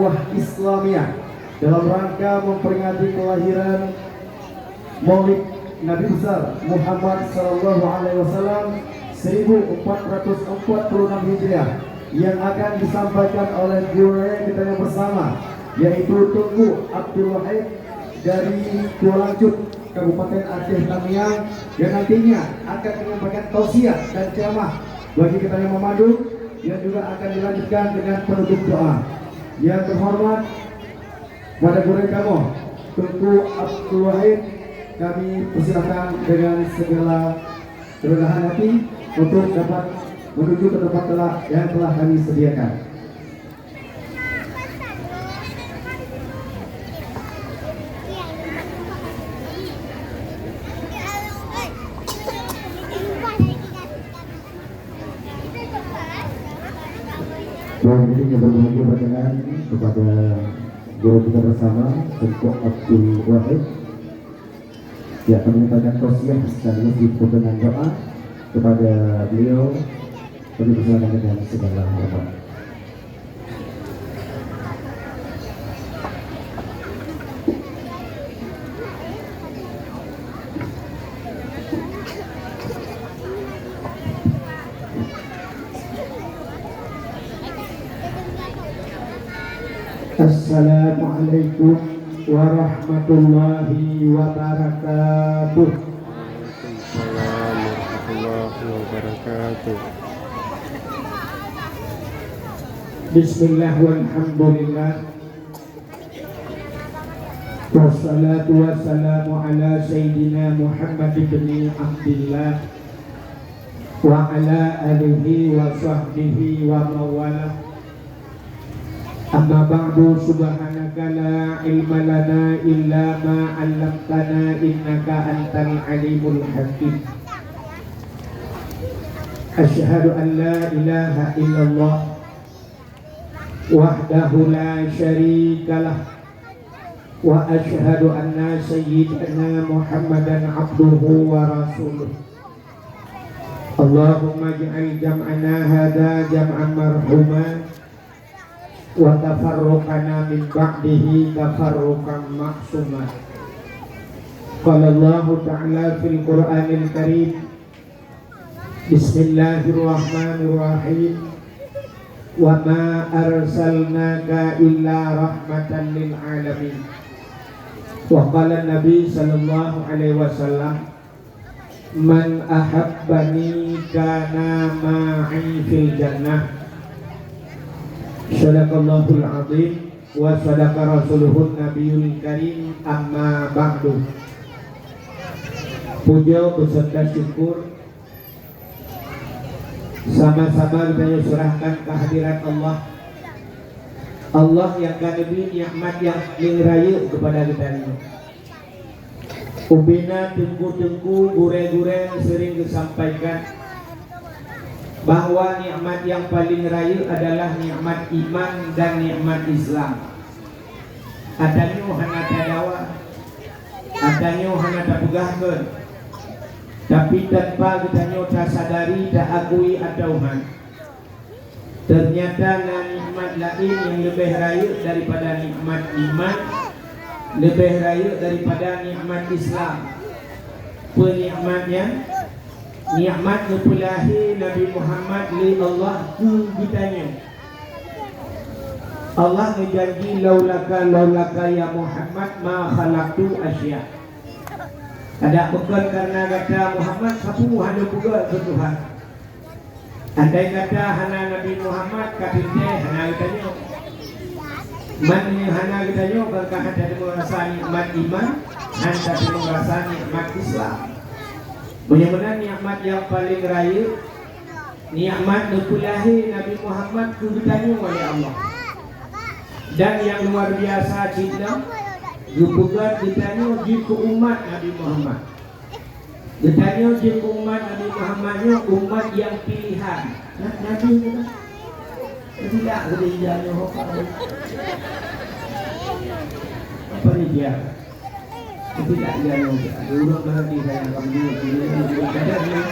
dakwah Islamiyah dalam rangka memperingati kelahiran Maulid Nabi besar Muhammad sallallahu alaihi wasallam 1446 Hijriah yang akan disampaikan oleh guru kita yang bersama, yaitu Tunku Abdul Wahid dari Kualancut, Kabupaten Aceh Tamiang, yang nantinya akan menyampaikan tausiah dan ceramah bagi kita yang memandu, yang juga akan dilanjutkan dengan penutup doa. Yang terhormat pada guru kamu Tunku Abdul Wahid, kami persilakan dengan segala kerendahan hati untuk dapat menuju ke tempat yang telah kami sediakan. Dan ini yang berbagi perkenan kepada guru kita bersama Tunku Abdul Wahid yang akan menyampaikan tausiah sekaligus ditutup dengan doa kepada beliau. Kami persilakan dengan segala hormat. Assalamualaikum warahmatullahi wabarakatuh. Waalaikumsalam warahmatullahi wabarakatuh. Bismillah walhamdulillah, wassalatu wassalamu ala sayyidina Muhammad ibn Abdillah wa ala alihi wa sahbihi wa mawalah. Amma ba'du, subhanaka la ilma lana illa ma 'allamtana innaka antal alimul hakim. Asyhadu an la ilaha illallah wahdahu la syarikalah wa asyhadu anna sayyidana Muhammadan abduhu wa rasuluh. Allahumma ij'al jam'ana hadza jam'an marhuman wa tafarruqana min ba'dihi tafarruqan ma'suman. Qala Allah ta'ala fil Qur'anil Karim, Bismillahirrahmanirrahim, wa ma arsalnaka illa rahmatan lil alamin. Wa qala Nabi sallallahu alaihi wasallam, man ahabbani kana ma'i fil jannah. Sadaqallahul azim wa sadaqa rasuluhun nabiyul karim, amma ba'du. Puja beserta syukur sama-sama kita serahkan kehadirat Allah. Allah yang kademi nikmat yang lingraya kepada kita ini. Ubina tengku-tengku gure-gure sering disampaikan bahwa nikmat yang paling raya adalah nikmat iman dan nikmat Islam. Adanya hana tadawa, adanya hana tapegahkeun, tapi tanpa kita sadari tak akui adauhan. Ternyata nikmat lain yang lebih raya daripada nikmat iman, lebih raya daripada nikmat Islam. Penikmatnya nikmat nupulahi Nabi Muhammad li Allah ku kitanya. Allah menjanji laulaka ya Muhammad ma khalaqtu asya. Ada bukan karena kata Muhammad sapu hana buka ke Tuhan. Andai kata hana Nabi Muhammad katanya hana kitanya. Man hana kitanya berkah dari merasa nikmat iman, hana dari merasa nikmat Islam. Benar-benar nikmat yang paling raya, nikmat nupulahi Nabi Muhammad ditanya oleh Allah. Dan yang luar biasa cinta, juga ditanya jika umat Nabi Muhammad. Ditanya jika umat Nabi Muhammadnya umat yang pilihan. Nabi itu tidak berjaya apa dia? Tidak dia dulu berarti saya kamu dulu ada dia.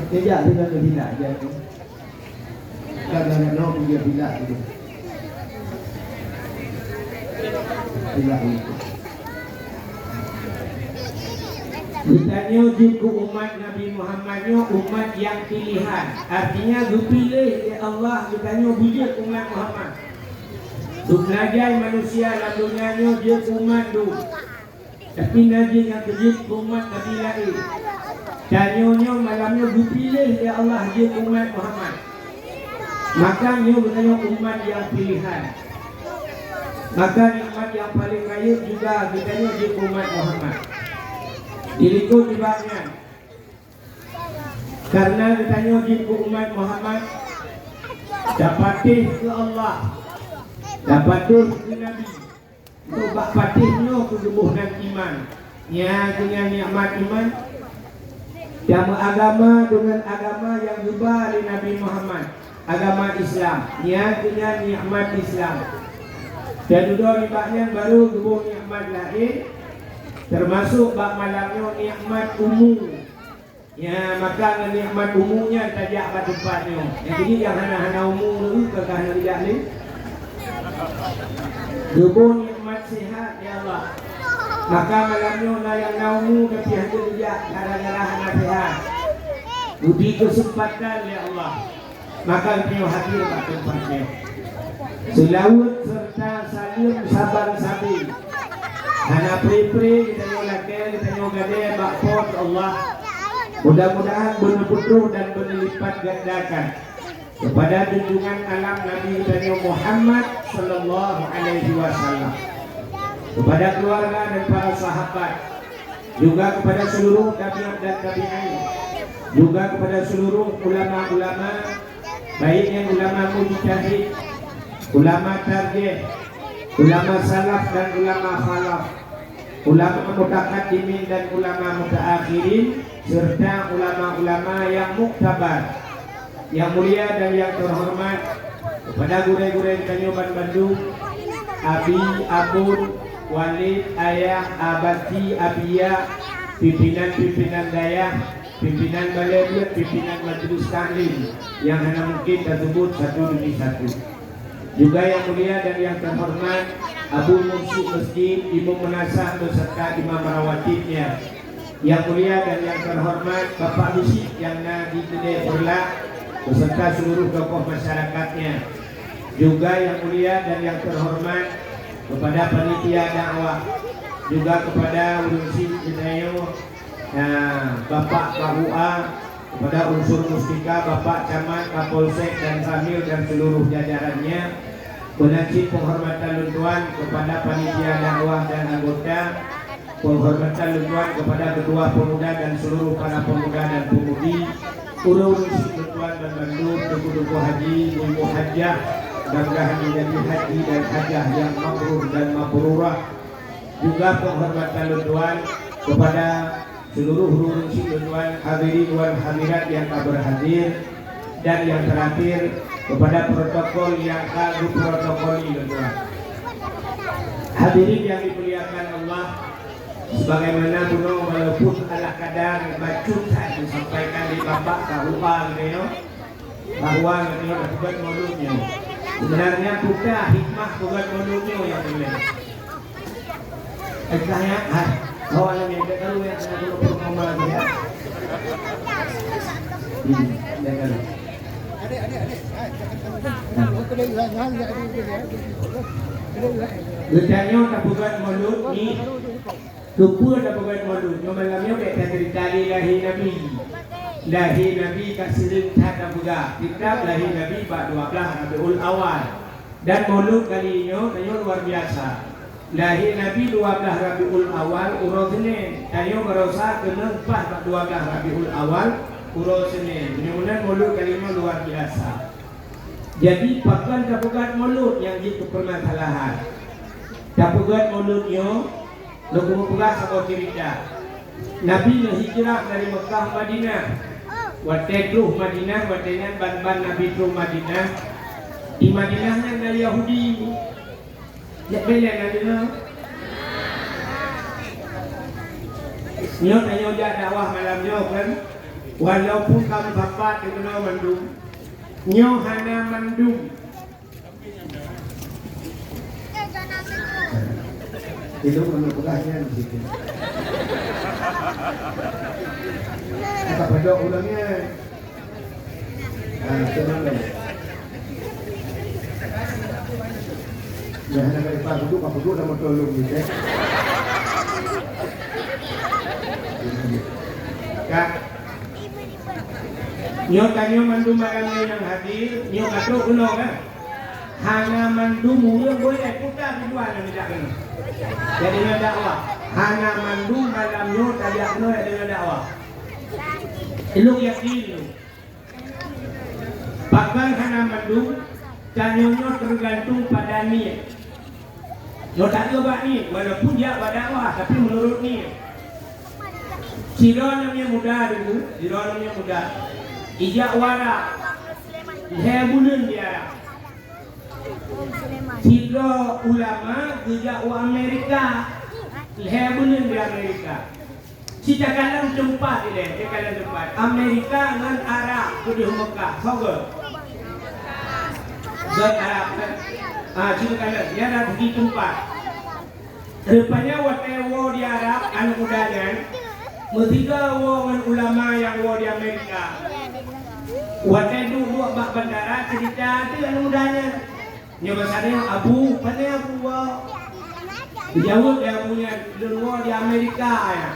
Kejap dia nak hilak je tu. Kadang-kadang pun dia hilak tu. Hilak itu. Ditanya juga umat Nabi Muhammadnya umat yang pilihan. Artinya dipilih oleh Allah. Ditanya bijak umat Muhammad. Belajar manusia dalam dunianya dia umat tu. Tapi Nabi yang kejut umat Nabi lain. Tanyanya malamnya dipilih oleh Allah dia umat Muhammad. Makanya bertanya umat yang pilihan. Maka nikmat yang paling raya juga ditanya dia umat Muhammad. Diikut ibadahnya. Karena ditanya dia umat Muhammad dapatih ke Allah. Dapatih ke Nabi. Untuk bak patihnya kegebuhan iman. Ya dengan nikmat iman. Yang agama dengan agama yang jubah oleh Nabi Muhammad. Agama Islam. Ya dengan nikmat Islam. Dan dua nikmatnya baru gebuh nikmat lain. Termasuk bak malamnya nikmat umum. Ya maka nikmat umumnya tajak pada tempatnya. Jadi yang hana-hana umum itu kekah tidak ni. Gebuh nikmat sihat ya Allah. Maka malamnya layak naumu tapi hanya tidak gara-gara hana sihat. Budi kesempatan ya Allah. Maka kita hadir pada tempatnya. Selawat serta salim sabar sabi. Hana pri-pri kita nyolakkan, kita nyogade bakpot Allah. Mudah-mudahan benar-benar dan berlipat gandakan kepada junjungan alam Nabi kita Muhammad sallallahu alaihi wasallam. Kepada keluarga dan para sahabat, juga kepada seluruh tabi'in dan tabi'in, juga kepada seluruh ulama-ulama, baik yang ulama mujtahid, ulama tarjih, ulama salaf dan ulama khalaf, ulama mutaqaddimin dan ulama mutaakhirin, serta ulama-ulama yang muktabar, yang mulia dan yang terhormat, kepada guru-guru Tanjung Bandung, Abi, Abun, Walid, Ayah, Abati, Abia, pimpinan-pimpinan daya, pimpinan balai, pimpinan majelis taklim yang hanya mungkin tersebut satu demi satu. Juga yang mulia dan yang terhormat Abu Mursyid Masjid, Imam Menasah beserta imam rawatibnya. Yang mulia dan yang terhormat Bapak Musyid yang di Kedai Berlak beserta seluruh tokoh masyarakatnya. Juga yang mulia dan yang terhormat kepada panitia dakwah, juga kepada unsur Inayo, Bapak KUA, kepada unsur Mustika, Bapak Camat, Kapolsek dan Samil dan seluruh jajarannya. Menajib penghormatan luntuan kepada panitia dakwah dan anggota, penghormatan luntuan kepada ketua pemuda dan seluruh para pemuda dan pemudi, unsur luntuan dan Bandung, tuku-tuku haji, ibu hajah, mudah-mudahan menjadi haji dan hajah yang mabrur dan mabrurah. Juga penghormatan luntuan kepada seluruh unsur luntuan hadirin wal hadirat yang berhadir, dan yang terakhir kepada protokol yang kagum protokol luntuan. Hadirin yang dimuliakan Allah, sebagaimana kuno walaupun ala kadar bacutan disampaikan di Bapak KUA gitu, bahwa kita buat mauludnya. Sebenarnya kita hikmah buat mauludnya yang boleh. Saya awalnya kita tahu yang saya perlu permohonan ya. Jangan. Bertanya tak buat maulud ni. Lupa tak buat maulud. Malamnya kita cerita lahir Nabi. Lahir Nabi kasih tak buka. Kitab lahir Nabi bab 12 Rabiul Awal. Dan maulud kali ini luar biasa. Lahir Nabi 12 Rabiul Awal urus Senin. Tayo berosa kena 4 bab 12 Rabiul Awal urus Senin. Mudah-mudahan maulud kali ini luar biasa. Jadi pakan tak buat maulud yang jadi permasalahan. Tak buat mauludnya lagu pula sama cerita. Nabi hijrah dari Mekah Madinah. Waktu itu Madinah, waktunya ban-ban Nabi itu Madinah. Di Madinahnya ada Yahudi. Ya bela Madinah. Nyo tanya dia dakwah malamnya kan. Walaupun kamu bapak dengan mandum, nyo hana mandum. Itu menurut pegahnya di situ. Apa pada ulangnya? Tenang deh. Jangan ada pak duduk nama tolong gitu. Kak, nyo tanyo mandu malamnya yang hadir, nyo kata uno kan? Hana mandu mula boleh putar dua yang tidak kena. Jadi dengan dakwah, hana mandu malamnya tidak kena dengan dakwah. Lu yakin? Bahkan hana mandu, tanyonya tergantung pada niat. Lo tak coba ni, walaupun dia berdakwah, tapi menurut ni, Ciro namanya muda dulu, Ciro namanya muda. Ijak warak, hebulun dia. Ciro ulama, ijak wa Amerika, hebulun di Amerika. Cita kalang tempat dia, kalang tempat. Amerika dengan Arab, tu di Mekah, sogo. Dan Arab kan. Cita kalang, dia ada di tempat. Rupanya watewo di Arab, anak mudanya. Mestiga dengan ulama yang di Amerika. Watedu dua bak bandara cerita tu anak mudanya. Nyoba sana Abu, mana Abu wa? Jauh dia punya dua di Amerika ya.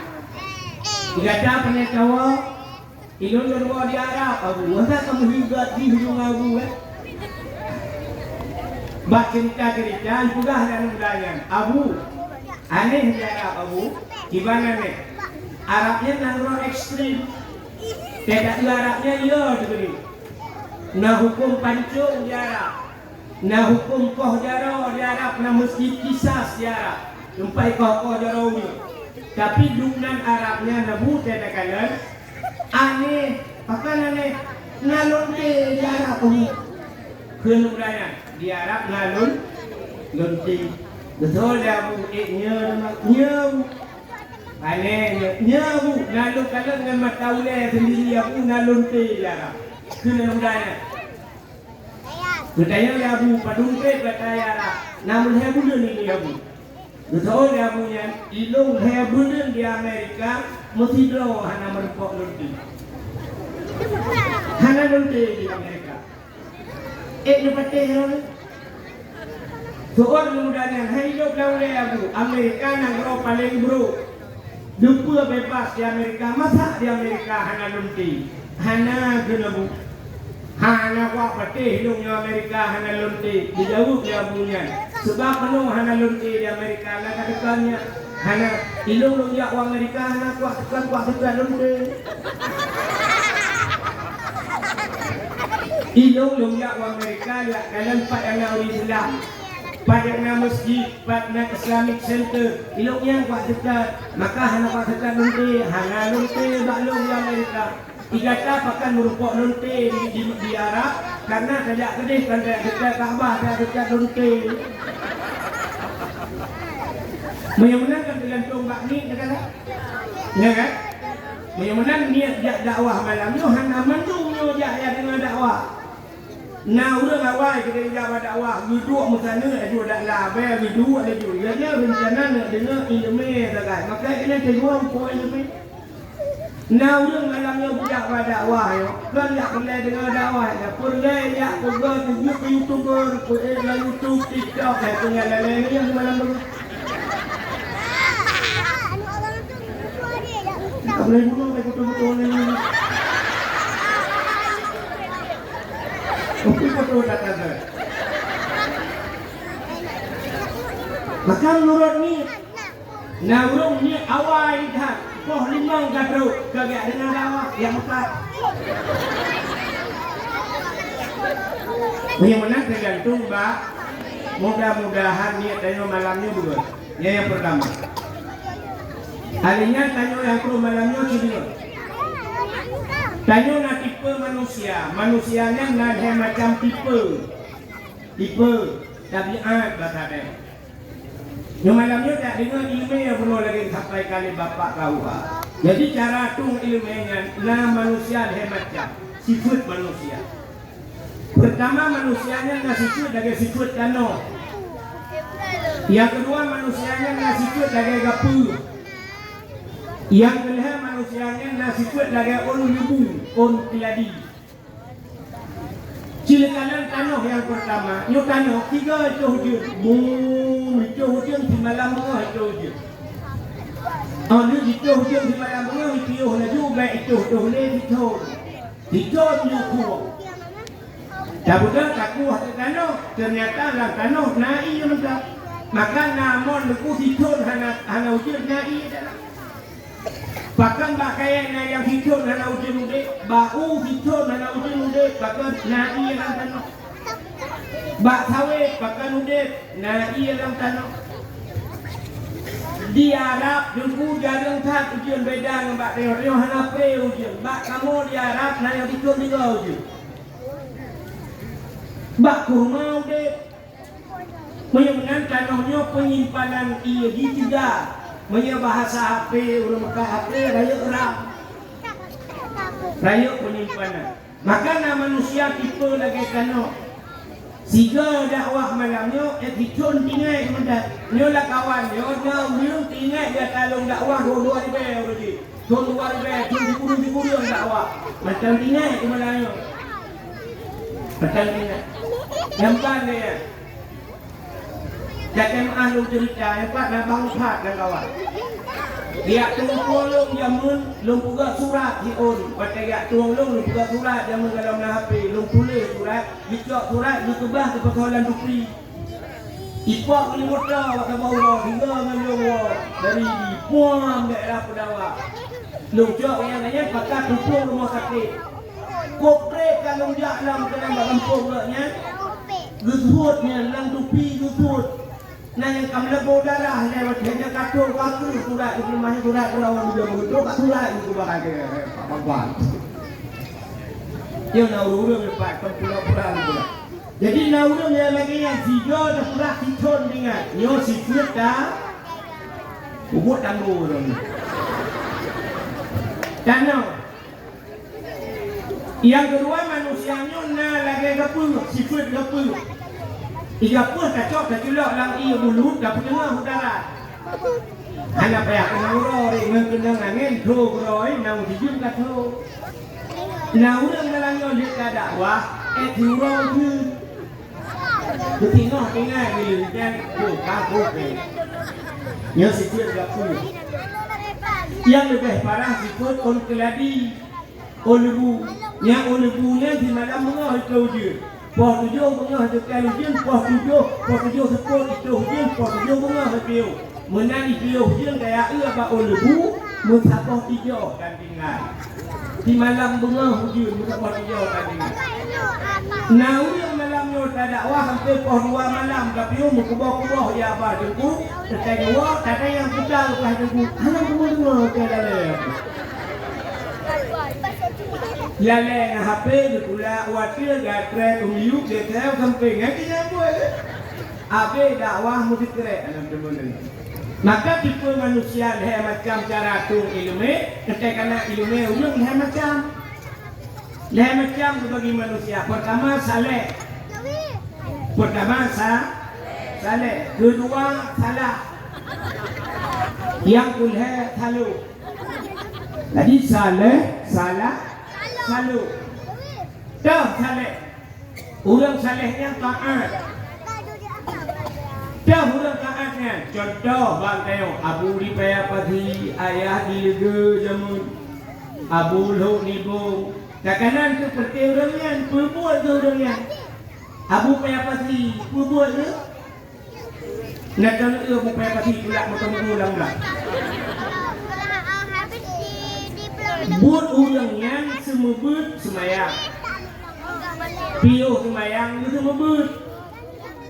Tidak pernah tahu. Ilmu dua di Arab Abu. Masa kamu hibat di hujung Abu Bak cerita juga anak mudanya. Abu, aneh di Arab Abu. Gimana nih? Arabnya nangro ekstrim. Tidak Arabnya iya diberi. Nah hukum pancung di Arab. Nah hukum koh jaro di Arab. Nah masjid kisas di Arab. Jumpai koh jaro ni. Tapi dunan Arabnya nabu tidak kalah. Aneh. Pakan aneh. Ngalun di Arab ini. Kemudian di Arab ngalun. Lunti. Betul ya bu. Nyabu. Anehnya bu, lalu kalau dengan mata ulai sendiri aku nalun te ya, kena mudanya. Betanya ya bu, padung te betaya lah. Namun hebulun ini ya bu. Betul ya bu nya, ilung hebulun di Amerika mesti draw hana merpok lunti. Hana lunti di Amerika. Lepas ni. Soal mudanya, hidup laulai ya bu, Amerika nangro paling buruk. Dua bebas di Amerika, masa di Amerika hana lunti, hana genabu, hana wak patih hidungnya Amerika hana lunti, dijauh dia punya. Sebab penuh hana lunti di Amerika, nak dekannya hana hidung yang wak Amerika hana kuat tekan lunti. Hidung yang wak Amerika ya dalam empat yang Islam. Pada nama masjid, pada Islamic Center, iloknya kuat dekat, maka hana kuat dekat lunti, hana lunti baklung di Amerika. Igata pakan merupuk lunti di Arab, karena tidak kedih, tidak dekat Kaabah, tidak dekat lunti. Menang kan tergantung bakni, ya kan? Menang niat dakwah malam itu, hana mendungnya ya dengan dakwah. Nah, orang awal kita jawab dakwah, duduk musana ada dak labe, duduk ada juga. Dia rencana nak dengar ilmu dekat. Maka ini terjual poin ilmu. Nah, orang malamnya budak pada dakwah yo. Kan nak boleh dengar dakwah, ya boleh ya juga tunjuk YouTuber, boleh YouTube, TikTok, tinggal lain yang malam tu. Tak boleh bunuh betul-betul ni. Betul kata. Maka menurut ni, naurung ni awal dah, koh limang kadro, kagak dengan dakwah yang empat. Yang mana tergantung bah, mudah-mudahan niat tanya malamnya juga. Yang pertama, harinya tanya yang pro malamnya cuma. Tanya nak tipe manusia, manusianya nak ada macam tipe, tabiat bahasa dia. Yang malamnya tak dengar email yang perlu lagi sampai kali bapak kau. Jadi cara tung ilmunya na manusia hematnya sifat manusia. Pertama manusianya na sifat dari sifat kano. Yang kedua manusianya na sifat dari gapu. Yang ketiga manusianya na sifat dari on lubu, on tiadi. Cilakanan tanah yang pertama, nyo tanah tiga je, bung je di malam tengah je. Dia itu di malam tengah itu na juga itu ni itu ni kuat. Dapat kaku hati tanah ternyata lah tanah nai macam maka namun leku itu hana ujian nai adalah. Bahkan pakaian yang hijau dan ujian muda, bau hijau dan ujian muda, bahkan nai dalam tanah. Bak sawit bahkan muda, nai dalam tanah. Di Arab jumpu jarang tak ujian beda dengan bak Rio Hanape ujian. Bak kamu di Arab nai yang hijau juga ujian. Bak kurma muda, menyebutkan tanahnya penyimpanan ia di tiga. Maya bahasa HP, orang Mekah HP, raya Arab, raya penyimpanan. Maka nama manusia tipe lagi kano. Siga dakwah malamnya, dicun tinggal kemudian. Nyolah kawan, nyolah ulung tinggal dia talung dakwah dua ribu lagi. 2,000, cun dikuru yang dakwah. Macam tinggal kemudian. Macam tinggal. Nampak dia. Jangan ahlu cerita, hebat nak bangsa dan kawan. Dia tolong jamun, lung puga surat hiun. Pada dia tolong lung puga surat jamun dalam HP, lung tulis surat, dicok surat dikebah ke persoalan dupri. Ipak ni muda waktu bawah hingga menjauh dari puang daerah Pedawa. Lung cok yang nanya pakai tupung rumah sakit. Koprek kalau jalan ke dalam kampung nya, gusutnya lang dupi gusut. Nah yang kamu lebih darah lewat hanya katul waktu surat di rumahnya surat orang juga begitu kat surat itu bakal ke apa-apa. Yang nak urus lepas pulau-pulau pula. Jadi nak urus yang lagi yang tiga dah pula kitun dengan nyo sifat dah ubut tangguh orang. Tanah. Yang kedua manusianya nak lagi gapu sifat gapu. Ia pun kacau kacau lang ia mulut dapat dengar udara. Anak payah kena uroi mengkena angin dua uroi nang dijum kacau. Nah orang dalam yang dia dakwah uroi tu. Tengok tengok bila dan kampung ni. Yang sikit gapu. Yang lebih parah sikit on keladi. Olebu, yang olebunya di malam tengah itu je. Pos 7 tengah dekat hujan, pos 7 sepuluh itu hujan, pos 7 tengah itu. Menang itu hujan kayak apa olebu, musafah 3 kan tinggal. Di malam tengah hujan, musafah 3 kan tinggal. Nah, yang malamnya tak dakwah sampai pos 2 malam, tapi kubah-kubah ya apa jengku, dekat 2, kata yang putar lepas jengku, anak semua ke dalam. Lale HP di pula wakil gatre umyu detel samping ngerti apa ya? Abe dakwah mesti kere dalam teman ini. Maka tipe manusia dia macam cara tung ilmu, ketika nak ilmu ujung dia macam bagi manusia. Pertama saleh, saleh. Kedua salah, yang kedua salu. Jadi saleh, salah. Salu. Dah saleh. Orang salehnya taat. Dah orang taatnya. Contoh banteo Abu di Payapati, ayah di Lega Jamun, Abu Lho Nibung. Kadang-kadang seperti orangnya, berbuat ke orangnya. Abu Payapati, berbuat ke? Nak tahu Abu Payapati pula bertemu ulang-ulang. Buat orang yang semebut semayang, pio semayang itu semebut,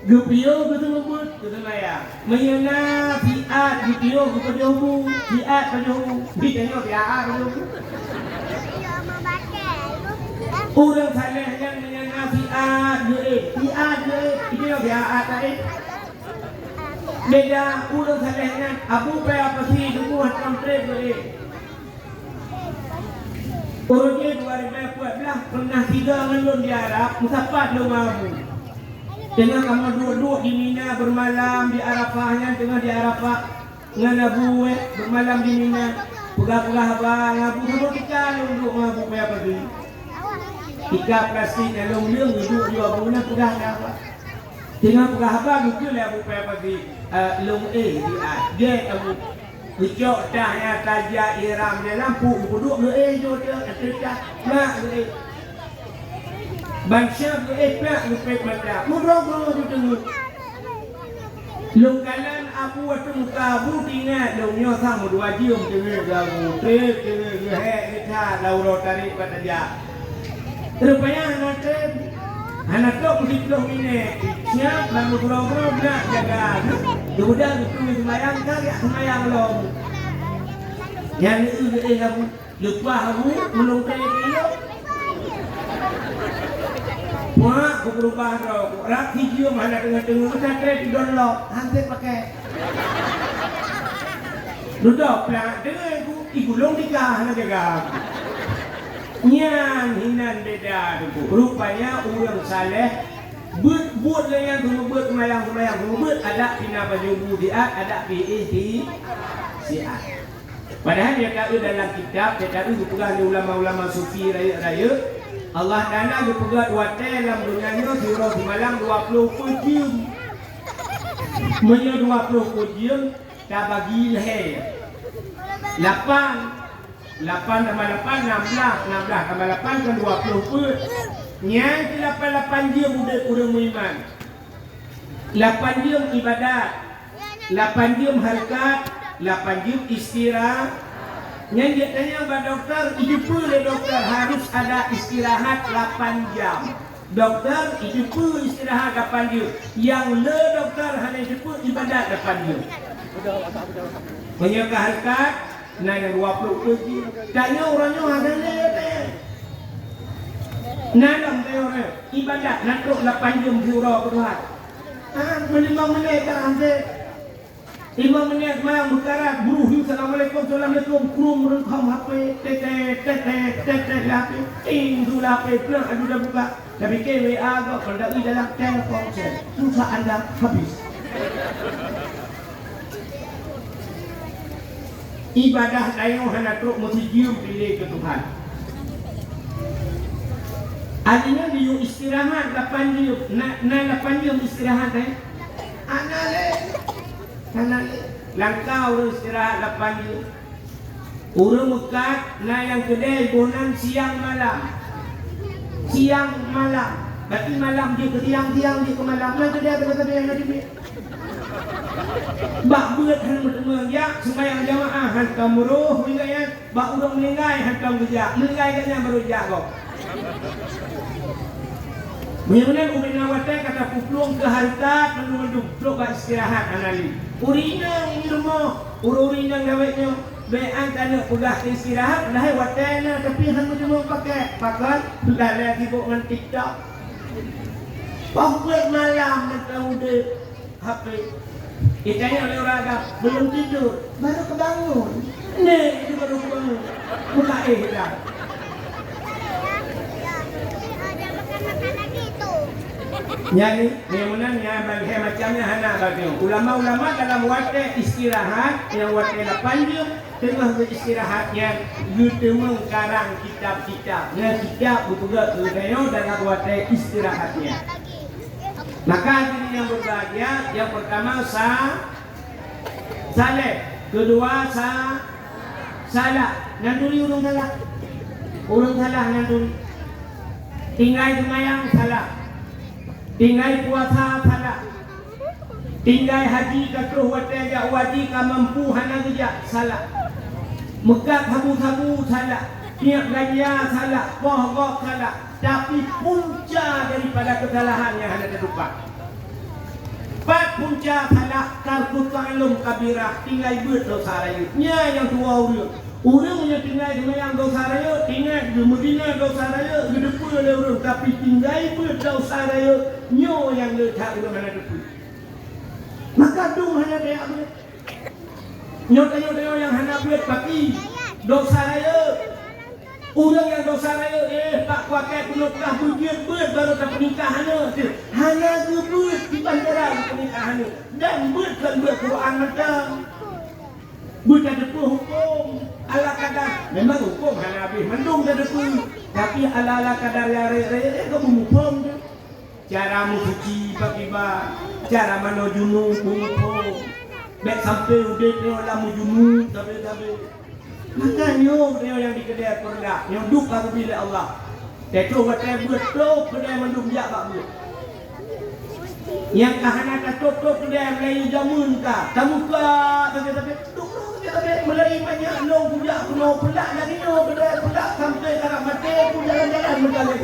gepio itu semebut semayang. Menyana fiat di pio itu pejobu, fiat pejobu, ditengok fiat pejobu. Orang saleh yang menyana fiat je, itu fiat tadi. Beda orang saleh yang Abu Payapati dulu macam trade je. Orangnya 2014 pernah 3 ngelun di Arab, musafat lu mabu. Tengah kamu duduk di Mina bermalam di Arafahnya, tengah di Arafah nganabu bermalam di Mina, pegah-pegah abang ngabu sama kita lu duduk ngabu kayak apa tu? Tika plastik dalam lương duduk di abu na pegah apa? Tengah pegah abang itu lah abu kayak apa tu? Long di dia abu. Kecok dah ya tajak iram dia lampu duduk jo dia ketika nak bangsa nak lupa mata murah tu tengok lungkalan abu waktu muka abu tinggal dongnya sang dua jam tengok gamu trip tengok kita lauro tarik pada rupanya anak tu mesti belum ini siap lalu bro nak jaga kemudian itu semayang karya semayang lom yang itu kamu lupa kamu melungkai dia wah aku berubah roh rapi dia mana tengah-tengah kita trade di download hampir pakai duduk lah dengan aku igulung tiga anak jaga nyan hinan beda tu rupanya orang saleh buat yang tunggu buat kemayang buat ada pina baju budiat ada PhD siat padahal dia tahu dalam kitab dia tahu dipegang di ulama-ulama sufi raya Allah Ta'ala dipegang watai dalam dunia surah semalam 20 jam punya 20 jam tak bagi leher 8 tambah 8 16 tambah 8 kan 20 pun yang 8 jam udah muiman 8 jam ibadat 8 jam harkat 8 jam istirahat yang dia tanya kepada dokter itu pun dokter harus ada istirahat 8 jam dokter itu pun istirahat 8 jam yang dokter hanya itu pun ibadat 8 jam menyangka harkat nah yang 20 jam tanya orangnya ada dalam teori ibadat natuk 8 jam surah berdoa. Menimbang menit tak hampir 5 menit mayang berkarat buruh assalamualaikum assalamualaikum krum rekam HP tetet HP tinggu HP pelan adu dah buka tapi ke WA kau pendaki dalam telefon saya susah anda habis ibadah dayo hanatuk mesti jiu pilih ke Tuhan. Artinya dia istirahat 8 jam. Nak 8 jam istirahat anak langkau istirahat 8 jam. Urang mekat na yang kedai bonan siang malam. Berarti malam dia ke tiang dia ke malam. Nah kedai yang ada di bak buat han bertemu ya sembahyang jamaah hantam muruh meninggal bak urang meninggal hantam kerja meninggal kan baru jago. Benar-benar umina watai kata puplung ke harta menunggu pluk istirahat anali. Urina ilmu, urina gawetnya bean kana pegah istirahat dah watai na tapi hang cuma pakai dah lagi buat dengan TikTok. Pokok malam tahu de HP. Itanya oleh orang belum tidur, baru kebangun. Itu baru kebangun. Buka dah. Jadi, memangnya bagi macamnya anak bagi ulama-ulama dalam waktu istirahat yang waktu 8 jam tengah beristirahatnya gitu mengkarang kitab-kitab. Nah, kitab berpegang kemudian dalam waktu istirahatnya. Maka ini yang berbahagia, yang pertama saleh, kedua salah. Nanduri urung salah nanduri. Tinggal semayang salah. Tinggal puasa salah. Tinggal haji ke keruh wajah wajib ke mampu hana kerja salah. Mekat habu-habu salah. Niat gaya salah. Bohong salah. Tapi punca daripada kesalahan yang hana terlupa. Empat punca salah. Tarku ta'lum kabirah. Tinggal buat dosa raya. Yang tua urut. Orang yang tinggal semayang dosa raya, tinggal di Medina dosa raya, gedepul oleh orang. Tapi tinggal pun dosa raya, nyo yang letak orang mana depu. Maka dung hanya dia boleh. Nyo yang hanya boleh tapi dosa raya. Orang yang dosa raya, tak kuakai penuh kah bergiat baru tak pernikahan tu. Hanya gebut di bandara pernikahan tu. Dan berkan Quran macam. Buat ada hukum. Ala kadar. Memang hukum hanya habis. Mendung ada pun. Tapi ala kadar yang raya kau menghukum tu. Cara suci bagi-bagi. Cara mana junung menghukum. Baik sampai udah ni orang mujumuk. Tapi. Makanya dia yang di kedai perdak, yang duk apabila Allah. Tetu kata betul kedai mendung jak bak buat. Yang kahana tutup kedai Melayu jamun ka. Kamu ka tapi duk tapi Melayu banyak long pujak kuno pelak lagi no kedai pelak sampai karak mati pun jalan-jalan berjalan.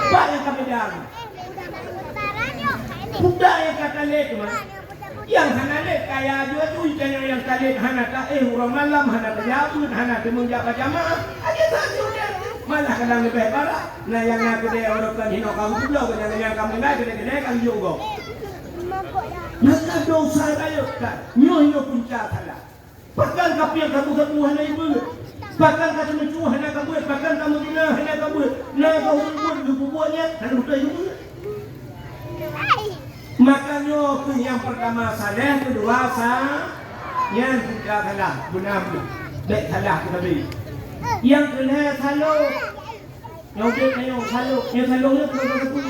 Pak yang kami dah. Budak yang kata lek mah. Yang hana lek kaya juga tu yang kali hana tak orang malam hana berjabut hana temunjak jamaah aja saja malah kadang lebih parah nah yang nak kedai orang kan hino kamu pula yang kamu nak kedai kan juga maka dosa raya kan nyonya puncak salah pakal kapi yang kamu hana ibu pakal kamu mencu hana kamu pakal kamu guna hana kamu nah kau buatnya hana udah ibu. Makanya yang pertama salah, kedua yang sudah salah, benar baik salah Nabi. Yang kedua salah, yang kedua salah, yang salahnya perlu pun.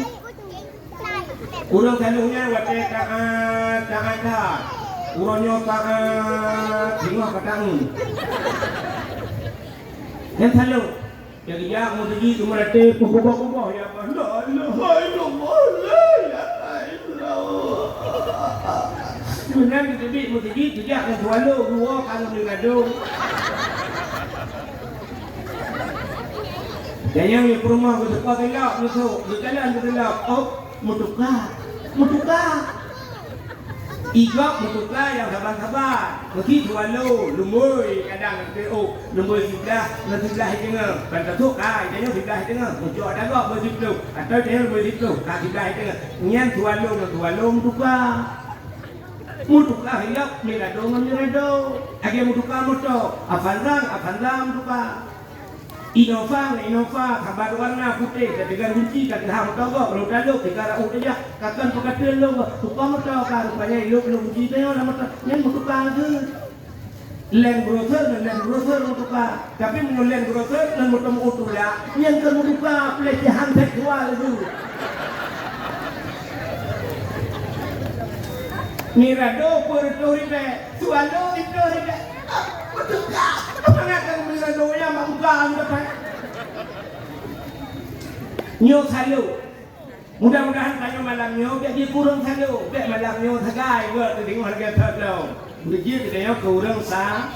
Orang salahnya waktu taat, orangnya taat, tengok kadang. Yang salah, yang dia mau pergi tu merata kubah ya apa? Sebenarnya kita bik mesti tidak yang sualo dua kalau dia gaduh. Dan yang di rumah kita kau tengok musuh, berjalan kita tengok, oh mutukah. Igak mutukah yang sabar. Mesti sualo lumui kadang oh lumui sebelah tengah. Kan tak kai dia sebelah tengah. Muncul ada gak begitu atau dia begitu kat sebelah tengah. Nyan sualo mutukah. Mutukah hilang mirado. Agi mutukah mutuk. Afandang mutukah. Innova kabar warna putih dengan kunci kat hang togok rodalo tegara udah kakan pekatan lo tukang motor ka rupanya ilok kunci teh nama yang mutukah tu Land Cruiser mutukah tapi mun Land Cruiser dan motor utula yang ke mutukah pelecehan seksual tu mirado Puerto Rico sualo itu mutukah mengakan mirado yang makan depan nyo salu mudah-mudahan tanya malam nyo biar dia kurang salu biar malam nyo sagai buat tengok harga terlalu dia dia kurang sale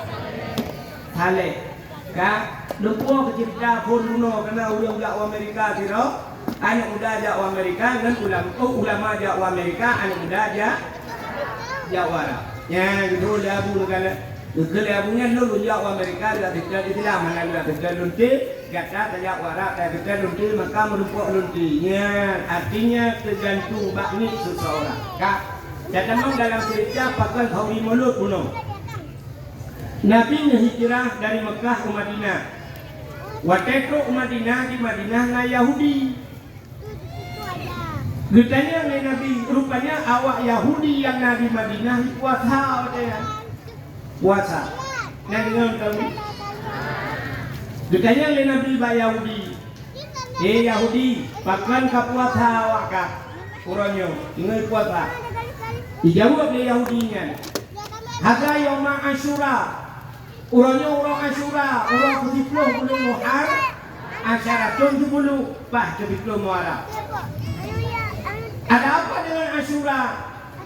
ka lupa kecerita pun kuno kena ulang jak Amerika tiro anak muda jak Amerika dan ulama jak Amerika anak muda jak Arab ya gitu dah bu negara Kelebihannya lu jak Amerika dah tidak Islam mana tidak lunti kata tak Arab tak tidak lunti maka merumpuk luntinya artinya tergantung bakni seseorang kak dan memang dalam cerita pakai Hawi Mulut kuno Nabi hijrah dari Mekah ke Madinah waktu itu Madinah di Madinah na Yahudi Getanya Nabi rupanya awak Yahudi yang Nabi Madinah puasa yang dengan kami Getanya Nabi ba Yahudi Yahudi pakan ka puasa awak ka orangnya ingat puasa dijawab oleh Yahudinya hadza yauma Asyura orangnya orang Asyura orang ke-10 bulan Muharram asyaratun 10 bah ke-10 Muharram ada apa dengan Asyura?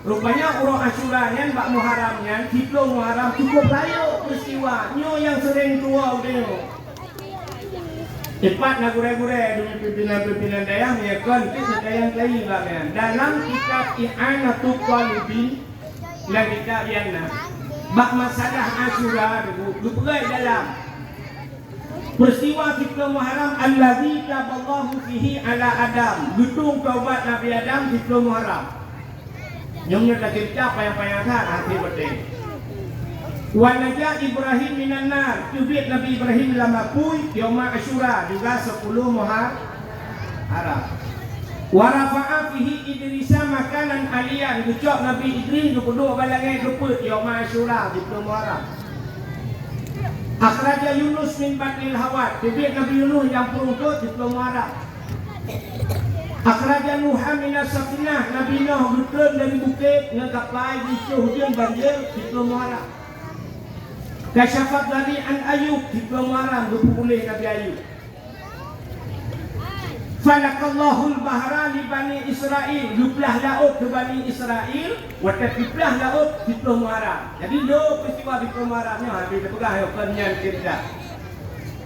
Rupanya orang Asyura yang Mbak Muharramnya, Kiplo Muharram cukup layu peristiwa. Nyo yang sering tua udah. Cepat nak gure-gure dengan pimpinan-pimpinan daerah kan kita yang lain bagian. Dalam kitab I'anatul Talibin dan kitab Yana, bab masalah Asyura dipegai dalam peristiwa Kiplo Muharram allazi taballahu fihi ala Adam. Gedung taubat Nabi Adam Kiplo Muharram. Nyongnya tak cerita apa yang payah hati betul. Wa najah Ibrahim minan nar, tubit Nabi Ibrahim lama pui yaum Asyura juga 10 Muharram. Wa rafa'a fihi Idrisa makanan alian, gucok Nabi Idris duduk balangai keput yaum Asyura 10 Muharram. Akhraja Yunus min batnil hawat, tubit Nabi Yunus yang perungkut 10 Muharram. Akhraja Nuh minas safinah, Nabi Nuh berturun dari bukit ngekapai di hujan banjir 10 Muharram. Kasyafat dari an Ayub 10 Muharram berpulih Nabi Ayub. Falakallahul bahra li Bani Israel, duplah laut ke Bani Israel, watapiplah laut 10 Muharram. Jadi do peristiwa 10 Muharramnya habis pegang yo kenyan kita.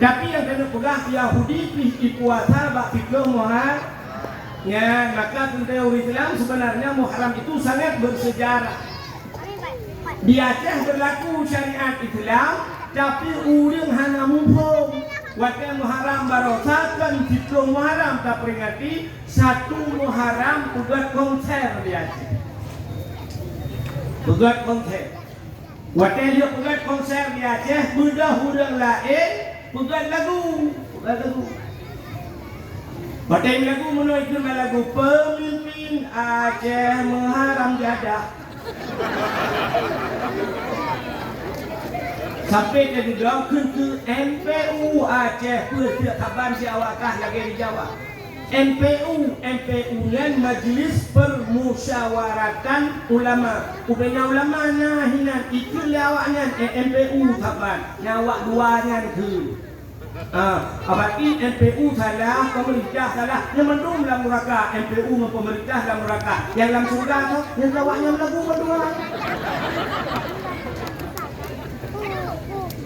Tapi yang kena pegang Yahudi pergi puasa bak 10 Muharram. Ya, maka teori Islam sebenarnya Muharram itu sangat bersejarah. Di Aceh berlaku syariat Islam, tapi urang hana mumpung. Waktu Muharram barosakan 10 Muharram tak peringati 1 Muharram buat konser di Aceh. Buat konser. Waktu dia buat konser di Aceh, mudah urang lain buat lagu. Batai lagu menuju lagu pemimpin Aceh Muharram jadah. Sampai jadi doa ke MPU Aceh persiap taban si awakah lagi di Jawa. MPU yang Majlis Permusyawaratan Ulama. Upaya ulama nah hinan itu lawaknya MPU taban. Nyawak duanya ke. Apalagi MPU salah, pemerintah salah. Yang mendung dalam neraka, MPU dengan pemerintah dalam neraka. Yang dalam surga tu, yang lawaknya lagu berdua.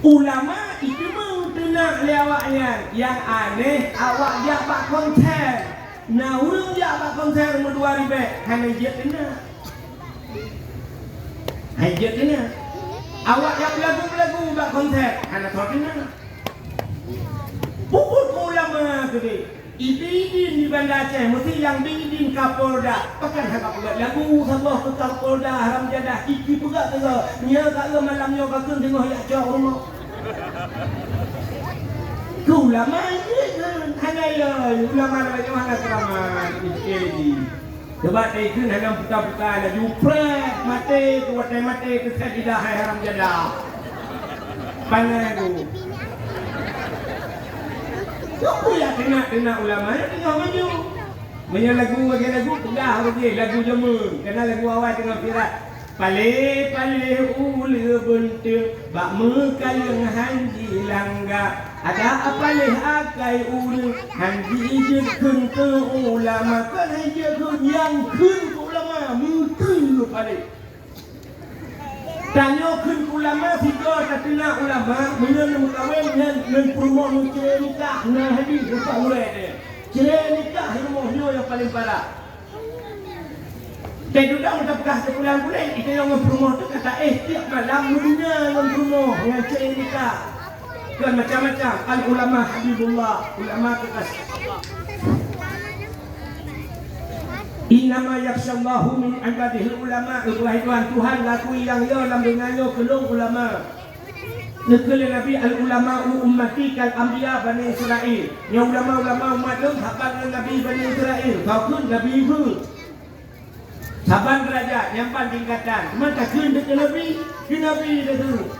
Ulama itu mengtenak lawaknya. Yang aneh, awak dia pak konser. Nah, orang dia pak konser berdua ribu. Hanya dia kena. Hanya dia kena. Awak yang lagu-lagu pak konser. Hanya kau kena. Pukul ulama gede. Ibidin di Banda Aceh mesti yang bidin Kapolda. Pakan hak buat lagu sabah ke Kapolda haram jadah iki pula tengah. Nya kak malamnya kakun tengah yak jauh rumah. Ulama ini hanya ya ulama macam mana keramat ini. Sebab itu hanya buka-buka ada jupret mati kuat mati kesedia haram jadah. Panai tu. Kau ya kena ulama ni tengah maju. Banyak lagu bagi lagu dah bagi lagu jamun. Kena lagu awal tengah viral. Pale ule bentuk bak mekalang hanji langga. Ada apa leh akai ule hanji je ke ulama kan je yang kun ulama mungkin pale. Tanya kun ulama fikir kena ulama menyen mukawin dengan promo nuce nikah nah hadis apa ulai dia. Cerai nikah rumahnya yang paling parah. Dan sudah mendapat sebulan-bulan itu yang mempromo tu kata tiap malam dunia yang promo dengan cerai nikah. Dan macam-macam al ulama habibullah ulama kekasih Allah. Innama yakhshallahu min ibadihi ulama. Tuhan laku yang dalam dengannya kelong ulama. Negeri Nabi al-ulama ummati kal anbiya Bani Israel. Yang ulama-ulama umat lu sahabat Nabi Bani Israel. Kau pun Nabi itu. Sahabat derajat nyampan tingkatan. Cuma tak kun ke Nabi, ke Nabi dah tu.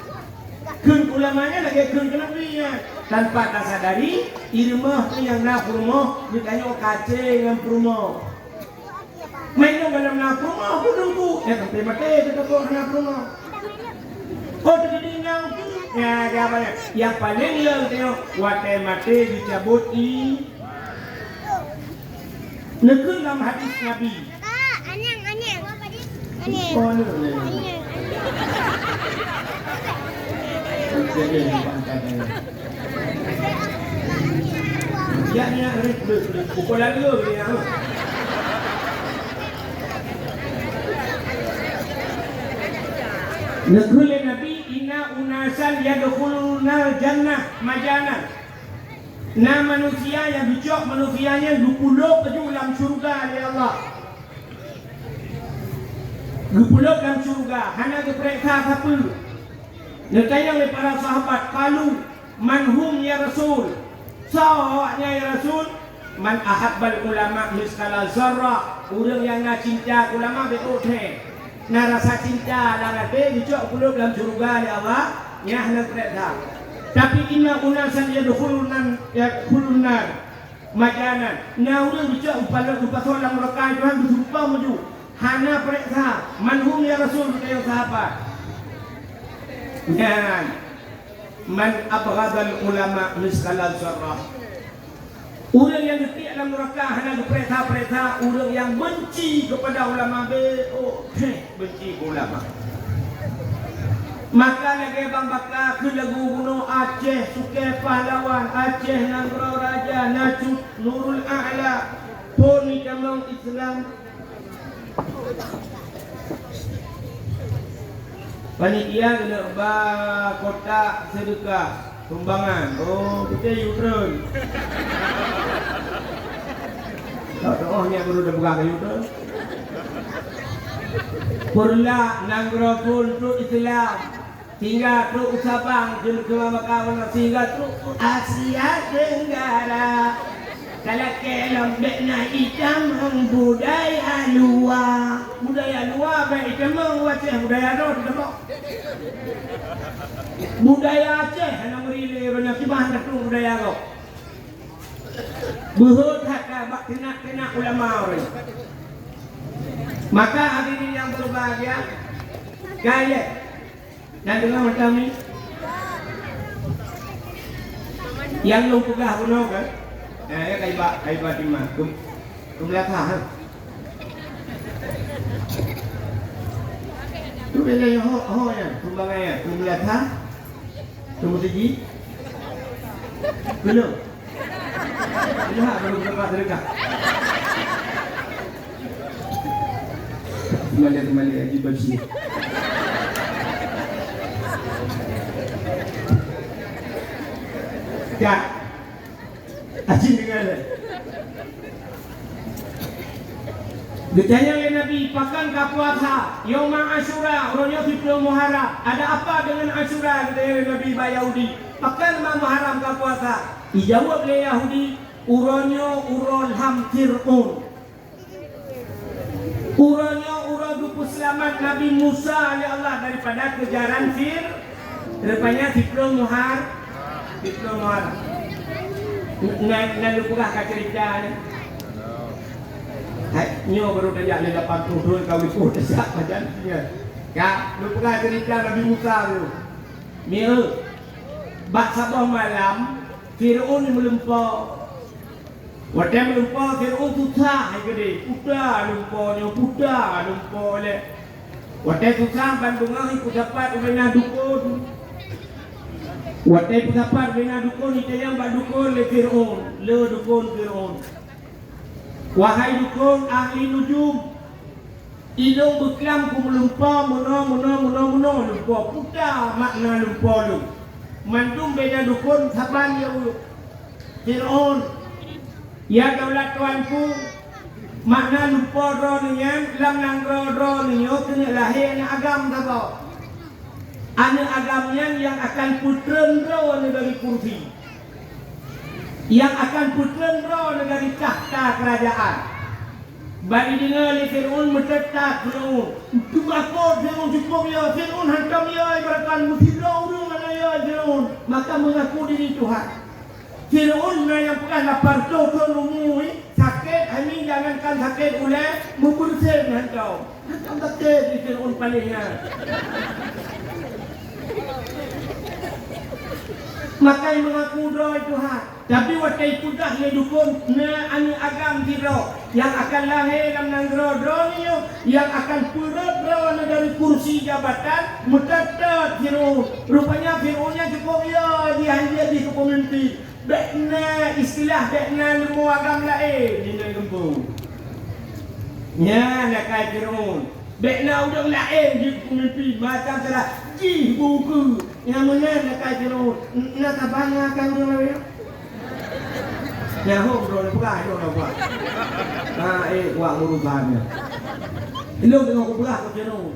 Kun ulamanya lagi kun ke Nabi ya. Tanpa tak sadari, irmah yang nak rumah ditanya kace dengan rumah. Main dalam nak rumah aku nunggu. Sampai mati kita kau nak rumah. Kau tertinggal tu. Ya, apa ya? Yang paling yang tengok watai mati dicabut i. Negeri dalam hadis Nabi. Anyang. Oh, ni. Ya, ni ada pukul lagi ni. Negeri Nabi inna unasan yadkhuluna jannah majana. Nah manusia yang bijak manusianya 20 ke dalam syurga oleh Allah. 20 dalam syurga hanya keperiksa siapa. Ditanya oleh para sahabat, "Qalu manhum ya Rasul?" Sawaknya ya Rasul, "Man ahabbal ulama miskala zarra." Orang yang nak cinta ulama betul. Nak rasa cinta dalam hati dicok kulub dalam surga ya Allah, nyah nak berita. Tapi inna unasan yadkhulunan majanan. Nah orang dicok upah dalam neraka Tuhan berjumpa maju. Hana berita, manhum ya Rasul kata sahabat. Dan man abghadal ulama miskala zarrah. Orang yang detik dalam neraka hanya perintah-perintah. Orang yang benci kepada ulama benci ke ulama. Maka lagi bang bakar ke lagu gunung Aceh, Sukai Pahlawan, Aceh Nanggro Raja, Nacut, Nurul A'la, Poni Kamang Islam. Panitia kena kotak sedekah sumbangan. Oh, kita U-turn. Doanya baru dah buka U-turn. Purla Nanggro pun tu Islam. Hingga tu Sabang jul ke Makawan sehingga tu Asia Tenggara. Kalau kelam bekna hitam budaya luar. Budaya luar baik hitam wajah budaya luar tidak. Budaya Aceh nak merilai banyak kibahan tu budaya kau. Behut hak bak kena ulama orang. Maka hadirin yang berbahagia, gaya dan dengar macam ni. Yang lu pegah gunung kan? Kaibat di mana? Kumlakah? Tu bela yang ho ya, kumbangai ya, kumlakah? Kumutiji? Belum. Lihat baru berapa dekat. Kembali lagi bersih. Ya, Ajin dengar. Ditanya oleh Nabi, pakankah puasa Yauma Asyura, orangnya 10 Muharram. Ada apa dengan Asyura? Ditanya oleh Nabi Yahudi. Pakan Muharram kah puasa? Dijawab oleh Yahudi, uranya uron hamtirun. Uranya dupu selamat Nabi Musa oleh Allah daripada kejaran Fir. Rupanya 10 Muharram. Nak lupukah kat cerita ni? Nyo baru dah jalan 80 kau ikut desak macam ni. Ya, lupukah cerita Nabi Musa tu. Mia bak sabah malam Fir'aun melempar. Waktu melempar Fir'aun susah gede. Putar lumpur le. Waktu susah bandungan ikut dapat bena dukun. Waktu dapat bena dukun itu yang bak dukun le Fir'aun. Le dukun Fir'aun. Wahai dukun ahli nujum, ilung beklam ku melumpah muno lumpur. Putar makna lumpur lu. Mandum bena dukun saban ya Fir'aun. Ya daulat tuanku, makna lupa dronian, lam nang dronio kena lahir anak agam tak. Anak agamnya yang akan putren drone dari kursi, yang akan putren drone dari tahta kerajaan. Bagi dengar oleh Fir'aun mencetak Fir'aun. Itu aku Fir'aun cukup ya, Fir'aun hantam ya ibaratkan musibah urung mana ya Fir'aun. Maka mengaku diri Tuhan. Fir'aun yang pernah lapar tu rumui sakit, ini jangankan sakit ulai membersih hantam. Hantam sakit di Fir'aun palingnya. Maka yang mengaku doa Tuhan. Tapi waktu itu dah dia dukun anu agam tidak yang akan lahir dalam nangro-dronio, yang akan perut rawan dari kursi jabatan mendadak Fir'aun. Rupanya Fir'aunnya cukup ya dia di kepemimpin. Bekna istilah bekna ilmu agam lain di dalam kampung. Ya nak kait Fir'aun. Bekna udang lain di kepemimpin macam salah ji buku yang mana nak kait Fir'aun. Nak tabang akan udang lain. Ya ho bro buka itu buka. Buat urusannya. Ilmu tengok buka ke Fir'aun.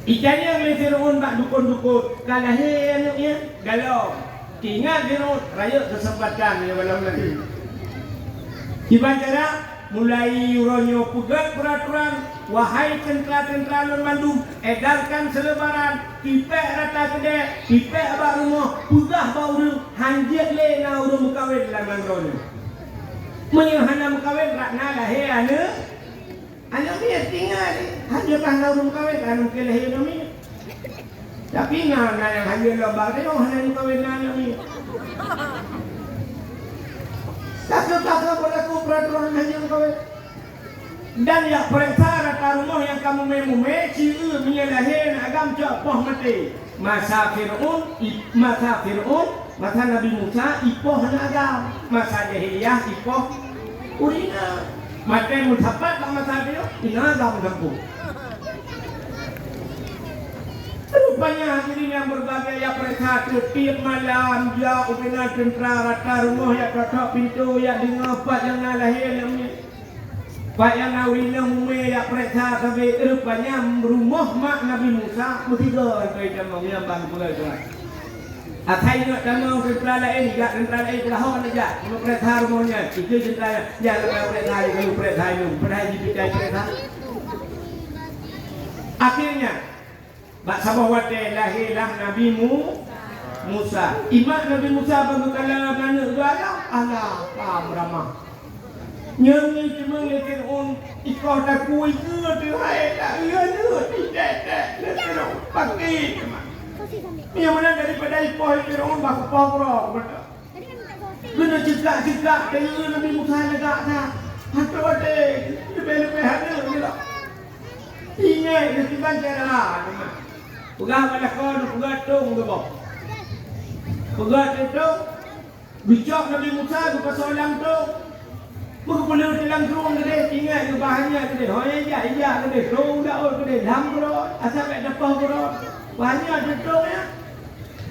Ikannya oleh Fir'aun bak dukun-dukun. Kalau anaknya galau. Ingat Fir'aun raya kesempatan ya malam nanti. Gimana cara? Mulai yuronyo pegat peraturan. Wahai tentera-tentera non Bandung, edarkan selebaran. Tipek rata kedai, tipek abak rumah, pugah bau urung, hanjit le na urung mukawin dalam mangrono. Menyuhana mukawin rakna lahir anak. Anak dia tinggal hanya karena urung kawin anu ke lahir nami. Tapi nah yang hanya lobang dia hanya kawin nami. Kakak berlaku peraturan hanya kawin. Dan yang perintah rata rumah yang kamu memume ciu menyalahin agam copoh mati. Masa Fir'aun, masa Nabi Musa ipoh agam. Masa Jahiliyah ipoh urina. Maka mutapat tak masa dia, inagam kampung. Rupanya hadirin yang berbagai ya perintah tiap malam dia upina tentera rata rumah ya ketok pintu ya dengar pak yang lahir namanya. Pak yang awina mume ya perintah tapi rupanya rumah mak Nabi Musa bertiga sampai jam yang bang pula tu. Atai nak tamu tentera lain juga tentera lain kelahon aja. Kalau perintah rumahnya itu tentera jangan perintah itu perintah itu pernah dipikai perintah. Akhirnya bak sabah wate lahirlah Nabi Musa. Imak Nabi Musa berkala mana dua anak ramah. Nyeri cuma lekin ikoh tak kuih ke tu hai tak iya tidak pakai. Yang mana daripada ipoh Fir'aun baku pokok betul. Kena cegak dengan Nabi Musa negak tak. Hatu ada lebih-lebih ada gila. Ingat ketiban cara lah. Pegah pada kau, pegah tung tu bok. Pegah tu bijak Nabi Musa tu pasal orang tu. Muka perlu dalam turun ke dia, ingat ke bahannya ke dia. Oh iya ke dia, turun dah ke dia, dam ke dia, asal kat depan ke dia. Bahannya ada turun ya.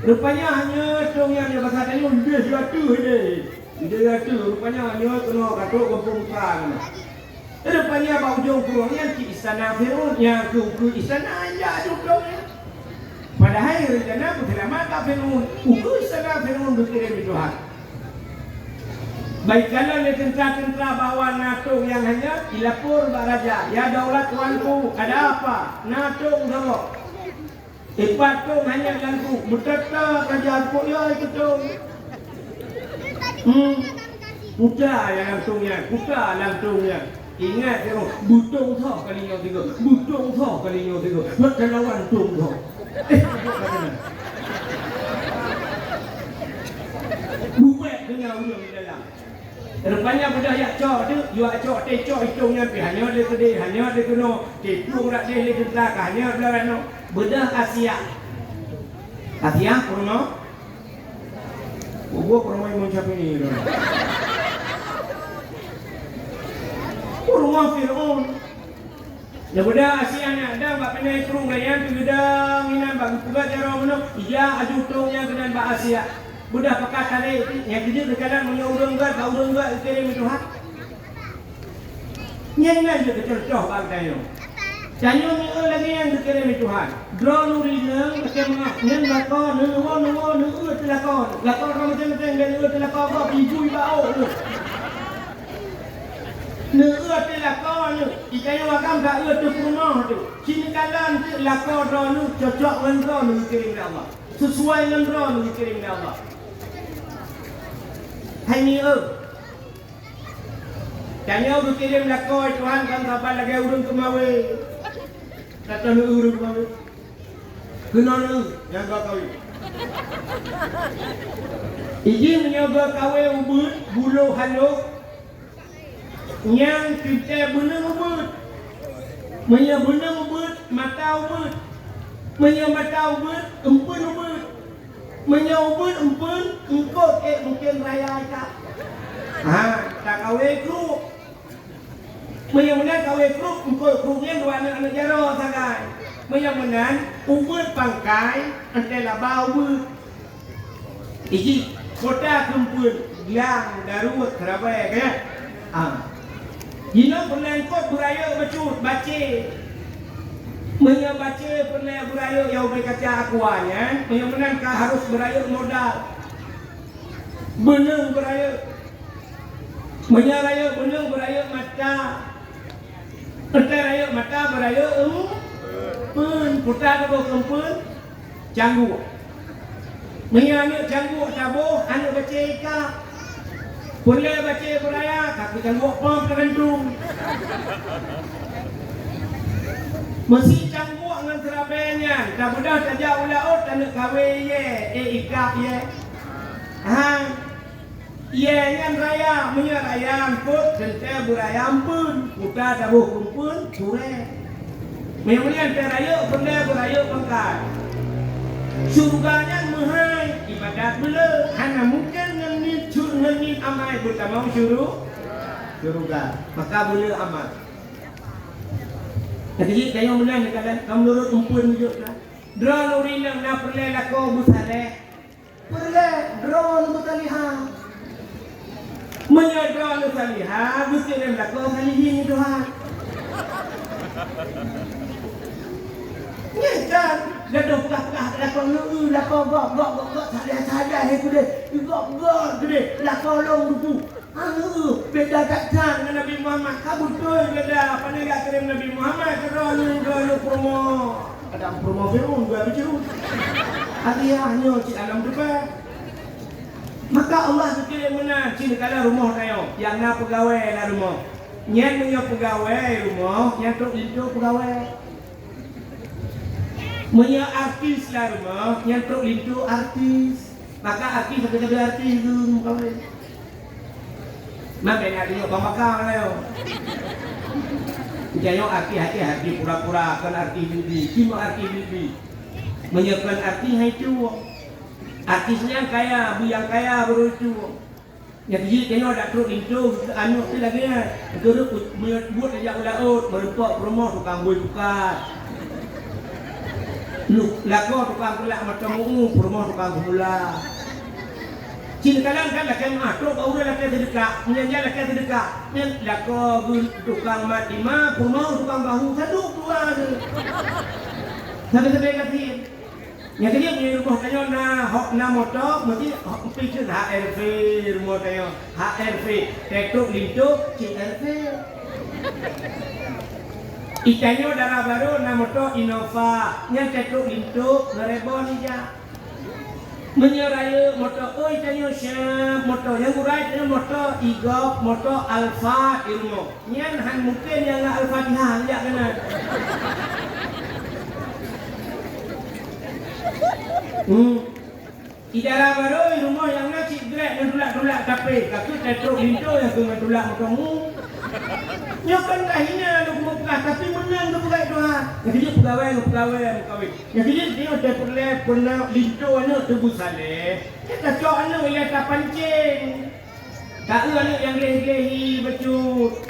Rupanya hanya turun yang dia pasal tadi, dia suatu dia. Dia suatu, rupanya hanya kena katuk gempung kan. Rupanya bau ujung kurungnya ke istana Fir'aun, yang ke istana aja turun ya. Padahal rencana penyelamat Fir'aun, ke istana Fir'aun berkirim di Tuhan. Baik kalau ada tentera-tentera bawa natung yang hanya dilapor Pak Raja. Ya daulat tuanku, ada apa? Natung sama. Patung hanya gantung. Betapa kerajaan ku ya itu tu. Kuda yang lantungnya. Ingat tu, butung tho kali nyo tiga. Macam lawan tung tho. Buat dengan ulang di dalam. Rupanya budak yak cok tu, yuak cok tecok hitungnya pi hanya dia kedai, hanya dia kena tepung rak dia le tentang hanya belakang bedah Asia purno. Gua purno yang mencapai ni. Purno Fir'aun. Ya bedah Asia ni ada bak penai turun layan tu gedang inan bak pugat jaro meno. Iya aju tungnya dengan bak Asia. Budak pakat tadi yang dia terkadang menyurung enggak kirim Tuhan. Nyanyi je tercontoh bangkai yo. Janyo ni lagi yang dikirim Tuhan. Drone urina macam nyen lakon nu telakon. Lakon macam dari telakon kau pinjui bau tu. Nu telakon tu. Ikanya wakam dak tu punah tu. Sini kalan tu lakon drone cocok dengan drone dikirim Allah. Sesuai dengan drone dikirim Allah. Hanya Tanya berkirim lakoi Tuhan kan kapan lagi urung kemawe. Kata lu urung kemawe. Kena lu yang kau kawin. Izin menyoba kawe ubud bulu haluk. Yang kita benang ubud. Benang ubud mata ubud. Mata ubud empun ubud. Ubud empun engkau mungkin raya ikak. Tak kawe kru. Menyamanan kawe kru, krunya dua anak jaro sagai. Menyamanan ubud pangkai, antara bau ubud. Iji kota kempun, giang darut kerabai kan? Jino pernah ikut beraya bacut, baca. Menya baca pernah beraya yang berkata akuannya, menya menangkah harus beraya modal. Benang beraya. Menya raya benang beraya mata. Peta raya mata beraya pun putar ke kempun canggu. Menya anu canggu tabo anu baca ika. Pernah baca beraya kaki canggu pom terendung. Masih cangguak dengan serabenya. Dah mudah saja ulaut dan nak kahwin ye. Ikap ye. Ye yang raya. Punya raya ampun. Kenta beraya ampun. Kuda dabuh kumpun. Sure. Kemudian raya benda beraya pangkat. Surganya mahal. Ibadat bela. Hanya mungkin ngenit amai. Bukan mau surga. Maka bela amal. Jadi kayo menang kadang kamu nurut umpun juga. Draw nurinang na perle lako busare. Perle draw nu taliha. Menya draw nu taliha busire lako kalihin Tuhan. Nyetan gaduh pekah lako nu lako gok saja kude. Gok kude lako long duku. Beda kata dengan Nabi Muhammad. Betul beda. Apa ni kat kirim Nabi Muhammad? Kerana promo. Ada promo film juga bicu. Hadiahnya cik alam depan. Maka Allah kirim mana? Cik kala rumah tayo. Yang na pegawai lah rumah. Nyan punya pegawai rumah. Yang tu itu pegawai. Punya artis lah rumah. Yang tu itu artis. Maka artis ada artis tu pegawai. Nampak ni ada pembakar leo. Jangan arti pura-pura kan arti bibi. Cuma arti bibi. Menyiapkan arti hai tu. Artisnya kaya, yang kaya baru tu. Yang jadi tengok dak teruk itu anu tu lagi ni. Terus buat dia laut, merempak rumah tukang boi bukat. Lu lako tukang kulak macam rumah tukang gula. Cina kalang kan lakan tu kau dah lakan sedekah, menyanyi lakan sedekah. Ni lako tukang mati mah, rumah tukang bahu saduk dua tu. Sampai kasih. Yang dia punya rumah kayo na motor, mesti pikir HRV rumah kayo. HRV, tektok lintu, CRV. Ikanyo darah baru na motor Innova, yang tektok lintu, ngerebon aja. Menyeraya motor, tanya siap motor yang urai tanya motor Igop, motor Alfa ilmu. Yang mungkin yang Al-Fatihah lihat kena. Idara baru rumah yang nak cik grek yang tulak-tulak tapi kaki tetruk lintu yang kena tulak motormu. Nyokan dah hina lu buka tapi menang tu bukan Tuhan. Yang dia pegawai. Yang dia dah pernah lintu anak tu busaleh. Dia tak cok anak yang tak pancing. Tak anak yang leh-lehi becut.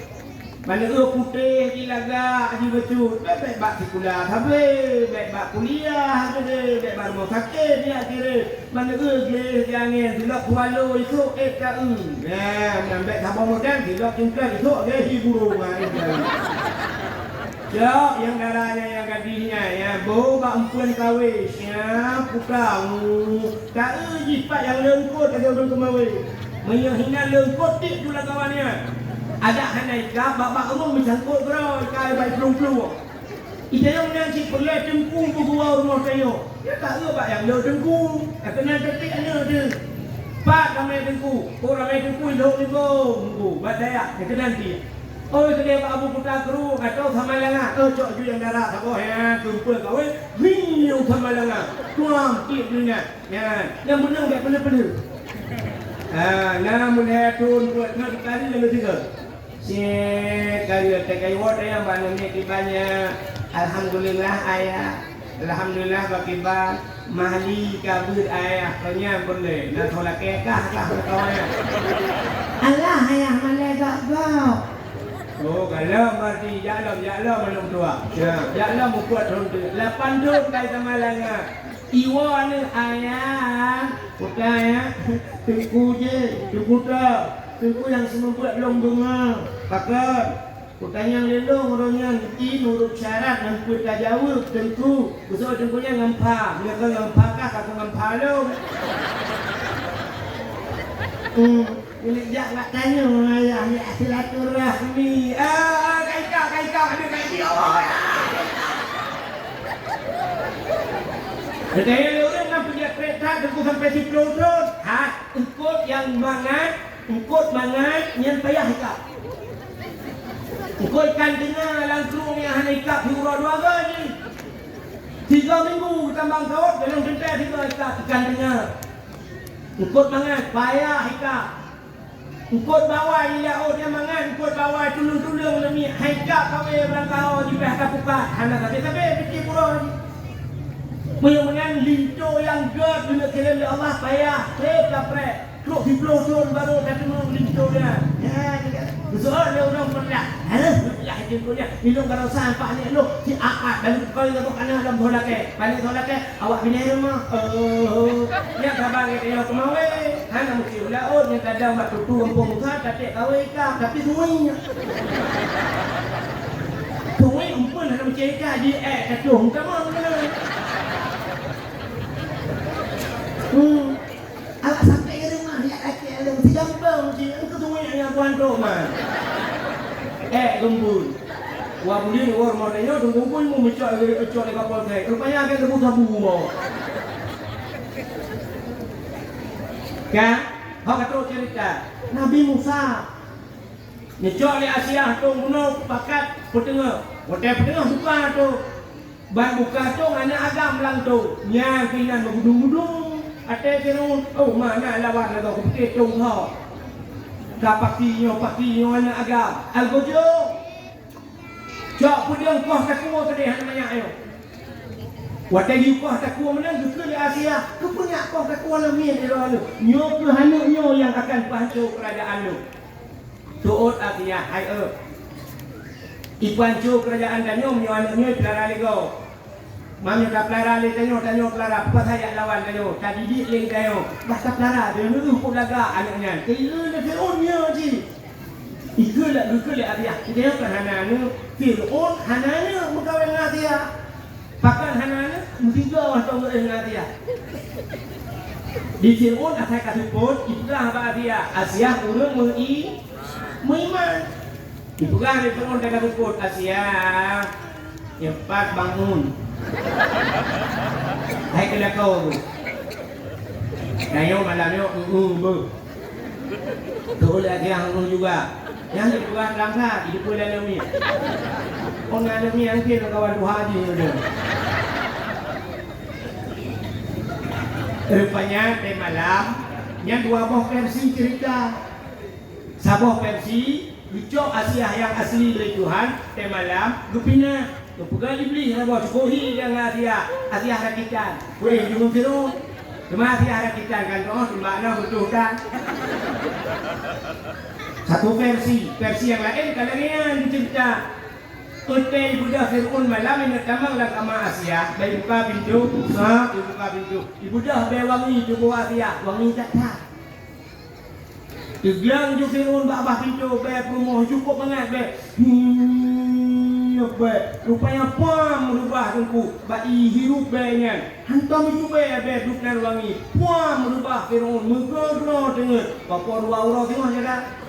Mana putih di lagak di becut. Baik bak sekolah habis, baik bak kuliah habis, baik bak rumah sakit dia kira. Mana leh jangan silap kualo esok ka ambil sabang modal silap tinggal esok dia hiburu mari. Jok yang darahnya yang gadisnya ya bo bak empun kahwin siap pukang. Tak jipat yang lengkut ada orang kemawin. Menghina lengkut tik tu lah kawannya. Ada hanai ka bak umum mencangkut bro kai baik pelung-pelung. Ida yang menanci perlu tengkung gua rumah kayo. Ya tak bak yang lo tengkung. Kena tetik ana dia. Pak ramai tengkung. Ramai tengkung dok ni go. Badaya ke nanti. Kedai Pak Abu Putar Keru atau sama langa. Cok ju yang darah saboh ya kumpul kawin. Hiu sama langa. Tuang tip dunia. Ya, yang menang tak benar-benar. Namun hatun buat nak kali lebih tiga. Kayu water yang banyak tibanya. Alhamdulillah ayah. Alhamdulillah bakiban mahli kabut ayah kanya boleh. Nak tolak kekah kawan. Allah ayah malaikat kau. Kalau berarti jalan belum tua. Jalan membuat ronde. 8 duk kai sama langa. Iwa ni ayah. Putar ya. Tengku je. Tengku tak. Tengku yang semua buat belum bunga. Pakat. Kutanya lelong orangnya nurut syarat dan kuit jawab tentu. Besok tentunya ngempa. Dia kan ngempa kah kata ngempa lo. Ini jangan tanya ayah ni silaturahmi. Kaita ada kat dia. Katanya orang nak pergi kereta tunggu sampai di Plodon. Ikut yang mangat, yang payah ikut. Ikut ikan dengar langsung yang hanya ikut hura dua kali. 3 minggu tambang kawat dalam tempat 3 ikan dengar. Ikut mangat, payah ikut. Ikut bawah dia dia mangat, ikut bawah tulung-tulung demi haikap kami berangkau di pihak kapukat. Hana tapi fikir pura lagi. Mengenai linto yang ged bila kira Allah payah, kapret. Klok di Plodon baru dah tengok linto dia. Besok dia orang pernah. Ya jengkolnya. Minum kalau sampah ni lu si akak dan kau yang kau kena dalam bola ke. Balik bola ke awak bini rumah. Ya khabar dia kemawe. Hana mesti ulaut yang kadang mak tutu kampung muka tak kawe ikam tapi suinya. Suwi umpun hana mesti ikam di kacung sama mana. Awak sampai ke rumah lihat laki ada mesti gampang mesti engkau suwi yang tuan rumah. Gembul. Wah boleh ni orang modalnya tu gembul mu mencak di kapal saya. Rupanya akan sebut sabu mau. Kan? Hak kata cerita Nabi Musa. Mencak di Asia tu bunuh pakat petengah. Hotel petengah buka tu. Ban buka tu anak agam lang tu. Yang kinan bergudung-gudung. Ate Firun. Oh mana lawan lah tu. Kepikir cung kau. Pakinya anak agam. Al-Gojo. Jok pun dia kuah takua tadi hanya banyak ayo. Wadah you kuah takua mana juga di Asia. Kau punya kuah takua lami di luar lu. Nyo ke hanuknya yang akan pancur kerajaan lu. Tuut Asia hai Ipancur kerajaan dan nyo hanuknya pelara lego. Mami tak pelara le tanyo pelara apa saya lawan tanyo. Tak didik le tanyo. Bahasa pelara dia lu pun laga anaknya. Kira dia Fir'aunnya je. Ikulah Asia. Dia kan hanana Fir'aun hanana mengkawin dengan Asia. Pakan hanana mesti gawah tahu dengan Asia. Di Fir'aun asal kasupun itulah apa Asia urang mengiman. Itulah di Fir'aun dah kasupun Asia. Cepat bangun. Hai kena kau. Kayo malamnya tu lagi yang juga. Yang dibuat langkah hidup dalam ni. Orang dalam ni yang kira kawan dua haji dia. Rupanya teh malam yang 2 buah versi cerita. Sabuah versi Ucok Asia yang asli dari Tuhan teh malam gupina. Kepugal iblis nak buat kohi yang Asia rakitan. Weh jumpa Fir'aun. Cuma Asia rakitan kan tu makna betul kan? Satu versi yang lain kalangan dicerita hotel Buddha Fir'aun malam ini tamang lah sama Asia dari buka pintu ibu dah bewangi tubuh Asia wangi tak dibilang ju Fir'aun babah pintu rumah cukup banget rupanya pam merubah tengku bai hirup bayangan hantam itu duduk dan wangi pam merubah Fir'aun megagro dengan bapa dua tengok jaga.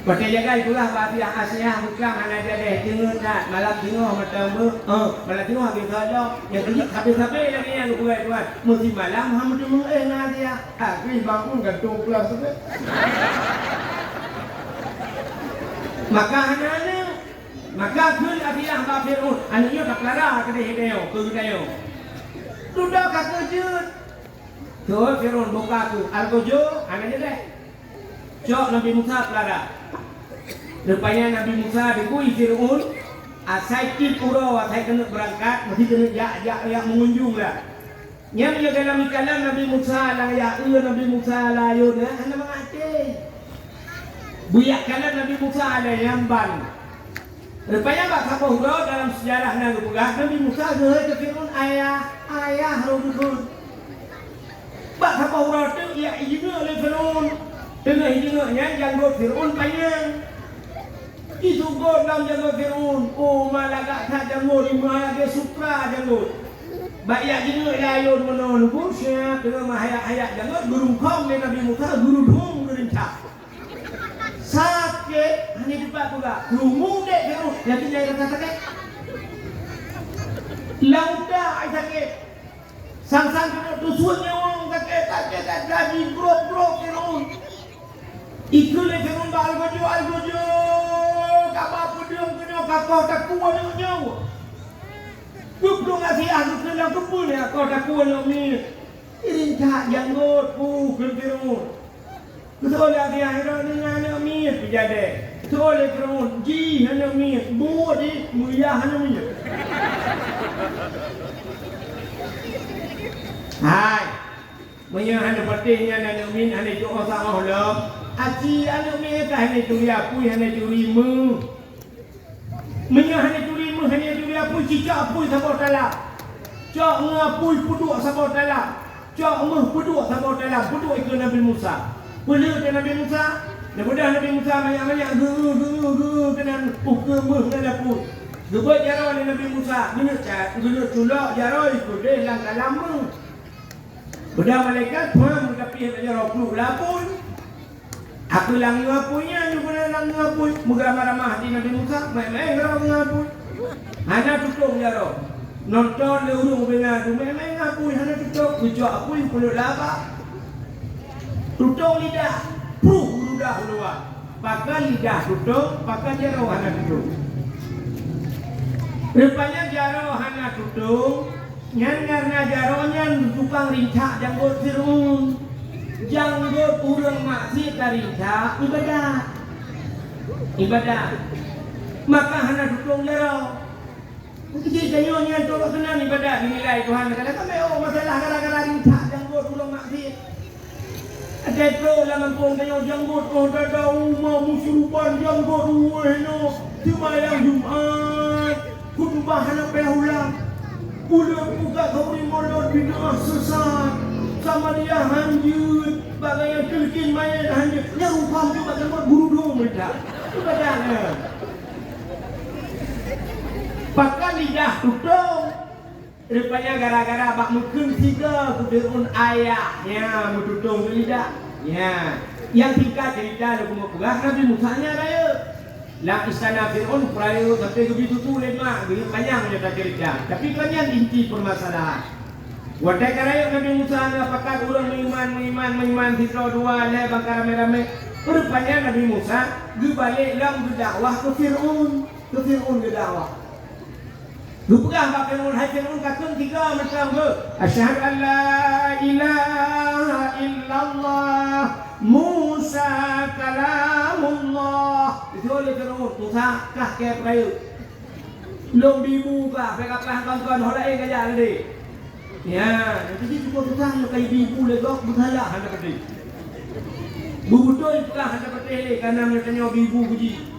Pakai jaga itulah bahagia Asia bukan anak dia tengok tak malam tengok macam malam tengok habis ada yang kerja habis lagi yang buat tuan mesti malam ham tu dia habis bangun gantung kelas tu maka kun Asia ba Fir'aun anaknya tak lara ke dia sudah kata jut tu Fir'aun buka tu Al-Gojo anaknya deh Cok Nabi Musa pelara. Rupanya Nabi Musa dikui Fir'aun asai ki pura wasai kena berangkat mesti kena jak yang mengunjung lah. Yang dia dalam kalam Nabi Musa lah ya Nabi Musa lah yo dah ana mengate. Buyak kalam Nabi Musa ada yang ban. Rupanya bak kapau dalam sejarah Nabi Musa ke Fir'aun ayah Rasul. Bak kapau tu ya ibu oleh Fir'aun. Tengah hidungnya yang buat Fir'aun panjang. Itu godam jago Fir'aun. Oh malagak tak jago di mana dia supra jago. Baik juga layun menon pun siap dengan hayat jago guru kong dengan Nabi Musa guru dong gerincak. Sakit hanya depan pula. Rumu dek Fir'aun. Yang dia kata sakit. Lauda sakit. Sang-sang kena tusuknya orang sakit jadi bro Fir'aun. Ikulah Fir'aun al-gojo. Kapal pudung kena kakau takuan nyawa. Gubung ngasih aku kena kebun ya kau takuan ni. Irincak janggut Fir'aun. Betul lagi akhirat dengan mir berjadi. Betul Fir'aun ji hanya mir, buat di mulia hanya mir. Hai. Punya hanya patihnya hanya mir hanya doa sama Allah. Aci anu mereka hanya curi apa, hanya curi mu. Punya hanya curi mu, hanya curi apa, cicak apa sabot dalam. Cak ngapui puduk sabot dalam. Cak puduk sabot dalam. Puduk itu Nabi Musa. Pula ke Nabi Musa. Daripada Nabi Musa banyak-banyak guru kena pukul dalam pun. Dua jarah oleh Nabi Musa. Guna culak jarah itu dia langkah lama. Benda malaikat pun tapi jarah puluh lapun. Aku lang ngapunya, juga lang ngapuy. Muga-ramah di Nabi Musa, main-main ngapuy. Hana tutup jaro. Nonton le urung benga tu main-main ngapuy, hana tutup. Kucuk apuy pulut laba. Tutup lidah, lidah keluar. Pakai lidah tutup, pakai jaro hana tutup. Rupanya jaro hana tutup. Nyan karena jaronya tukang rincak janggut Fir'aun. Janggut urang maksiat karinca ibadah maka hana dukung jaro kecil kanyonya tolak senang ibadah dinilai Tuhan kata kami masalah gara-gara rinca janggut urang maksiat ada pro laman pun kanyo janggut dada umah musyruban janggut no sembahyang Jumat khutbah hana pehulang ulang buka kauri molot bid'ah sesat sama dia hanjut bagaian kelkin mayat hanjut yang rupam juga sama guru dong mereka itu kadang pakai lidah tutup rupanya gara-gara bak mungkin tiga Fir'aun ayahnya menutup lidah ya yang tiga cerita lagu muklah Nabi Musa nya raya lah istana Fir'aun peraya sampai begitu tu lemah begitu panjang dia cerita tapi kan yang inti permasalahan Wadai karaya Nabi Musa apakah orang mengiman Fitro dua le bangka rame-rame. Rupanya Nabi Musa dibalik lam berdakwah ke Fir'aun berdakwah. Rupanya Pak Fir'aun hai Fir'aun katun tiga macam ke. Asyhadu an la ilaha illallah Musa kalamullah. Itu oleh Fir'aun Musa kah ke peraya. Belum dibuka, pekaplah kawan-kawan holai kaya ni. Ya, jadi juga tutang kayak ibu legok berhala handa putih. Bubutoi pula handa putih karena mereka ibu puji.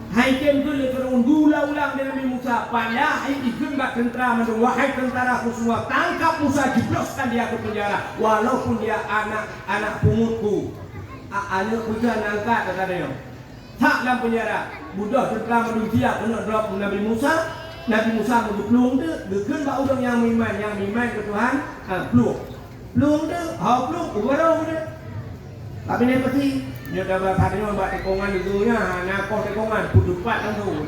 Hai kem tu le Fir'aun ulang dengan Nabi Musa. Pada hai ikut bak tentara madu wahai tentara ku semua tangkap Musa jebloskan dia ke penjara walaupun dia anak pungutku. Anak puja nangkat kata dia. Tak dalam penjara. Budak tentara madu dia kena drop Nabi Musa. Nabi Musa pelung tu, dekun bak orang yang beriman ke Tuhan, pelung tu, hau pelung, ubarau tu. Tapi ni pasti, dia dah berkata dia buat tekongan itu nya, nakor tekongan, pudupat langsung.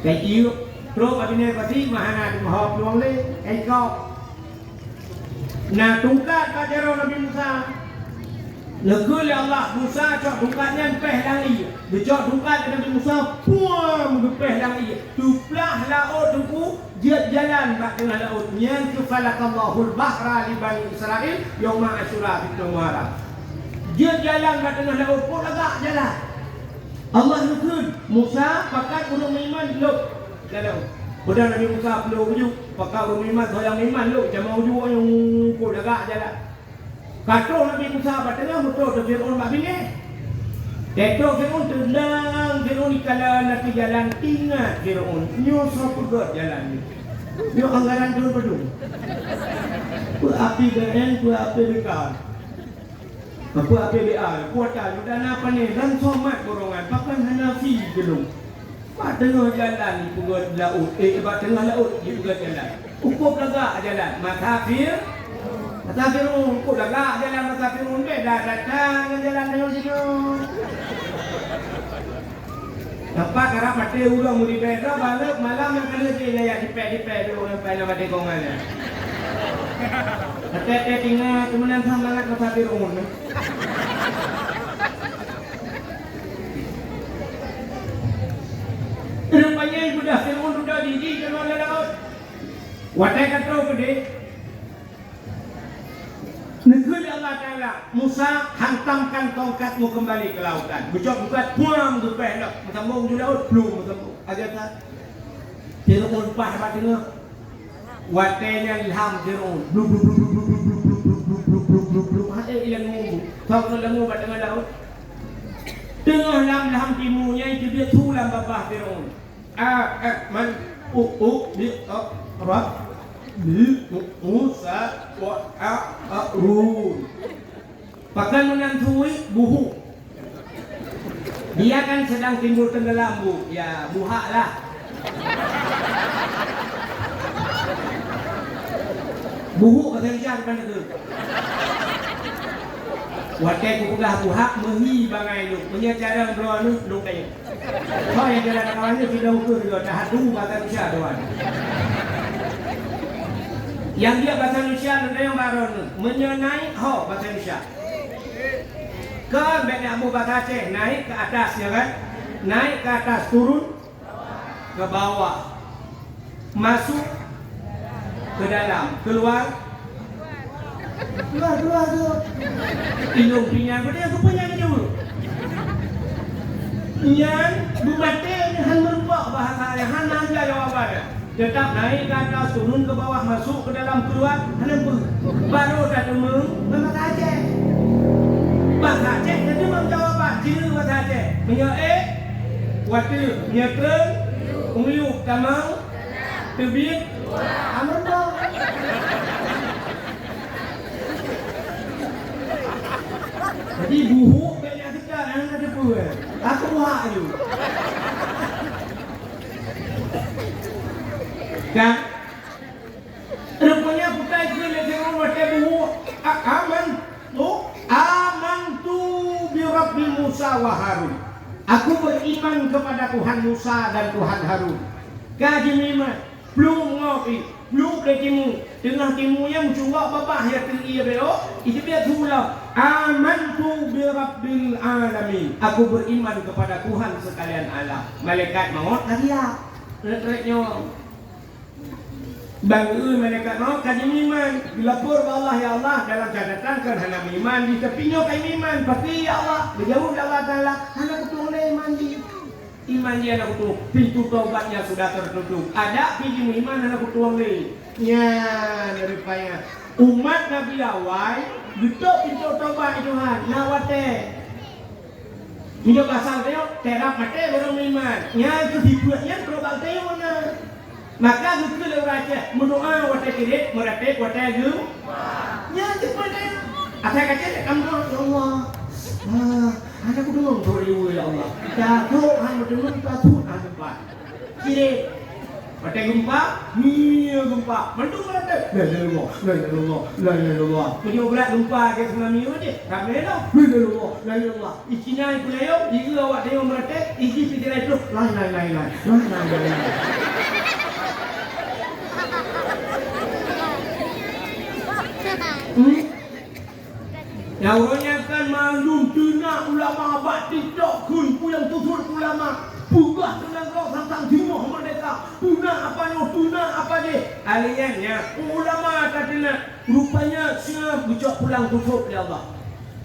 Kayak iu, terus tapi ni pasti mahana tu hau pelung le, kau. Nah tungkat kajaran Nabi Musa. Legul ya Allah Musa cok tungkatnya peh langi. Becok tungkat Nabi Musa puang peh langi. Tuplah laut tu jet jalan bak tengah laut. Yang kafalakallahul bahra li bani Israil yauma asyura fi Muharram. Jet jalan bak tengah laut pun agak jalan. Allah nukun Musa pakai urung iman luk dalam. Pada Nabi Musa belum ujuk pakai urung iman soyang iman luk jamaah ujuk yang pun agak jalan. Kata Nabi Musa bertanya betul tu Fir'aun mak bini. Kata Fir'aun tenang, Fir'aun dikala nak jalan ingat Fir'aun. Nyo sapegat jalan ni. Nyo anggaran tu betul. Ku api garen, ku api dekat. Apa APBA, kuota dan apa ni dan somat borongan pakai Hanafi gelung. Pak tengah jalan di punggut laut, pak tengah laut di punggut jalan. Ukur lagak jalan, makafir. Makafirun, ukur lagak jalan makafirun deh dah datang jalan tengah sini. Nampak kerap mati ulang muri beda balik malam yang kena dia ya dipek dulu sampai nama dekongannya. Kata tinggal kemudian sama nak makafirun. Rupanya sudah Fir'aun sudah didi keluar dari laut. Watai kata gede. Negeri Allah Ta'ala, Musa hantamkan tongkatmu kembali ke lautan. Bucok-bukat buang ke pelak. Sambung di laut belum sambung. Ada tak? Fir'aun pah pada tengah. Watainya ilham Fir'aun. Blub blub blub blub blub blub blub blub blub blub blub blub. Ada ilang nunggu. Tahu nunggu pada tengah laut. Tengah lam timunya itu dia tulang babah Fir'aun. Man di Rab di Musa wa Harun. Bahkan menantui buhu. Dia kan sedang timbul tenggelam bu. Ya buhak lah. Buhu kata dia depan itu. Watai kukulah buhak mehi bangai lu. Punya cara berdoa lu kayak. Kau yang jalan kawannya sudah ukur juga dah hadu bahasa Indonesia doan. Yang dia bahasa Indonesia ada yang baru menyenai ho bahasa Indonesia. Ke benda Abu bahasa Aceh naik ke atas ya kan? Naik ke atas turun ke bawah. Masuk ke dalam, keluar tu. Ilung pinyang dia tu punya ni dulu. Yang bubate han merubah bahasa yang han aja jawabannya. Tetap naik ke atas, turun ke bawah, masuk ke dalam, keluar, baru dah demung bahasa Aceh. Bahasa Aceh jadi menjawab ciri bahasa Aceh. Punya waktu nyekren, umliuk tamang, tebik, amrba. Jadi buhu banyak dekat yang ada pun. Aku buat je. Kan? Rupanya putai kena tengok wadah buhu. Aman tu bi Rabbi Musa wa Harun. Aku beriman kepada Tuhan Musa dan Tuhan Harun. Kaji iman. Belum ngopi. Belum ke timu. Tengah timunya mencuba babah ya tinggi beo. Itu dia tulah. Amantu bi Rabbil alamin. Aku beriman kepada Tuhan sekalian alam. Malaikat maut dia. Retreknya. Bangui malaikat maut kaji iman. Dilapor ke Allah ya Allah dalam catatan kan hana iman di tepinya kai iman. Pasti ya Allah. Berjauh dari Allah Taala. Hana ketua iman di iman dia nak tutup, pintu taubatnya sudah tertutup. Ada pintu iman nak tutup ni. Ya, daripada umat Nabi awal, tutup pintu taubat Tuhan. Nawate. Minyak basal teo, terap mate baru iman. Ya, itu dibuatnya global teo mana. Maka betul orang Aceh mendoa wate kirit, merapek wate gum. Ya, cepat. Asal kata kamu Allah. Ada aku dengar tori ya Allah. Jatuh hanya dengar jatuh gempa. Kiri, pada gempa, gempa. Mendung berada. La. Punya berat gempa ke tsunami ni. Kami dah. La. Ikinya ibu layo, ibu awak dia berada. Iki pikiran itu. La. Yang kan malum tuna ulama abad tidak kun yang tutur ulama buka dengan kau tentang timur merdeka tuna apa je aliannya ulama katanya rupanya siap bucok pulang tutup ya Allah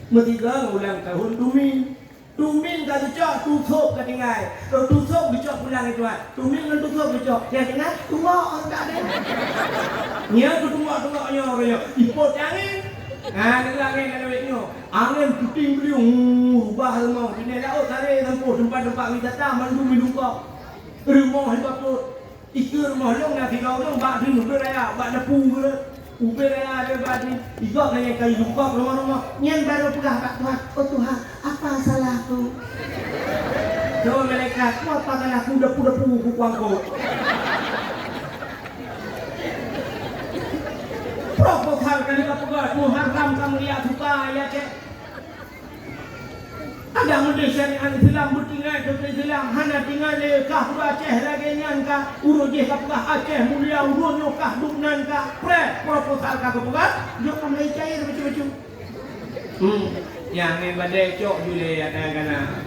metiga ulang tahun tumin tak bucok tutup ketinggal kalau tutup bucok pulang itu tumin kan tutup bucok dia dengar tua tak ada nya tu tua-tuanya orangnya ipot angin. Dengan angin ada wetnya. Angin puting beliung ubah rumah. Ini laut tarik tempuh tempat-tempat wisata mandu miluka. Rumah hebat tu. Ikan rumah long nak tinggal orang bak dulu ke raya, bak depu ke. Ubir ada badi. Igok nanya kayu dukok rumah-rumah. Nyen baru pegah Pak Tuhan. Oh Tuhan, apa salahku? Doa malaikat, apa salahku? Depu-depu kuangku. Proposal kali pegah Tuhan ram kamu lihat suka ya cek. Ada Malaysia ni ahli Islam bertinggal ke Islam hana tinggal le kah Aceh lagi nyan kah urut je kah Aceh mulia urut yo kah Lubnan kah proposal kah bukan yo kami cair macam-macam yang badai cok jule ada kana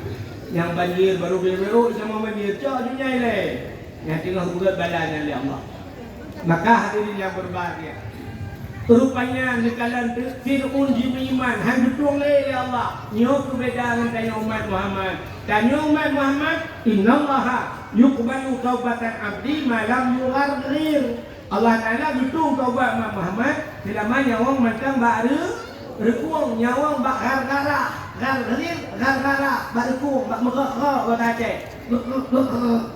yang banjir baru biru sama banjir cok dunia le yang tengah buat balan oleh Allah maka hadirin yang berbahagia rupanya nekalan Fir'aun iman hang betul ya Allah nyo perbedaan dengan umat Muhammad dan umat Muhammad innallaha yuqbalu taubatan abdi ma lam yughargir Allah Taala betul taubat Muhammad selama nyawang macam baru rekuang nyawang bak gara-gara gara-gara bak rekuang bak merah wadace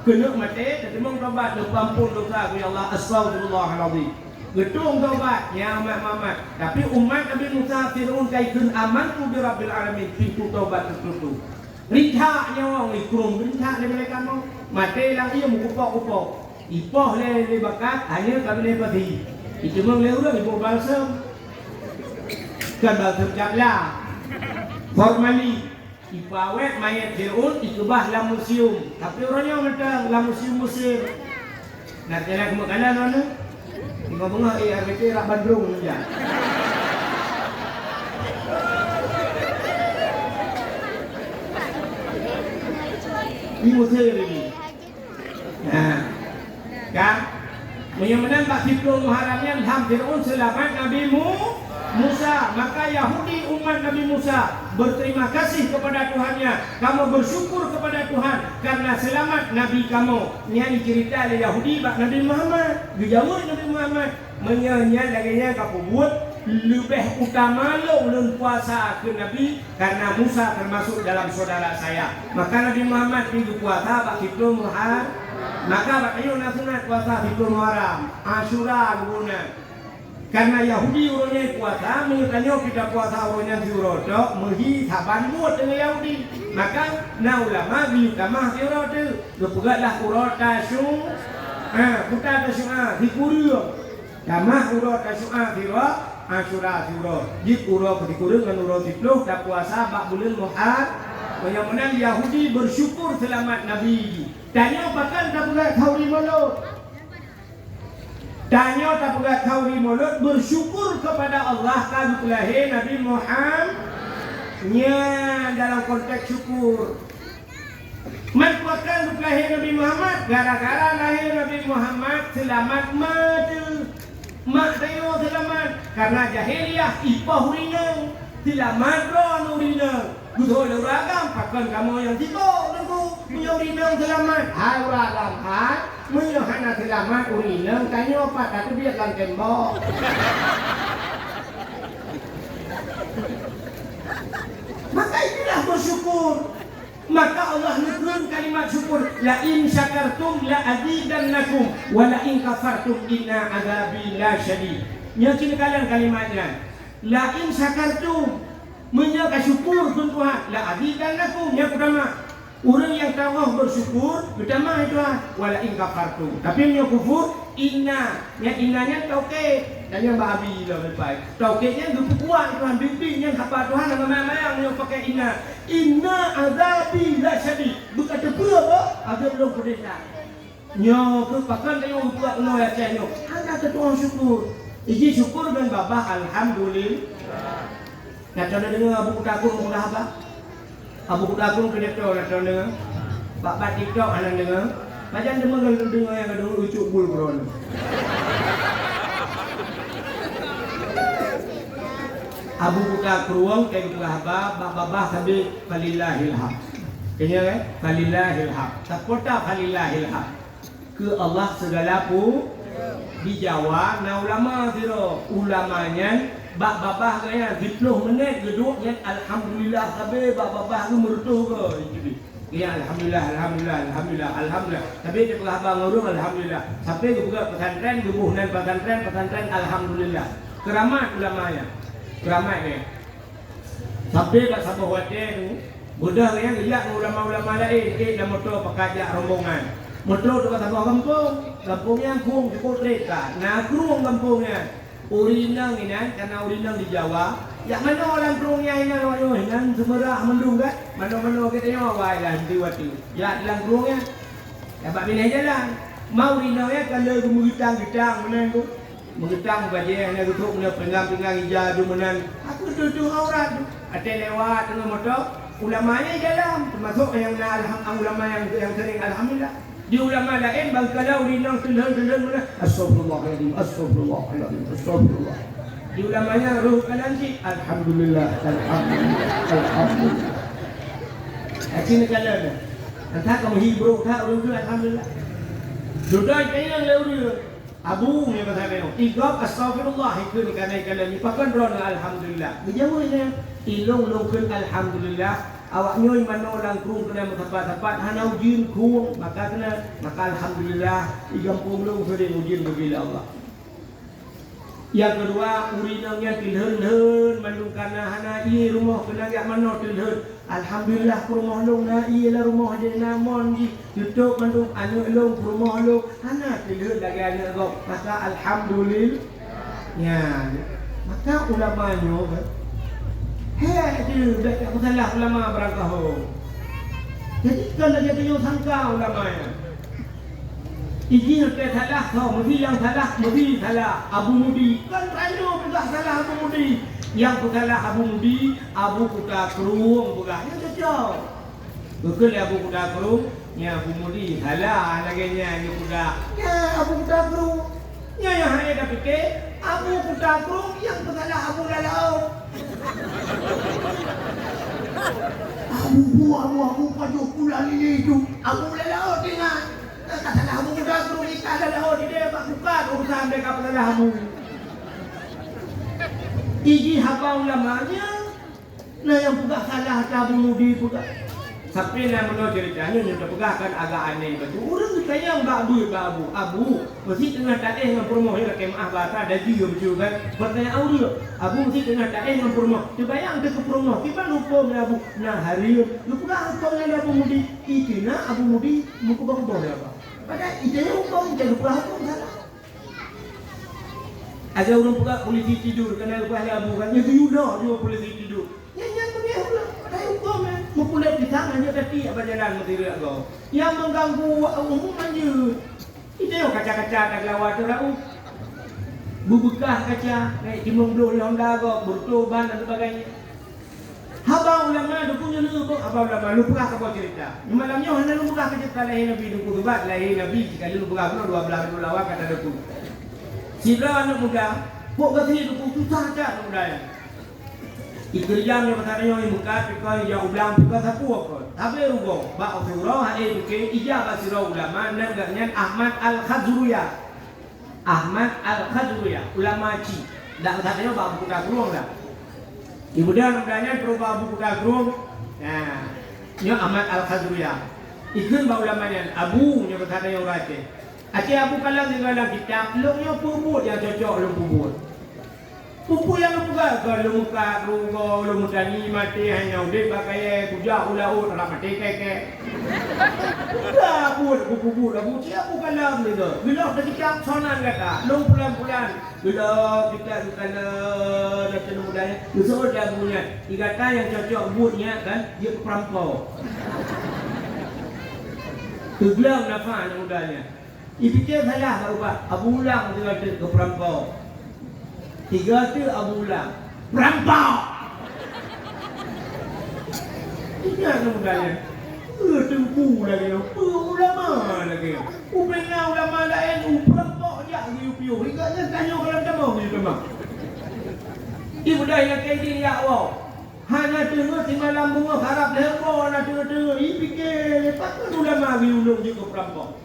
kena mati terima taubat ampun dosa ya Allah astagfirullahalazim Gedung taubat ya umat Muhammad. Tapi umat Nabi Musa Fir'aun kaikun amantu bi rabbil alamin pintu taubat tertutup. Rintak nyawang ikrum rintak le mereka mau. Mate lang ia mukupok-kupok. Ipoh le bakat hanya kami le pati. Itu meng le urang ipoh balsam. Kan balsam jabla. Formally ipawet mayat Fir'aun ikubah la museum. Tapi orangnya mentang la museum Mesir. Nak jalan ke makanan mana? Ngomong RBT rak Bandung saja. Ini Mesir ini. Nah, kan? Menyamakan Pak Fitrul Muharramnya Ham Fir'aun selamat Nabi Musa. Maka Yahudi umat Nabi Musa berterima kasih kepada Tuhannya. Kamu bersyukur kepada Tuhan karena selamat Nabi kamu. Ini cerita dari Yahudi bak Nabi Muhammad. Dijawab Nabi Muhammad menyanyian laginya kamu buat lebih utama lo ulun puasa ke Nabi karena Musa termasuk dalam saudara saya. Maka Nabi Muhammad minggu puasa bak Fitrul Muharram. Maka bak ayo nasunat puasa Fitrul Muharram. Asyura guna. Karena Yahudi urutnya puasa, menurutnya kita puasa urutnya diurodok, mehi saban buat dengan Yahudi. Maka, na ulama biutamah diurod tu, lepugatlah urod tasyum, bukan tasyum dikurung. Tamah urod tasyum diurod, asyura diurod. Jik urod dikurung dengan urod dipluh, dah puasa bak bulan Muharram. Yang Yahudi bersyukur selamat Nabi. Tanya bahkan tak boleh tauri mulut. Tanya tak boleh tauri mulut bersyukur kepada Allah kan lahir Nabi Muhammad. Nya dalam konteks syukur. Menguatkan lahir Nabi Muhammad gara-gara lahir Nabi Muhammad selamat mati. Mak tayo selamat karena jahiliyah ipah rinang selamat ron rinang. Betul ragam pakan kamu yang tiba nunggu punya rinang selamat. Hai ragam hai menyahana selamat urinang tanya apa tapi biar lang tembok. Maka inilah bersyukur. Maka Allah nukun kalimat syukur. La in syakartum la azidannakum wa la in kafartum inna azabi la syadid. Yang kalian kalimatnya. La in syakartum menyaka syukur Tuhan. La azidannakum yang pertama. Orang yang tahu bersyukur, pertama itu wa la in kafartum. Tapi yang kufur inna. Yang innanya tauhid. Dan yang babi lah lepas. Tauhidnya itu kuat Tuhan bimbingnya apa Tuhan nama mayang yang pakai inna azabi la syadid. Berkata pula apa? Ada belum berdesa. Nyo ke pakan dia buat no ya cahyo. Ada ketua syukur. Iji syukur dan babah alhamdulillah. Nak tahu dengar abu kutakung mudah apa? Abu kutakung kena tahu nak tahu dengar. Bak TikTok anak dengar. Macam dengar yang ada ucuk bul bron. Abu buka keruang kayak babah tapi falillahil haq. Kayaknya kan? Falillahil haq. Takota falillahil haq. Ke Allah segala pu dijawab. Nah ulama zero ulamanya babah kaya 20 menit geduk yang alhamdulillah kabeh babah ke mertuh ke. Ya alhamdulillah, alhamdulillah. Tapi dia pernah bangun alhamdulillah. Sampai juga pesantren, gebuhnan pesantren alhamdulillah. Keramat ulamanya. Keramat dia. Sampai kat Sabah Hotel tu, mudah yang lihat ulama-ulama lain dah motor pakajak rombongan. Motor tu kat Sabah kampung yang kung cukup reka. Nah, kurung kampungnya. Urinang ini karena urinang di Jawa. Yang mana orang kerungnya ini orang semerah mendung kan? Mana-mana kita ni awal lah henti-henti. Ya dalam kerungnya, dapat pilih jalan. Mau urinangnya kalau mengetang-getang mana tu, mengetang baju yang nak tutup, mana pinggang-pinggang hijau tu mana. Aku tutup aurat tu. Ada lewat dengan motor, ulamanya dalam, termasuk yang ulama yang sering alhamdulillah. Di ulama lain bangkala urinang telan-telan mana? Astagfirullahaladzim, astagfirullah. Di ulamanya roh kanan si alhamdulillah. Sini kanan. Entah kamu hibro tak urus alhamdulillah. Sudah kayang lewat Abu ni pasal dia. Igap astagfirullah itu ni kanan ni pakan ron alhamdulillah. Berjauh ni ilong-longkeun alhamdulillah. Awak nyoy mana orang kurung kena tempat-tempat hana ujin kurung maka alhamdulillah igampung long sudah ujin bila Allah. Yang kedua, urinangnya tilhun-hun mandung karena hana iya rumah kena yak mana tilhun. Alhamdulillah rumah long na iya lah rumah dia namon di tutup mandung anu long rumah long hana tilhun lagi anak kau. Maka alhamdulillah. Ya. Maka ulamanya dia dah masalah ulama berangkah. Jadi kalau dia tunjuk sangka ulamanya. Iji nak salah kau, mesti yang salah, mesti salah. Abu Mudi kan tanya pula salah Abu Mudi. Yang salah Abu Mudi, Abu Kuta Kerung pula. Yang cocok. Betul Abu Kuta Kerung, ya Abu Mudi salah lagi nya Kuta. Ya Abu Kuta Kerung. Ya yang hanya dah fikir Abu Kuta Kerung yang salah Abu Lalau. Abu padu pula ini tu. Abu Lalau dengan katalah Abu Kuta Kerung ni adalah dia tak bukan urusan mereka adalah Abu. Iji haba ulamanya, nah yang pegah salah Abu Mudi pegah. Sampai nak menurut ceritanya yang terpegahkan agak aneh betul. Orang kita yang Abu mesti tengah taih dengan permoh yang kemah bahasa ada dia betul kan. Pertanyaan dia, Abu mesti tengah taih dengan permoh. Terbayang ke permoh, kita lupa dengan Abu. Nah hari lu pegah apa dengan Abu Mudi? Itu nak Abu Mudi muka bangsa dia apa? Padahal itu yang hukum jadi pegah hukum salah. Ada orang pegah polisi tidur kena lupa Abu kan? Itu yudah juga polisi tidur. Yang begini pula, ada hukum kan? Mempunyai di tangannya tadi apa jalan material kau yang mengganggu umum aja. Itu yang kaca-kaca tak lawat tu rau bubukah kaca naik timung dulu Honda kau bertoban dan sebagainya. Haba ulama tu punya lu haba ulama lu pernah kau cerita malamnya hendak lu buka cerita lahir Nabi du kubat lahir Nabi sekali lu buka 12 lawak kata deku sibra anak muda pok kasi tu susah aja muda. Ikerjaan yang katanya yang muka pika yang ulang pika sapu apa? Tapi rugo, ba surah hai ke ijabah surah ulama neganya Ahmad Al-Khazruya. Ahmad Al-Khazruya ulama Ci. Dak katanya ba buku kagrung dah. Kemudian namanya berubah buku kagrung. Nah, nya Ahmad Al-Khazruya. Ikun ba ulamanya Abu nya katanya orang Aceh. Aceh Abu kalang dengan kitab loknya puput yang cocok lu puput. Pupu yang lupa kalau muka rugo lu mutani mati hanya udah pakai puja ulau tak mati keke. Dah pupu dah puji aku kalam ni tu. Bila kita sonan kata, long bulan-bulan. Bila kita kalau dah tenung dah, besok dah punya. Dikata yang cocok buatnya kan dia perampau. Tugelang nafas yang mudanya. Dipikir salah berubah. Abu Ulang dengan ke perampau. Tiga tu Abu Ulang perampau. Ini ada mudanya. Tempu lagi, ulama lagi. Upengah ulama lain, perampau je piu-piu. Hingga tanya kalau demam ni demam. Ibu dah yang kaji ya Allah. Hanya tengok si malam bunga harap lebar nak tengok. Ini fikir lepas tu ulama biulung juga perampau.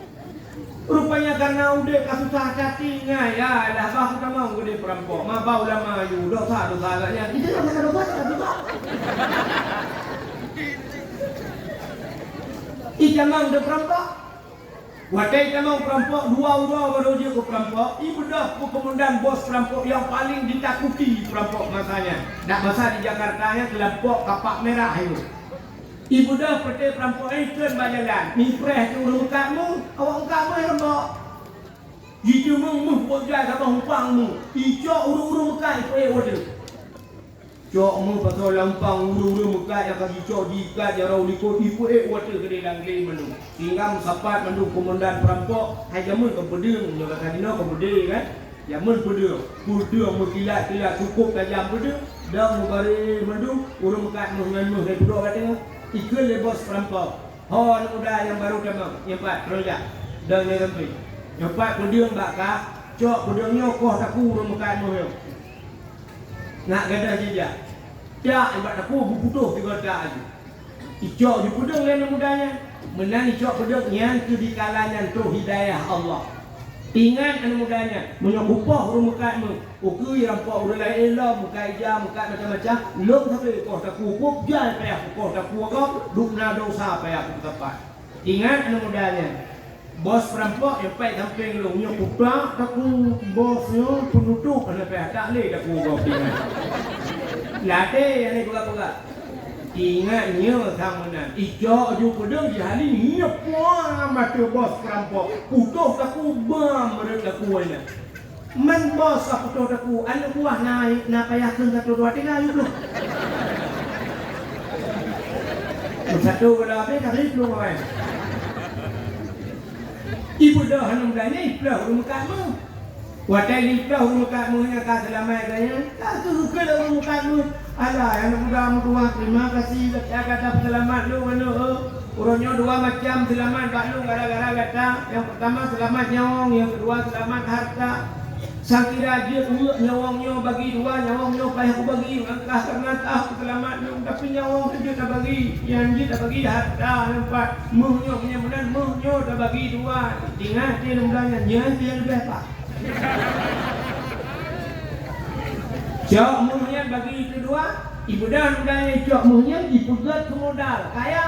Rupanya karena udah kasusah cacingnya ya lah bah kita mau gede perampok ma bau lama yu dosa agaknya itu dosa juga Ijamang de perampok. Watai jamang perampok dua baru dia ke perampok. Ibu dah kemudian bos perampok yang paling ditakuti perampok masanya. Dak masa di Jakarta nya kelompok kapak merah itu. Ibu dah pete perampok ini tuan bajalan. Mipreh tu kamu, awak kamu yang rembok. Jitu mung bojai sama humpangmu. Icok urung-urung kai pe waduh. Cok mu pasal lampang uru-uru muka yang kaki cok diikat yang rau likut ipu water ke dalam geli menu. Sehingga sapat mandu komandan perampok hai jamun ke pedeng jaga kadina ke pedeng kan. Jamun pedeng. Pedeng mutilat cukup tajam pedeng dah mubari mandu urung muka mengenmu dari duduk katanya. Ikut le bos perampok. Hon muda yang baru demam empat projek. Dan ni sampai. Empat pedeng bakak cok pedengnya koh taku urung muka mu. Nak gadah jejak. Tak ibat aku butuh tiga tak aja. Icok di pedang lain mudanya. Menang icok pedang yang tu di kalangan tu hidayah Allah. Ingat anu mudanya, menyokupah urung mukatmu. Okey rampok urang lain lah muka ija, muka macam-macam. Lom sampai kau tak kukup jal payah kau tak kuak duk na dosa payah aku tepat. Ingat anu mudanya. Bos perampok yang pai samping lu nyok kupak taku bosnya penutup ana payah tak leh dak kuak ingat. Late yang ni buka-buka. Ingatnya sama ijak ju pedang jahali nyep wah mata bos perampok. Putuh taku bam mereka kuainya. Man bos putuh taku anu buah naik na payah keun satu dua tiga yuk lu. Satu pada apa kali lu kawan. Ibu dah hanum gani plah rumah kamu. Watai ni plah rumah kamu yang kau selamat gaya. Aku suka dah rumah kamu. Alah yang muda dua terima kasih kata selamat lu mano. Urangnya dua macam selamat kat lu gara-gara kata yang pertama selamat nyawang, yang kedua selamat harta. Sang kira dia nyawangnya bagi dua, nyawangnya payah aku bagi. Angkah karena tahu selamat lu tapi nyawang saja tak bagi. Yang dia tak bagi harta nampak. Muhnya punya benar muhnya tak bagi dua. Ingat dia mudanya nyanyi yang lebih pak. Cok muhnya bagi kedua. Ibu dah mudanya cok muhnya dipegat ke modal. Kaya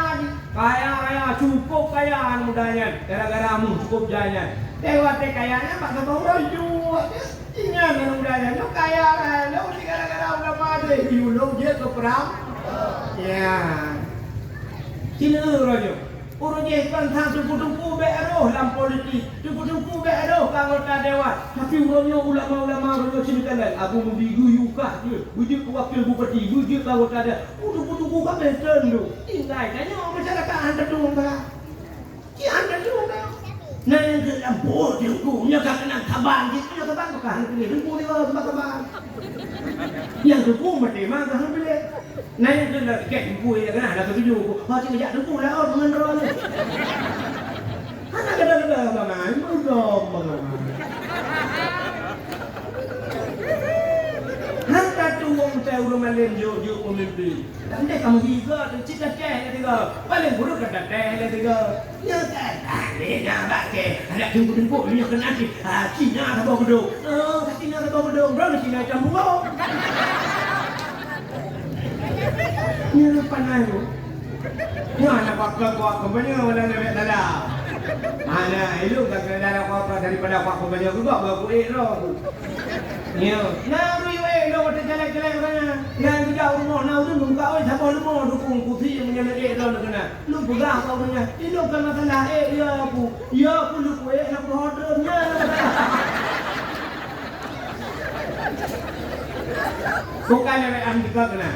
cukup kaya mudanya. Gara-gara mu cukup jaya. Dewa teh kayanya pak kau roju. Ingat mudanya lu kaya lu gara-gara udah mati. Lu dia ke perang. Ya. Cina roju. Urang je kan tang tuku-tuku beroh dalam politik. Tuku-tuku beroh anggota dewan. Tapi urangnya ulama-ulama urang sini kan Abu Mubigu yuka dia. Bujuk wakil bupati, bujuk anggota dia. Tuku-tuku kan betul tu. Tinggal tanya masyarakat anda tu enggak. Ki anda tu enggak. Nah yang kelampu tuku nya kena kaban gitu kaban kan pilih tuku dia kaban. Yang tuku mati mah kan pilih. Nah yang kena kek tuku ya kan ada tuju. Ha cik jak tuku lah orang menro ni. Anak kada-kada bangai mudom bangai. Hanta tu wong teh urang malen jo pemimpin. Dan dia kamu higa dan cita kek dia. Paling buruk kata teh dia. Ya kan. Dia nak ke. Ada tunggu-tunggu dia kena ki. Cina tak bawa gedung. Cina tak bawa gedung. Berapa Cina campur. Ni panai tu. Ni anak kuat kembali mana nak dalam. Mana elok tak kena dalam apa daripada kuat banyak juga baru elok. Ni. Nah riu elok ada jalan-jalan mana. Yang kita rumah nak tu muka oi siapa rumah dukung putih yang menjadi elok nak kena. Lu pegang kau punya. Elok kan masalah ya aku. Ya aku lu nak ordernya. Bukannya am juga kena.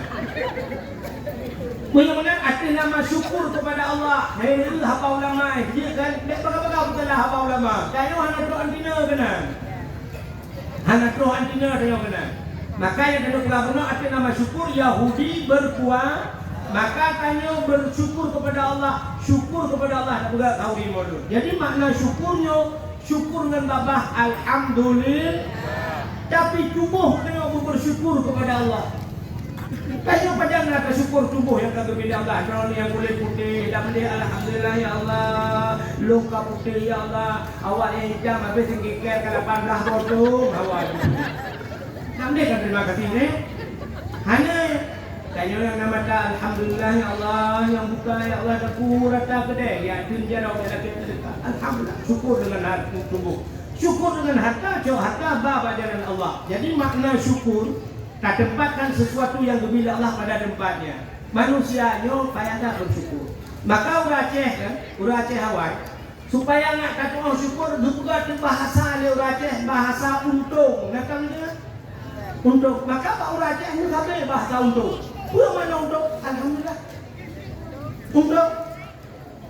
Benar-benar arti nama syukur kepada Allah. Hei hafal ulama. Dia kan bagaimana betul hafal ulama. Kayu hana tu antina kena. Hana tu antina dia kena. Makanya dalam ulama arti nama syukur Yahudi berpuasa. Maka tanya bersyukur kepada Allah. Syukur kepada Allah tak juga tahu di modul. Jadi makna syukurnya syukur dengan babah alhamdulillah. Tapi tubuh kena bersyukur kepada Allah. Kaya pada nak syukur tubuh yang kata bila Allah. Kalau yang boleh putih, dah boleh alhamdulillah ya Allah. Luka putih ya Allah. Awak yang hitam habis sengkikir ke 18 botol awak. Nak boleh kan terima kasih ni? Hanya Hanya yang nama tak Alhamdulillah ya Allah yang buka ya Allah dapur rata kedai ya tunjara pada kita. Alhamdulillah syukur dengan hati tubuh. Syukur dengan harta jauh harta baba jalan Allah. Jadi makna syukur tak tempatkan sesuatu yang berbila Allah pada tempatnya. Manusianya payah tak bersyukur. Maka orang Aceh kan, orang Aceh Hawaii supaya nak kata orang syukur juga bahasa le orang Aceh bahasa untung. Datang dia untung. Maka pak orang Aceh ni sampai bahasa untung. Pura mana untung? Alhamdulillah. Untung.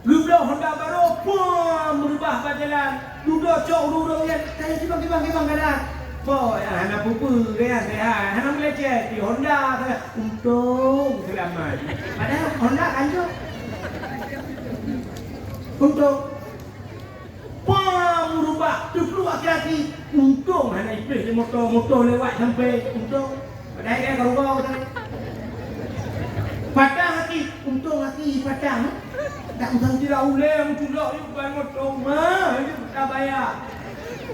Gublo Honda baru pun berubah berjalan. Duduk cok duduk ya. Saya kibang kadang. Boy, anak pupu dia saya. Anak meleceh di Honda saya. Untung selamat. Padahal Honda hancur. Untung. Pun berubah. Tu keluar hati. Untung anak iblis motor lewat sampai untung. Padahal dia kalau tadi. Patah hati. Untung hati patah. Tak usah tidak uleh, menculak you bukan motor mah, you tak bayar.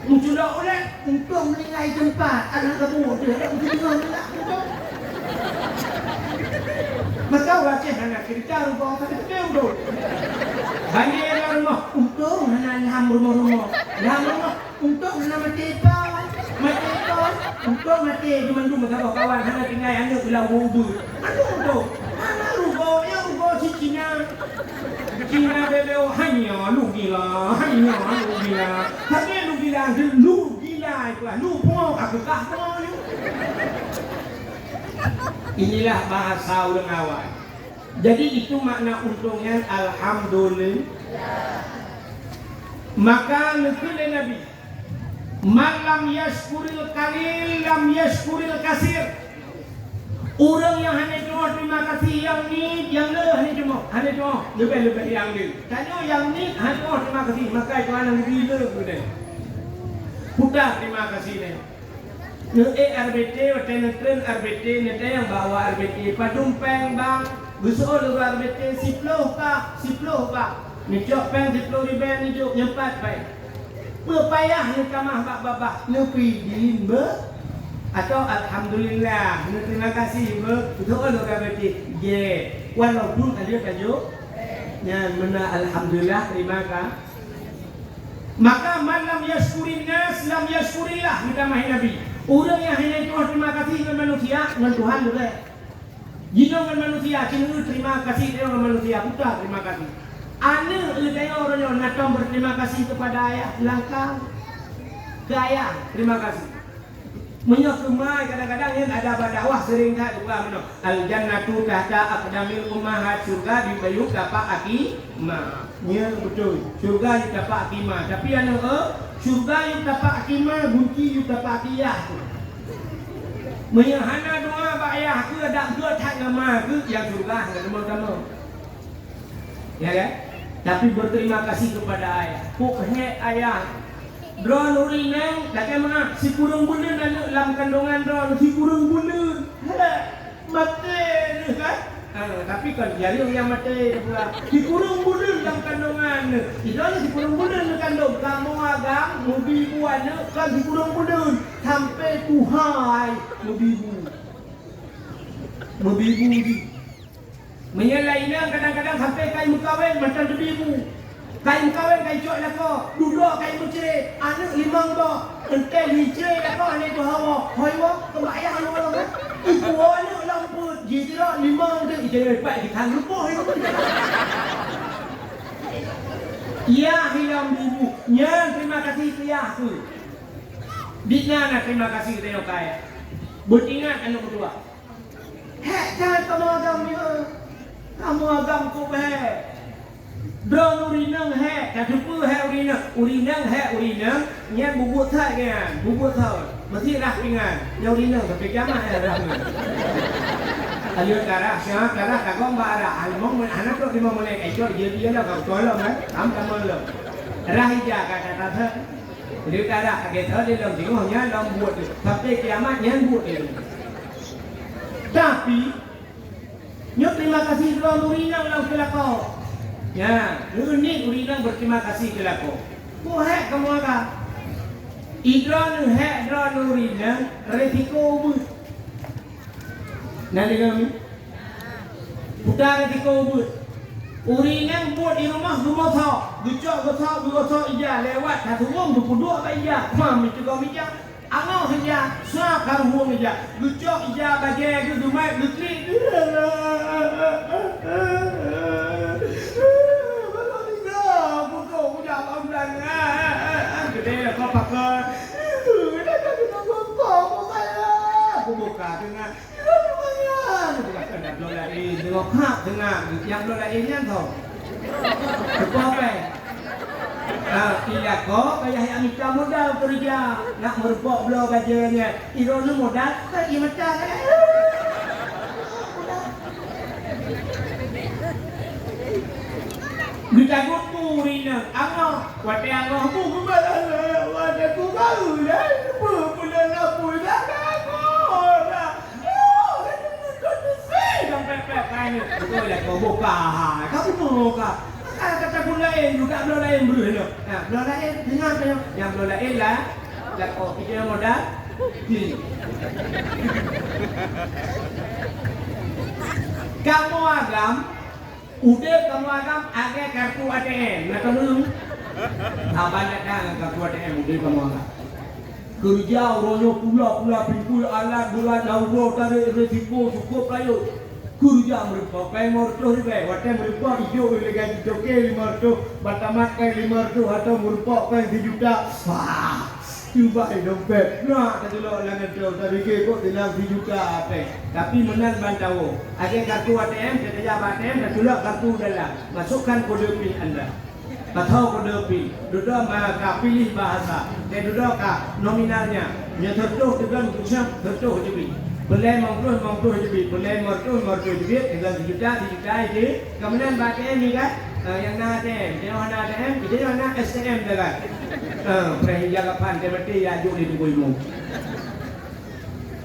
Menculak uleh, untung meninggal tempat, anak kamu dia tak usah tinggal nak untung. Maka wajah anak cerita rumah sakit tu. Banyak yang rumah, untung anak ilham rumah. Ilham rumah, untung anak mati kon, untung mati cuma kawan anak tinggal anak bilang wudu. Untung, anak rumah Cina bebeo hanya lu gila. Tapi lu gila itu lah. Lu pun aku tak pun. Inilah bahasa orang awal. Jadi itu makna untungnya alhamdulillah. Maka nukul Nabi. Man lam yashkuril qalil lam yashkuril kasir. Orang yang hanya cuma terima kasih yang ni, yang le hanya cuma lebih yang ni. Tanya yang ni hanya cuma terima kasih, maka itu anak lebih le sudah. Bukan terima kasih ni. RBT, tren RBT ni yang bawa RBT, padumpeng bang, besar lu RBT siploh ka. Ni jok peng siploh riben ni jok nyempat baik. Berpayah ni kamah bak ni pidin ber. Atau alhamdulillah, terima kasih betul lo berarti. Walaupun ada tajuk yang mana alhamdulillah terima kasih. Maka malam yashkurin nas lam yashkurillah kita mahi Nabi. Orang yang hanya cuma terima kasih dengan manusia dengan Tuhan juga. Jino dengan manusia, cuma terima kasih dengan manusia, bukan terima kasih. Ane tengok orang yang nak berterima kasih kepada ayah, langkah ke ayah, terima kasih. Menyokemai kadang-kadang yang ada dakwah sering tak juga mana al jannatu tahta aqdamil ummahat, surga di bayuk dapat akimah. Ya betul, surga you dapat akimah. Tapi surga you dapat akimah, bunci you dapat akiyah. Menyahana doa pak ayah ke ada dua tak nama ke yang surga sama-sama. Ya kan? Tapi berterima kasih kepada ayah. Pokoknya ayah drone urinang, bagaimana si kurang bulan anak dalam kandungan drone si kurang bulan, mati kan? Tapi kan jadi yang mati pula. Si kurang bulan dalam kandungan, itu si kurang bulan dalam kandung. Kamu agam, mubi buana kan si kurang bulan sampai Tuhan mubi di. Menyelainnya kadang-kadang sampai kain mukawin macam debibu. Kain kawin kain cok lah kau, duduk kain mencerai, anak limang bah, entai mencerai lah kau, anak tu hawa, hawa, kebayang orang kan? Ibu anak lampu, jadi lah limang tu, jadi lepas di tang lupa itu. Ya hilang ibu, nyan terima kasih ya aku. Dina nak terima kasih kita kaya. Beringat anak berdua. Heh, jangan kamu agam dia, kamu agam ku beh. Drone urinang tak lupa urinang yang bubut tak kan, mesti dah pingan, yang urinang sampai kiamat dah. Alur darah, siapa darah kagak marah, almong anak tu lima mulai kacau dia lah kau tolong kan, kamu lo, darah hijau kata kata, alur darah kagak tahu dia lom tengoknya lom buat sampai kiamat yang buat itu. Tapi, nyok terima kasih drone urinang lah kelakau. Ya, unik urinang berterima kasih ke laku. Hek kamu agak. Idron hek drone urinang resiko bu. Nanti kami Putar ketika ubud. Uringan buat di rumah gumotok. Gucok ija lewat satu wong 22 apa ija. Mam itu kau ija. Angau saja. Suakar huang ija. Gucok ija bagai ke dumai gutli. Belum tinggal. Pukul punya panggilan. Gede lah kau pakai. Gede kan kita ngomong saya. Aku buka dengan. Tengok hak dengar yang lo lain yang tau. Kau apa? Iya kau kayak yang minta modal kerja nak merupok belau bajanya. Irono modal tak macam. Kita kutu rina, angau, wate angau bu kemarin, wate ku baru dah, bulan apa dah ni betul lah kau buka kau buka kata pun lain juga belum lain belum belum lain dengar yang belum lain lah kau kita modal kamu agam udah kamu agam ada kartu ATM nak belum apa nak kartu ATM udah kamu agam kerja orangnya pula pintu alat bulan daun tarik resiko cukup layu kerja mereka kayak morto ni wadah mereka hijau lagi joke 500 batamat kayak 500 atau mereka kayak 1 juta wah cuba dompet nak tadi lo langan jauh tadi kok dalam 1 juta apa tapi menang bantau ada kartu ATM kerja ATM dan juga kartu dalam masukkan kode PIN anda atau kode PIN duduk maka pilih bahasa dan duduk nominalnya yang tertuh dengan ucapan tertuh jadi boleh mengurus jadi boleh mengurus jadi dengan 1 juta itu kemudian baca ni kan yang nak ATM yang nak ATM itu yang nak STM dah perihal kapan temati ya jauh di tubuh ilmu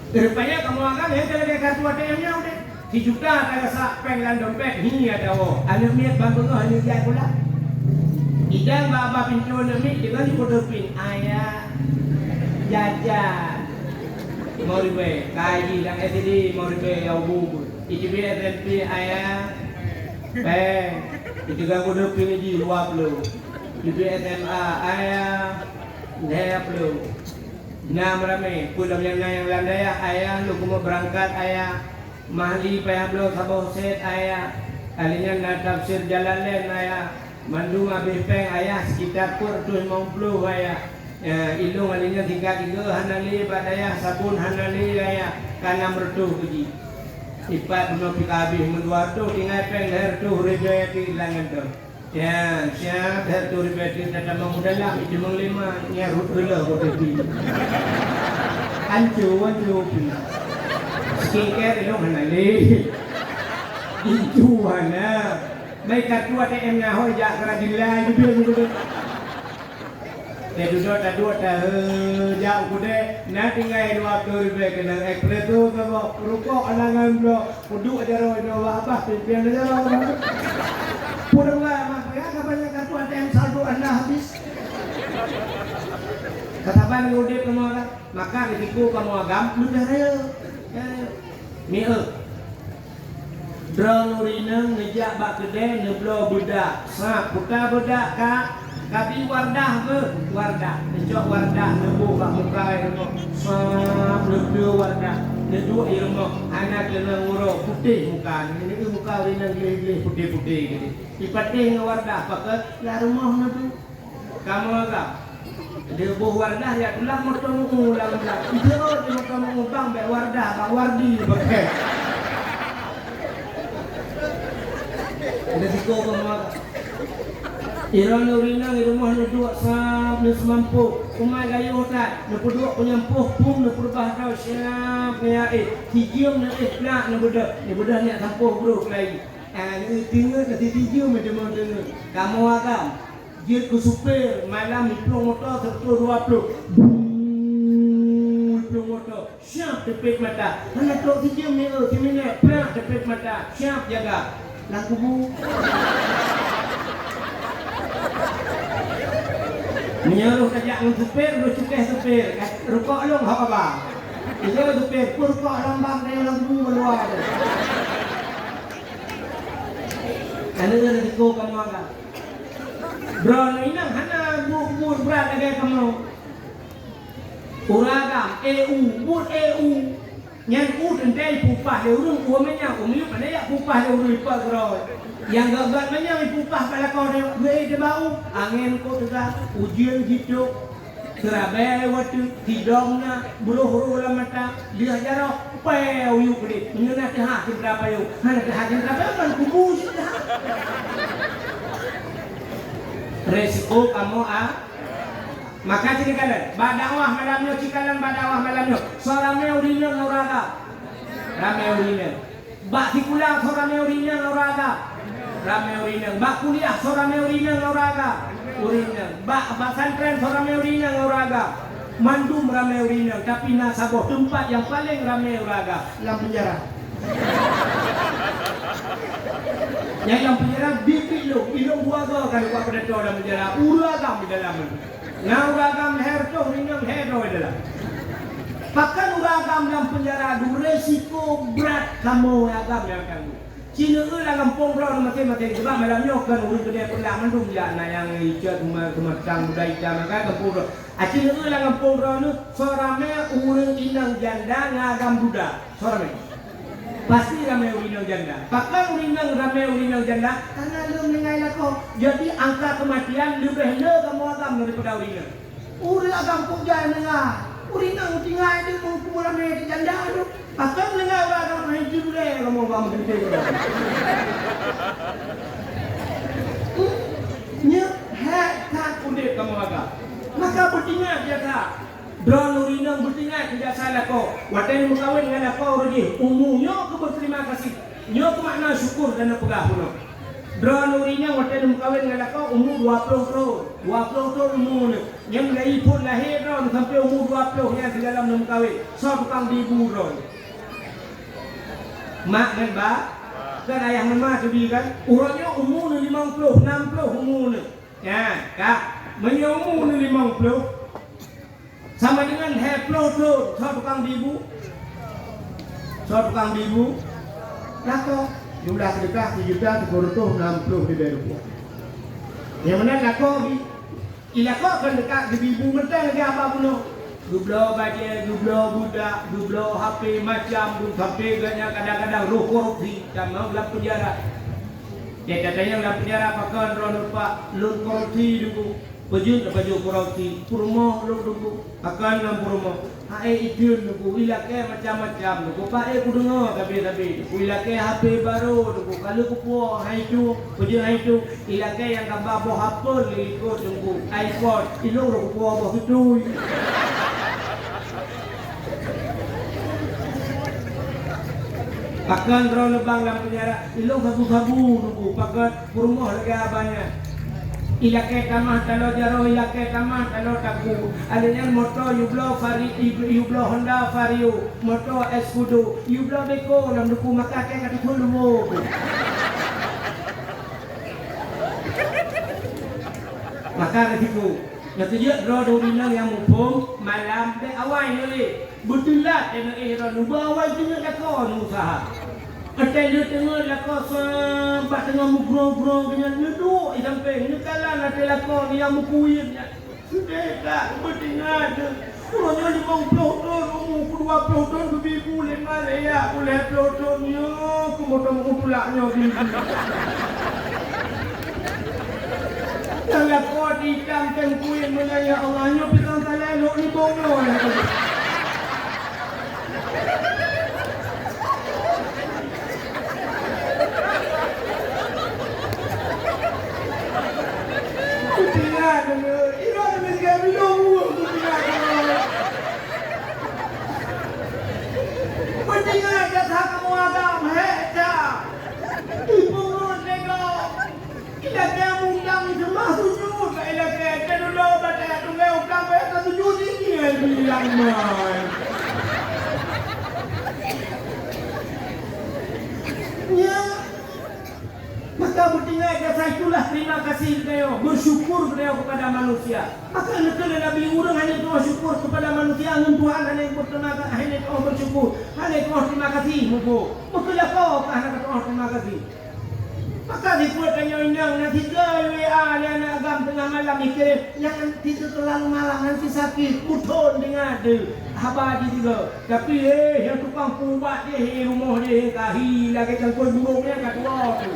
rupanya kamu akan ya kalau kartu ATM nya udah 1 juta tak rasa penglan dompet ini ada anu miat bantu tu hanya dia pula idang bapa pintu demi dengan kode PIN ayah jajan mau ribe kaji dan SDD mau ribe ya bu itu biar SMP ayah itu kan kode PIN di 20 itu SMA ayah 20 enam ramai pulang yang landai ayah lu mau berangkat ayah mahli payah belum sabah set ayah alinya nak tafsir jalan lain ayah mandung habis peng ayah sekitar kur 50 ayah ilung alinya 3 hanali badaya sabun hanali ayah kana mertu puji ipat buno pikabi menduar tu tinggal peng her tu rejayati langan tu ya siap her tu rejayati dalam mengudalah itu menglima nya rutula kopi ancu skincare ilung hanali itu hana mai kartu ATM nya hoi jak kerajin juga duduk jauh kuda nak tinggal 20 ribu kena ekspres tu kalau rukuk alangan bro duduk aja roh apa pimpinan aja roh pulang lah mak ya kapan kartu ATM saldo anda habis katapan ngudip kamu orang maka risiko kamu agam lu dah raya mie drone urineng ngejak bak kedai neblo budak sa putar budak kak Kabi wardah ke? Wardah. Necok wardah nebu kat muka ilmu. Sam lebih wardah. Neduk ilmu. Anak kena nguruk putih muka. Ini ke muka rina gilih-gilih putih-putih gitu. Dipatih dengan wardah. Pakai lah rumah nebu. Kamu agak. Dia buh wardah ya tulah motor ulang ulang. Itu dia kamu ngubang baik wardah, bang wardi pakai. Ada siko kamu agak. Iran urina di rumah ni dua sab ni semampu kumai gayu tak ni dua penyempuh pun ni berbahasa siap ya tijium ni ikhlas ni budak ni sampuh bro lagi ni tinggal kasi tijium macam mana kamu agam jid ku supir malam ni plong motor terus 20 plong motor siap tepik mata mana tok tijium ni kimine prak tepik mata siap jaga laku bu menyuruh kerja supir, lu cukeh supir, rukuk lu apa bang? Itu supir, rukuk lambang dari lampu luar. Ano na ko kamu ka? Bro, inang hana buk berat lagi kamu. Uragam EU, bud EU. Nyan tentang pupah dia urung uamanya, umiu pada ya pupah dia urung ipa bro. Yang gak banyak pupah pada kau dia bau, angin kau juga ujian gitu. Terabai waktu tidongnya buru-buru lah mata dia jarok peu yuk deh. Mengenai hakim berapa yuk? Hana hakim berapa kan kubus. Resiko kamu maka cikalan badawah malamnya cikalan badawah malamnya sorame urinya ngauraga rame urinya bak tikulang sorame urinya ngauraga rame urinya bak kuliah sorame urinya ngauraga urinya bak pesantren sorame urinya ngauraga mandum rame urinya tapi nasaboh tempat yang paling rame uraga dalam penjara. Yang dalam penjara bibit lu ilung buaga kalau kau pada dalam penjara uragam di dalam. Nah uragam herto ringan herto adalah. Bahkan uragam dalam penjara du resiko berat kamu agam yang kamu. Cina lah kampung bro mati-mati sebab malam nyokan urut gede pula mandum ya na yang icat kematang budaya maka kampung bro. Cina lah kampung bro nu sorame urang inang janda ngagam budak sorame. Pasti ramai urinang janda. Pakai urinang janda karena lu mengenai kau. Jadi angka kematian lebih le kamu agam daripada urinang. Urinang agam puja nengah. Urinang tinggal dia mau ramai janda tu. Pakai nengah agam hidup le kamu agam gede. Nya tak kulit kamu agam. Maka bertingat dia tak. Drone urinang bertingat tidak salah kau. Wadah mengkawin dengan kau lagi. Umumnya aku berterima kasih. Nyo aku makna syukur dan pegah puno. Drone urinang wadah mengkawin dengan kau umur 20 tahun. 20 tahun umurnya. Yang mulai pun lahir drone sampai umur 20 yang di dalam mengkawin. So tukang dibu drone. Mak dan bak. Kan ayah mama tu kan. Urangnya umurnya 50, 60 umurnya. Ya, kak. Menyumurnya 50. Sama dengan heplo tukang dibu lako jumlah sedekah 7 juta 360 ribu. Yang mana lako ilako kan dekat di ibu mentah lagi apa pun gublo baca gublo budak gublo HP macam sampai kadang-kadang roh korupsi sama dalam penjara. Ya katanya dalam penjara pakai lupa lun korupsi dulu. Baju korupsi, purmo lu dulu, akan dalam purmo. Itu dulu, wilake macam-macam dulu. Pak aku dengar tapi, wilake HP baru dulu. Kalau kupu itu, baju itu, wilake yang gambar boh apa ikut dulu. iPhone, itu lu kupu boh itu. Akan terlalu lebang dalam penjara, itu sabu-sabu dulu. Pakai purmo lagi abangnya. Ilake tamah talo jaro ilake tamah talo taku adanya moto yublo vari yublo Honda Vario moto Escudo yublo beko nam duku makake kati pulumo maka ketiku natuju rodo dinang yang mupung malam de awai nuli betulat ena ro bawa juga kako usaha. Ada dia tengah lakon sampai tengah mugrong-grong dengan duduk sampai ni kalah ada lakon ni yang mukuin sudah tak bertingat orangnya 50 tahun umur 20 tahun bebibu 5 raya boleh 10 tahunnya kemudian mengutulaknya bibu yang lakon hitam tengkuin menanya Allahnya pisang talai ni bongo Maka bertinggal kata itulah terima kasih beliau, bersyukur beliau kepada manusia. Maka negara Nabi urang hanya doa syukur kepada manusia, dengan Tuhan hanya berterima kasih, hanya doa bersyukur, hanya doa terima kasih. Maka kau hanya doa terima kasih. Maka dipuatkannya undang nanti ke WA dia anak agam tengah malam mikir jangan tidur terlalu malam nanti sakit puton dengar tu abadi juga tapi yang tukang pubat dia rumah dia kahi lagi cangkul burungnya kat luar tu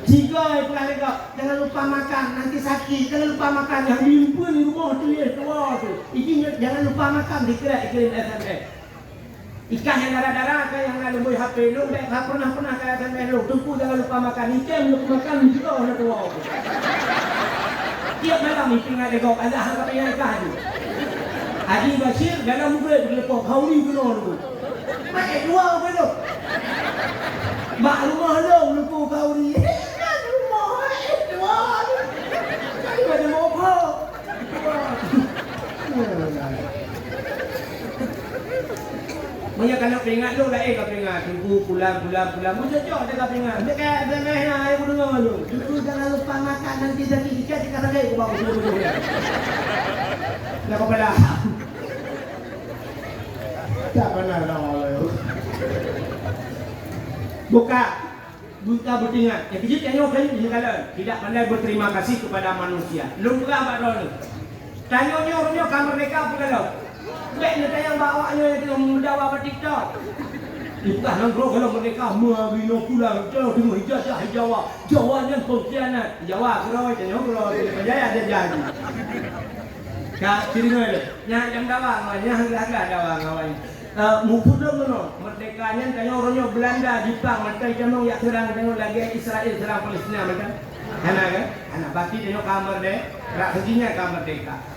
tiga pula lagi jangan lupa makan nanti sakit jangan lupa makan yang diumpan di rumah tu dia keluar tu ini jangan lupa makan dikira SMS ikan yang darah-darah kan yang lalu boleh HP lu tak pernah kaya SMS lu tunggu jangan lupa makan ikan lupa makan juga nak keluar tiap malam meeting ada kau ada harap yang ikan tu Haji Bashir dalam muka berlepas kauli kena dulu pakai dua apa tu mak rumah lu lupa kauli rumah dua jadi macam apa Maya kalau peringat tu lah kau peringat tunggu pulang mu cocok dia kau peringat dia kayak SMS lah aku dengar tu tunggu jangan lupa makan nanti sakit ikat ikat lagi aku bawa dulu nak kau pala tak benar dah Allah buka beringat yang kecil tengok kali ni kalau tidak pandai berterima kasih kepada manusia lu buka apa dulu tanya kamar mereka apa kalau baik nak tayang bawanya yang tengah mendawa pada TikTok. Bukan nangkro kalau mereka mabino pulang jauh tengok hijau Jawa yang pengkhianat. Jawa keroi tengok berjaya ada jadi. Kak kira yang dawa yang agak dawa ngawai. Mufudum no merdekanya tengok orangnya Belanda Jepang mereka tengok ya serang tengok lagi Israel serang Palestina mereka. Kan? Anak baki tengok kamar deh. Rak sejinya kamar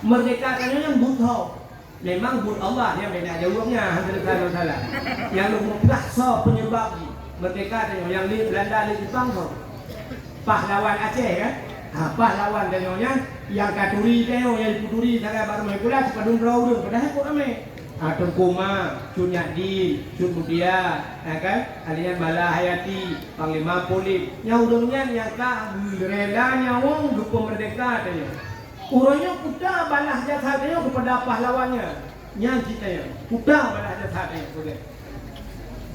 merdeka tengok yang butuh. Memang buat Allah yang bina jawabnya Alhamdulillah salah. Yang lu mempelaksa penyebab merdeka tengok yang di Belanda di Jepang tu. Pahlawan Aceh kan? Pahlawan tengoknya yang Katuri tengok yang Puturi sangat baru mai pula sepadung rau tu padahal kok ramai. Tengku Ma, Cun Nyadin, Cun Mudia, kan? Alian Bala Hayati, Panglima Polis. Yang udangnya yang tak relanya wong dukung merdeka tengok. Urangnya kuda balas jasanya kepada pahlawannya. Yang kita kuda balas jasanya.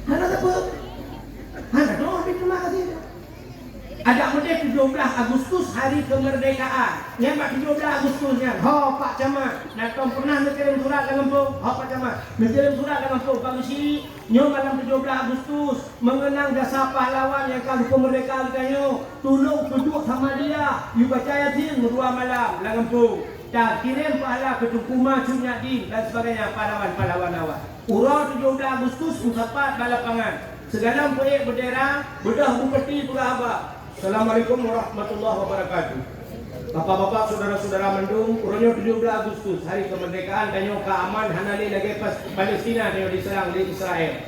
Hana apa? Hana doa terima kasih. Ada model 17 Agustus hari kemerdekaan. Yang 17 Agustusnya. Ho Pak Camat. Nak pernah mengirim surat ke Lampung? Ho Pak Camat. Mengirim surat ke Lampung. Bagi sini nyo malam 17 Agustus mengenang jasa pahlawan yang kalau kemerdekaan kanyo. Tolong duduk sama dia. You baca Yasin 2 malam Lampung. Dan kirim pahala ke Tengku Ma, Cun Nyadin dan sebagainya pahlawan-pahlawan awak. Urau 17 Agustus usapat balapangan. Segala proyek bendera bedah bupati berapa. Assalamualaikum warahmatullahi wabarakatuh. Bapak-bapak, saudara-saudara mendung, urangnya 17 Agustus hari kemerdekaan danyo keaman hanali lagi pas Palestina danyo diserang di Israel.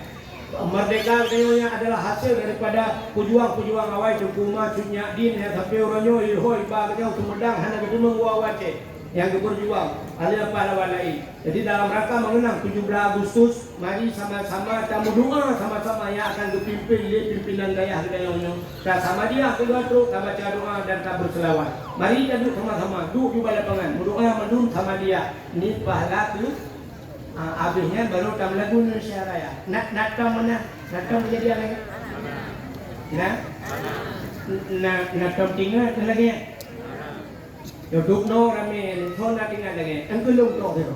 Merdeka danyonya adalah hasil daripada pejuang-pejuang awal Tengku Ma, Cun Nyadin yang sampai urangnya ilhoi bagnya Sumedang hana gedung Wawaceh yang berjuang ada pahlawan lain. Jadi dalam rangka mengenang 17 Agustus, mari sama-sama kita berdoa sama-sama yang akan dipimpin oleh pimpinan daya dayanya. Dan sama dia kita tu kita baca doa dan kita berselawat. Mari kita duduk sama-sama, duduk di balapangan, berdoa mendung sama dia. Ini pahala tu habisnya baru kita lagu Indonesia Raya. Nak mana? Nak menjadi apa? Nak tinggal lagi. Duduk no ramen, thon nak tinggal lagi. Engkau lungkau tu.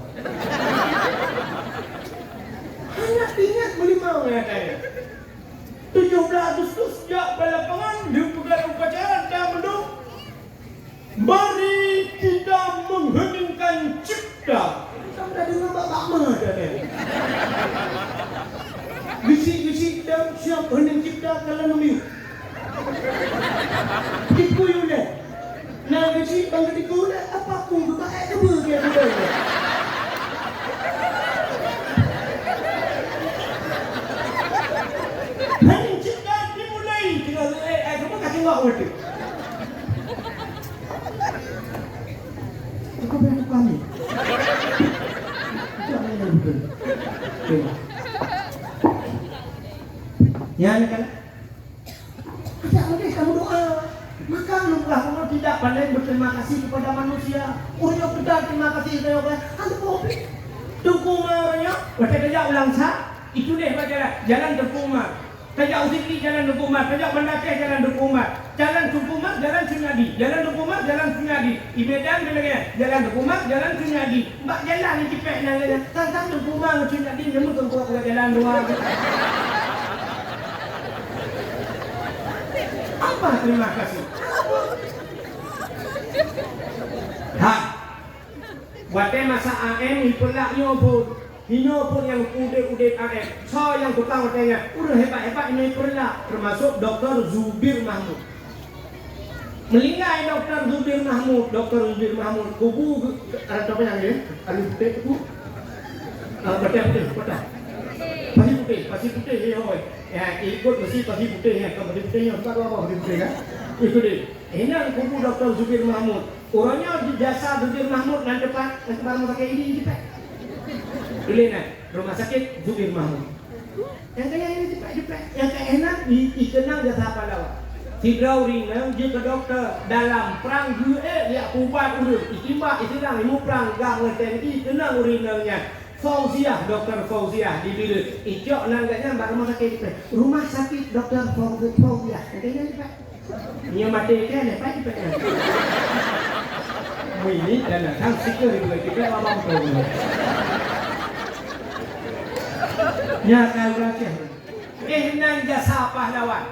Anak ingat melimau ya saya. 17 Agustus ya balapangan dibuka upacara dan mendung. Mari kita mengheningkan cipta. Kita dengar bapak mana dah. Bisik-bisik dan siap hening cipta kalau numi. Tipu yule. Nah, kecil bang ketiku dah apa pun berbaik ke dia betul. Hari cipta dimulai dengan kamu kasih wak waktu. Aku berani kami. Jangan yang betul. Ya, kan? Kita boleh kamu doa. Maka lumrah kamu tidak pandai berterima kasih kepada manusia. Urang tidak terima kasih kepada orang. Ada kopi. Tengku Ma orangnya, waktu kerja ulang sah. Itu deh baca jalan Tengku Ma. Tajak Usikli jalan Dukumat, tajak Banda Aceh jalan Dukumat, jalan Dukumat jalan Sunyadi, jalan Dukumat jalan Sunyadi, di Medan jalan Dukumat jalan Sunyadi. Mbak jalan ni cepet nang tang Dukumat Sunyadi nemu tempat jalan dua. Apa terima kasih? Ha. Buat masa AM ipulak pun. Hino pun yang udah AM. So yang tukang katanya, udah hebat-hebat ini ipulak. Termasuk Dr. Zubir Mahmud. Melingkai Dr. Zubir Mahmud. Kubu apa yang ni? Alif putih tu. Betul. Pasir putih ni hoi. Ya, ikut mesti pasir putih ya. Kalau pasir putih yang apa pasir putih kan? Ikut dia. Ini kubu Dr. Zubir Mahmud. Orangnya di jasa Zubir Mahmud dan depan rumah sakit ini cepat. Boleh rumah sakit Zubir Mahmud. Yang kaya ini cepat. Yang kaya enak dikenal jasa apa lawak. Tidrau ringan dia ke doktor dalam perang dia ubat urut. Istimbak istirang imu perang gang TNI kenal urinalnya. Fauziah, Dr. Fauziah dibeli. Ijok nangganya mbak rumah sakit cepat. Rumah sakit Dr. Fauziah. Yang kaya cepat. Ini mati kan cepat. Ini dan datang sikir itu kita abang tahu. Ya kalau nan jasa pahlawan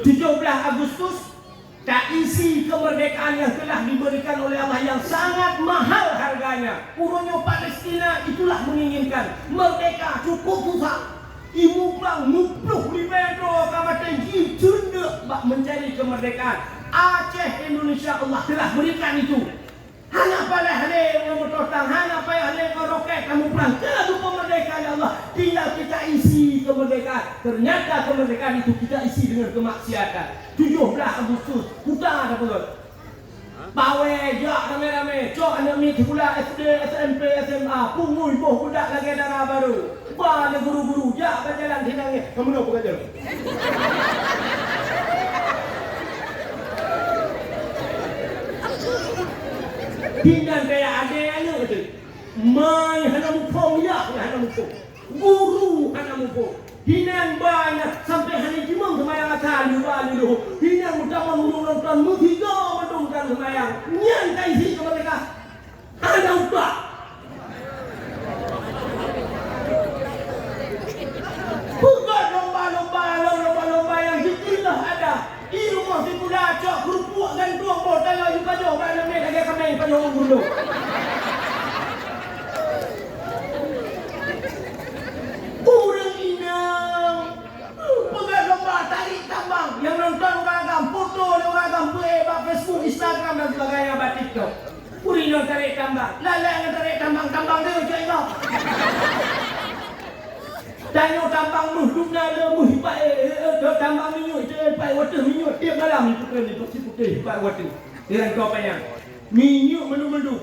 17 Agustus taisi kemerdekaan yang telah diberikan oleh Allah yang sangat mahal harganya. Urunyo Palestina itulah menginginkan merdeka cukup susah. Ibu bang mupluh di metro kamatan junda bak mencari kemerdekaan. Aceh Indonesia Allah telah berikan itu. Hanya pada hari yang bertotang, hanya pada hari yang roket kamu perang. Kalau kemerdekaan ya Allah, tinggal kita isi kemerdekaan. Ternyata kemerdekaan itu kita isi dengan kemaksiatan. 17 Agustus, kita ada pun. Bawe, jak rame-rame, cok anak mi sekolah SD, SMP, SMA, pungul boh budak lagi darah baru. Bala guru-guru, jak berjalan senangnya. Kamu nak bukan je? Tinggal kayak adanya gitu. Mai hana mupong ya, hana mupong. Guru hana mupong. Hinan banyak sampai hari Jumat semayang akan dulu. Hinan utama menurunkan mutiga menurunkan semayang. Nyantai sih kepada mereka. Ada ubah. Bukan lomba yang jikilah ada. Di rumah si pula cok kerupuk gantung botol ayu kajau malam ni lagi kami kajau dulu. Orang inang pegang lomba tarik tambang yang nonton orang foto orang play Facebook, Instagram dan sebagainya batik tu. Purino tarik tambang, lalang tarik tambang dia cok itu. Tanya tambang dukna le hipai tambang minyak hipai water minyak tiap malam itu kan itu si putih hipai water. Dia kau payah. Minyak menu-menu.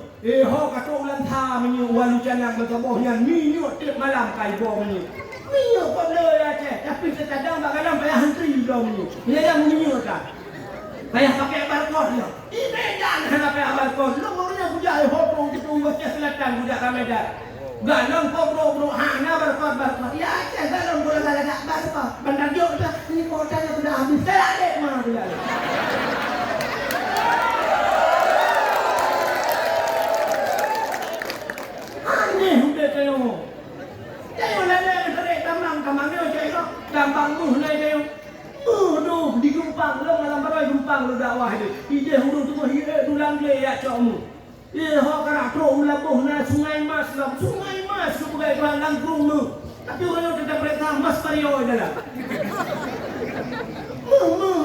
Ho kata ulang tha minyak walu canang bertabohnya minyak tiap malam kai bo minyak. Minyak kau boleh aja tapi terkadang kadang payah hantri kau minyak. Dia yang minyak kan. Payah pakai barcode dia. Ini jangan hana pakai barcode. Lu maunya budak ho gitu baca selatan budak Ramadan. Galong bro hana barcode ya aja galong bola gak barcode bandar jok dah ini kodanya sudah habis teladek mah dia aneh udah kayo lele tarik tambang dia cakap tambang nai kayo aduh digempang lo malam barai gempang lo dakwah dia ide huruf tu hire dulang dia ya cokmu. Ho karak tro ulabuh na Sungai Mas sebagai tuan langkrung tu. Tapi orang yang tetap mereka mas pario adalah.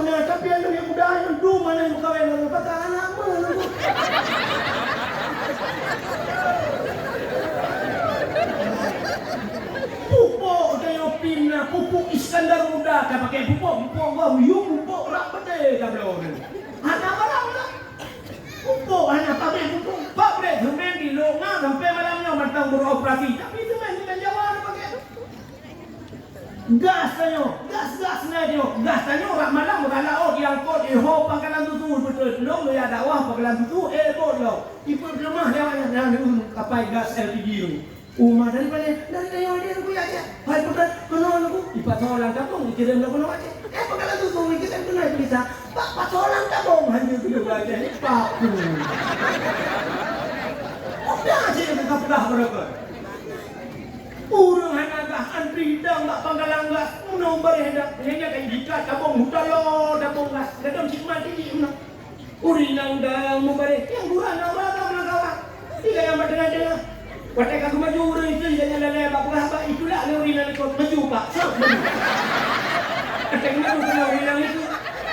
Nah tapi ada yang muda yang dulu mana yang kawin lalu kata anak pupuk kayo pina pupuk Iskandar muda tak pakai pupuk gua pupuk rak pede dah belum. Anak barang lah. Pupuk hanya pakai pupuk pabrik semen di longa sampai malamnya matang beroperasi tapi semen dengan Jawa pakai gas tanyo gas tanyo orang malam berlaut yang kot ho pangkalan tutu betul belum ya dakwah pangkalan tutu bot lo ikut rumah yang kapai gas LPG tu Umah dari dia aku ya aja. Hai putar kono aku ipasolan kapong dikirim na kono aja. Pagkala tu kung ikirim ko na bisa. Pasolan kapong hanya tu aja. Pak. Udah aja yang kapdah berapa. Urang hanaga antri dah enggak panggalang enggak nomor hendak hanya kayak dikat kapong hutalo kapong enggak. Dadam sikman tinggi una. Urinang dah mubare yang gurang orang kawan. Tiga yang berdengar. Watak aku maju urang itu jangan lelebak apa itulah urinan ikut maju Pak. Watak maju kena urinan itu.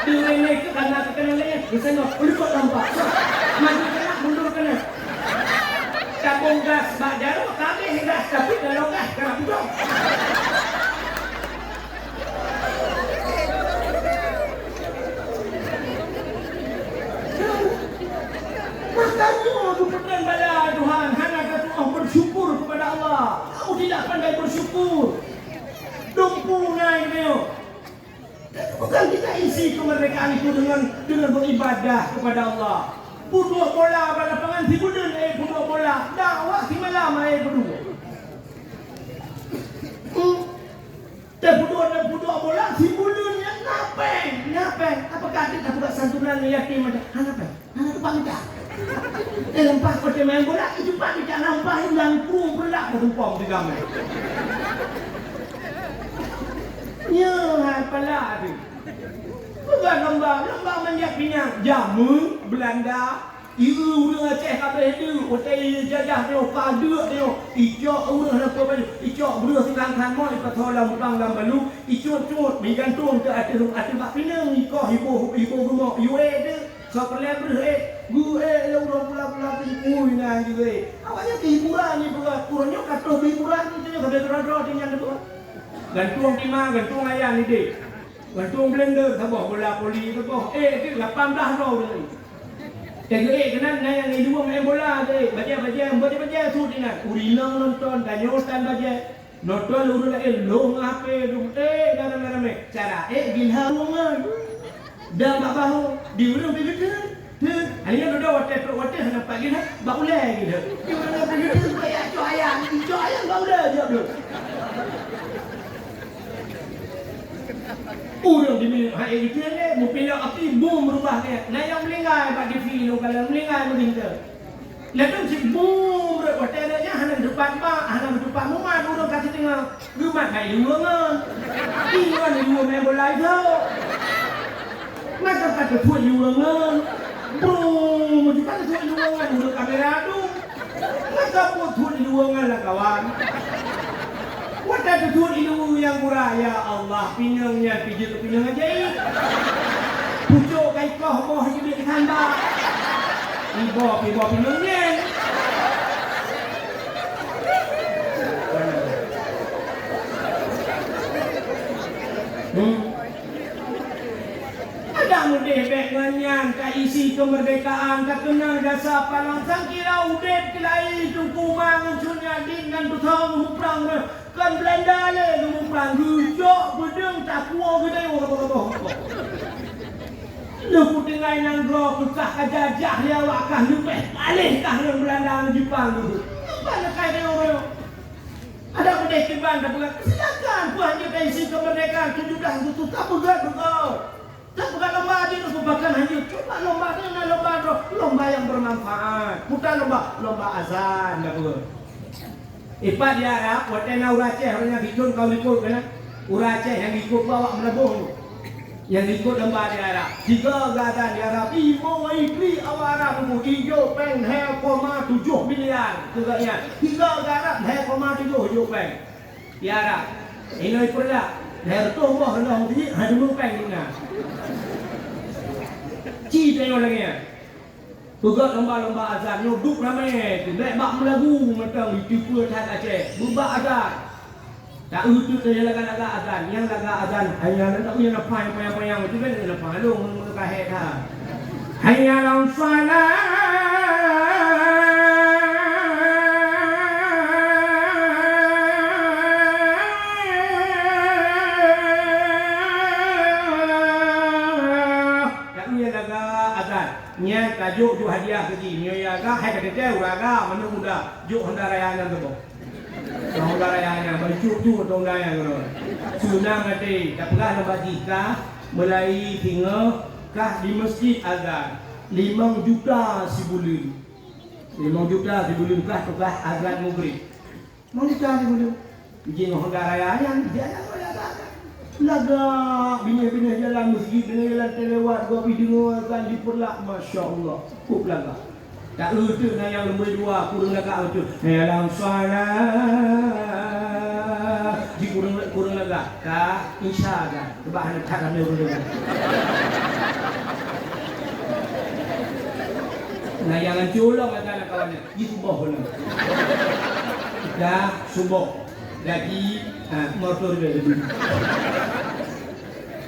Di urinan itu karena kena lain. Misalnya ikut nampak. Maju kena mundur kena. Tabung gas bak jarum kami gas tapi kalau gas kena pudong. Makanya aku pesan pada Tuhan, hanya kata bersyukur kepada Allah. Kau tidak pandai bersyukur. Dumpungan itu. Bukan kita isi kemerdekaan itu dengan beribadah kepada Allah. Pudua bola pada lapangan si budun pudua bola. Dakwah si malam berdua. Dan pudua bola si budun yang ngapain? Apakah kita buka santunan yatim ada? Hana pamita. Lempah kote main bola itu pamita lampahin langkung belak bertumpang di gamai. Ya, pala tu. Bukan lomba manjat pinang. Jamu Belanda. Iru urang Aceh kabeh tu. Hotel jajah dia kada dia. Icok urang apa baju. Icok beruh silang kanmon ikat solam bang dalam balu. Icok digantung ke atas bak pinang. Ikoh ibu rumah UA tu. So perlu beruh gue urang pula ui nah juga. Awaknya hiburan ni kurangnya kata hiburan ni je kabeh dro tinggal tu. Gantung timah, gantung ayam ni dek. Gantung blender, sabah bola poli sabah. Tu 18 roh ni. Kena yang ni dua main bola tu. Baca sud ni. Urinang nonton, danyosan baca. Nonton urut long apa dum garam-garam cara gilha longan. Dah tak bahu di urang begitu. Hanya dah water hendak pagi dah baulai gitu. Di urang begitu supaya cuayan baulai je tu. Urang di minum hari itu ni, mupindah api boom berubah ni. Nah yang melingai pada TV lo kalau melingai begitu. Lalu si boom hotelnya hanya depan mak, hanya depan rumah urang kasih tengah rumah kayak luangan. Iwan dua main bola itu. Maka kata tuan luangan. Boom, depan tuan luangan urang kamera tu. Maka pun tuan luangan lah kawan. Wadah tutur ilu yang murah ya Allah pinangnya pijit pinang ajaib. Pucuk kaikoh boh jadi ditambah. Ibo pinangnya. Ada mudih benganyan isi kemerdekaan kekenal jasa palangsang kira udet kilai tukumang unsurnya dengan betul huprang kan Belanda le lumprang gujok bedeng takua gede apa. Lu putingai nang gro kusah kajajah dia wakah lupeh alih kah nang Belanda Jepang tu. Mana kai dia orang. Ada mudih tiban dah bukan silakan buat je isi kemerdekaan 17 tu tak begat. Tak bukan lomba dia tu bahkan hanya cuma lomba ni lomba yang bermanfaat. Bukan lomba azan dah bukan. Ipat di Arab, waktu nak Aceh orangnya bikin kau ikut kan? Aceh yang ikut bawa melebur, yang ikut lembah di Arab. 3 gada di Arab, imo ikli awal Arab tu hijau peng 2,7 miliar juga ya. 3 gada 2,7 peng di Arab. Ini pula, dari tu bah hendak di hadu peng ni. Cita yang orangnya. Buka lomba-lomba azan, nyoduk ramai tu. Naik bak melagu macam itu pun tak Aceh. Bubak azan. Tak utut dia laga-laga azan. Yang laga azan, hanya tak punya lepas yang itu kan lepas lu mengkahet dah. Hayya lam salat. Nya tajuk ju hadiah pergi nyoya ga hai kata teh uraga mana muda ju honda raya nan tu. Tong darayana bercucu tong daya ngono. Sunang ate kapga na bajika mulai tinggal kah di masjid azan 5 juta sebulan. 5 juta sebulan kah azan maghrib. 5 juta sebulan. Jing Honda Raya yang jalan laga bina-bina jalan masjid dengan jalan terlewat gua video akan diperlak masya-Allah. Kuk laga. Tak erti nak yang nombor 2 kurang laga tu. Dalam salat di kurang laga. Tak insya-Allah. Sebab nak tak ramai orang. Nah jangan colong kata kawannya. Di subuh pun. Dah subuh. Lagi motor dia lebih.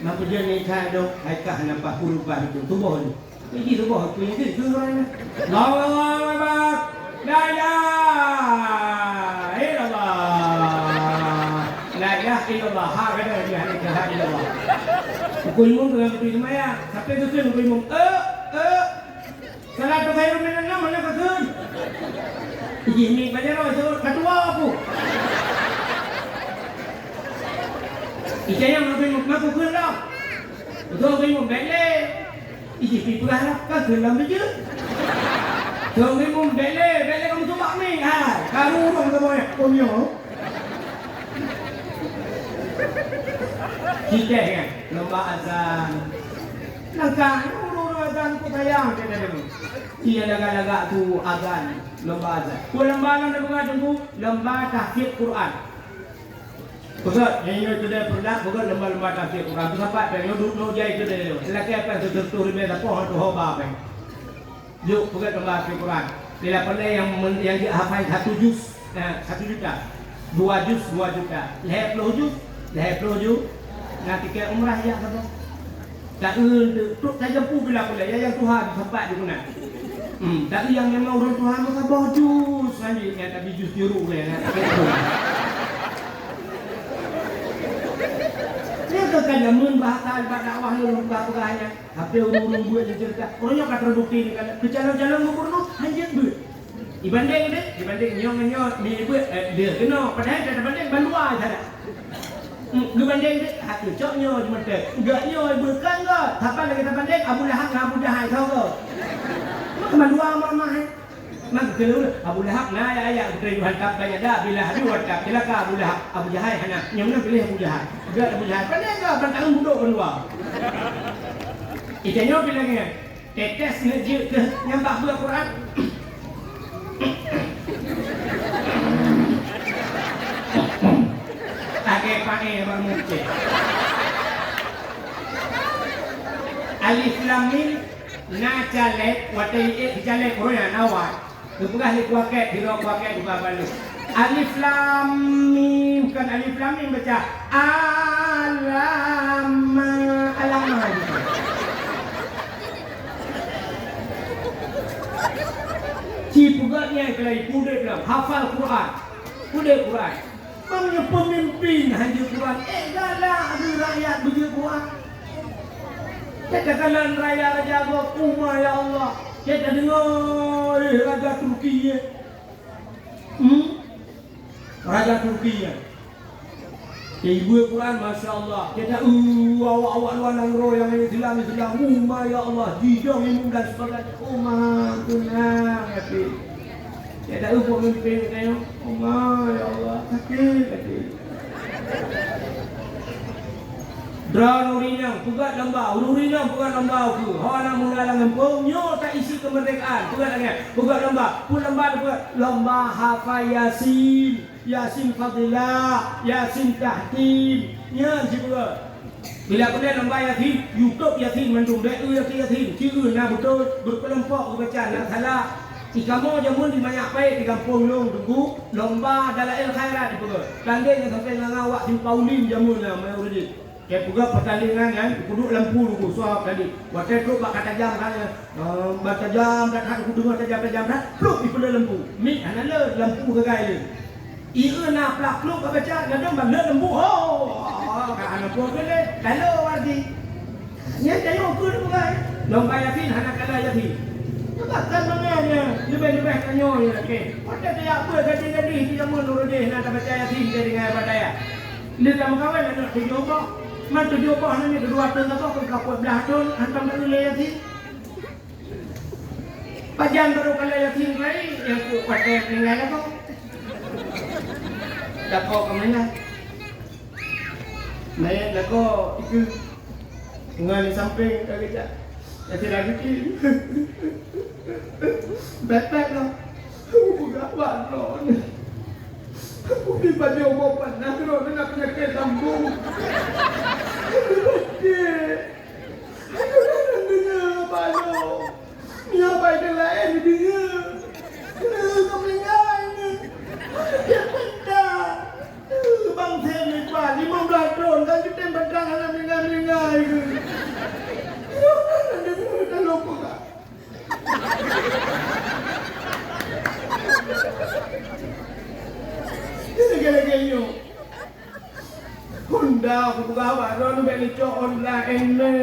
Maka dia ni kado aikah nampak kurupah itu tubuh ni. Ini tubuh tu ini tu orang. Allahu Akbar. La ilaha illallah. La ilaha illallah. Ha kata dia la ilaha illallah. Pukul mum dengan betul maya. Sampai tu pukul mum. Salat khairun minan nam mana kata? Ini banyak orang kedua apa? Ijaya mampu gerak. Betul ke mum bele. Iji pi pula ka gelam je. Betul ke mum bele kamu tu mak ni. Ha, karu bang tu boy. Konyo. Kita kan lomba azan. Langkah azan ku sayang kita dulu. Ia laga-laga tu azan lomba azan. Ku lomba nak tunggu lomba tahfidz Quran. Betul, yang itu dia produk, betul lembar-lembar tafsir Quran. Tu sampai pengen duduk jai tu dia. Selagi apa tu tertur dia apa tu hoba apa. Yuk, betul lembar tafsir Quran. Bila pernah yang dihafal 1 juz, 1 juta. 2 juz, 2 juta. 50 juz, 50 juz. Nanti ke umrah ya apa? Tak tu saja pu bila pula yang Tuhan sampai di mana. Tak yang memang orang Tuhan maka bojus lagi yang Nabi juz biru dia nak. Kan jamun bahasa dakwah lu buka-bukanya. Tapi urung buat cerita. Orangnya kan terbukti ni kan. Berjalan-jalan ngurno hanjat buat. Dibanding nyong ni buat dia kena padahal tak banding bandua saja. Dibanding dia hati coknya cuma tu. Enggaknya bukan ke? Tapi lagi tak banding Abu Lahab dengan Abu Jahal tahu ke? Mak bandua mama hai. Mak kelu Abu Lahab na ayat Tuhan tak banyak dah bila hari waktu celaka Abu Lahab Abu Jahal hana. Yang mana pilih Abu Jahal? Enggak Abu Jahal. Pandai ke bantang duduk berdua. Ikannya bilangnya tetes ngejut ke nyambah buah Quran. Agak pakai bermuncul. Alif Lam Mim na jalek watai jalek orang awak. Bukan alif waket, hiro waket juga balu. Alif Lam Mim kan Alif Lam Mim baca alam gitu. Cipugatnya kelai pude dalam hafal Quran. Pude Quran. Punya pemimpin hanya Quran. Galah ada rakyat baca Quran. Katakanlah raja Umar ya Allah. Kita dengar raja Turki. Raja Turki. Ibu Quran Masya Allah. Kita awak-awak luar nangro yang Islam. Umar ya Allah. Jidong imam dan sebagainya. Umar tenang. Kita pemimpin kita. Umar ya Allah. Sakit. Draurinang pugat lambau, urinang pugat lambau ku. Hana mengalang empung, nyo tak isi kemerdekaan. Pugat lagi, pugat lambau. Pun lambau pugat lambau hafal Yasin, Yasin Fadilah, Yasin Tahtim. Nya juga. Bila kena lambau Yasin, YouTube Yasin mendung dek Yasin. Ciru na betul berkelompok baca nak salah. Ikamu jamun di banyak pai di kampung long tunggu lomba dalail khairat di pugat. Tanding sampai ngawak di Paulin jamun lah mai uridi. Kayak juga pertandingan kan, duduk lampu dulu suap tadi. Waktu itu bak kata jam kan, baca jam dan aku dengar tajam kan, pluk di pada lampu. Mik analer lampu ke gaya. Ia nak plak ke baca, kadang bang lampu. Oh, kan anak pun kene, kalau wardi. Nya tayo ku bukan. Lomba Yasin anak kala Yasin. Sebab kan mengennya Lebih-lebih tanya je okey. Pada dia apa gadis-gadis di zaman Nurul nak tak percaya yatim dia dengan pada ya. Dia tak mengkawin anak tujuh apa? Man tujuh apa hanya kedua tahun apa kau kaput belah tahun hantam tak boleh yatim. Pajan baru kalau yatim lagi yang ku pakai dengan apa? Tak kau ke mana? Naik nak kau itu dengan samping kerja. Ya tidak lagi. Baik-baik lah. Aku gak banon. Aku di baju mau panas terus nak penyakit lambung. Aku dah dengar banon. Ya baik dah lain dia. Kamu ingat ini? Dia benda. Bang Tem ni pak 15 tahun kan kita bedang anak mengai-mengai ke. Ya dah lupa tak? Gara-gara yo. Honda aku gawa ron beli cok online ni.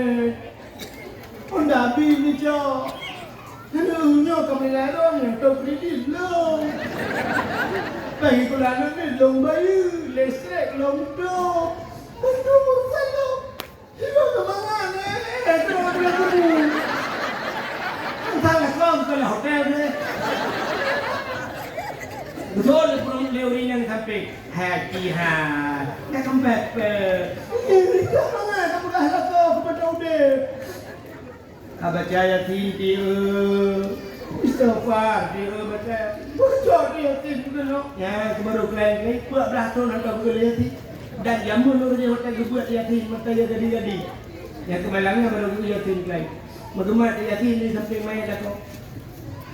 Honda bini cok. Nyo kami laron yang tu kredit lo. Bagi bulan ni long bayu, listrik long tu. Itu mungkin lo. Itu kemangan tu boleh tu. Entah kau kalau hotel ni. Betul belum leuri yang sampai haji ha. Dah kembali pe. Ini mana kamu dah lakukan kepada udah. Baca yatim dia. Istighfar dia baca. Bocor dia yatim dulu. Ya, baru klaim ni buat belah tahun nak boleh yatim. Dan jamun nur dia hotel buat yatim mata dia jadi. Yang kemalangnya baru yatim klaim. Bagaimana yatim ni sampai main dah kau.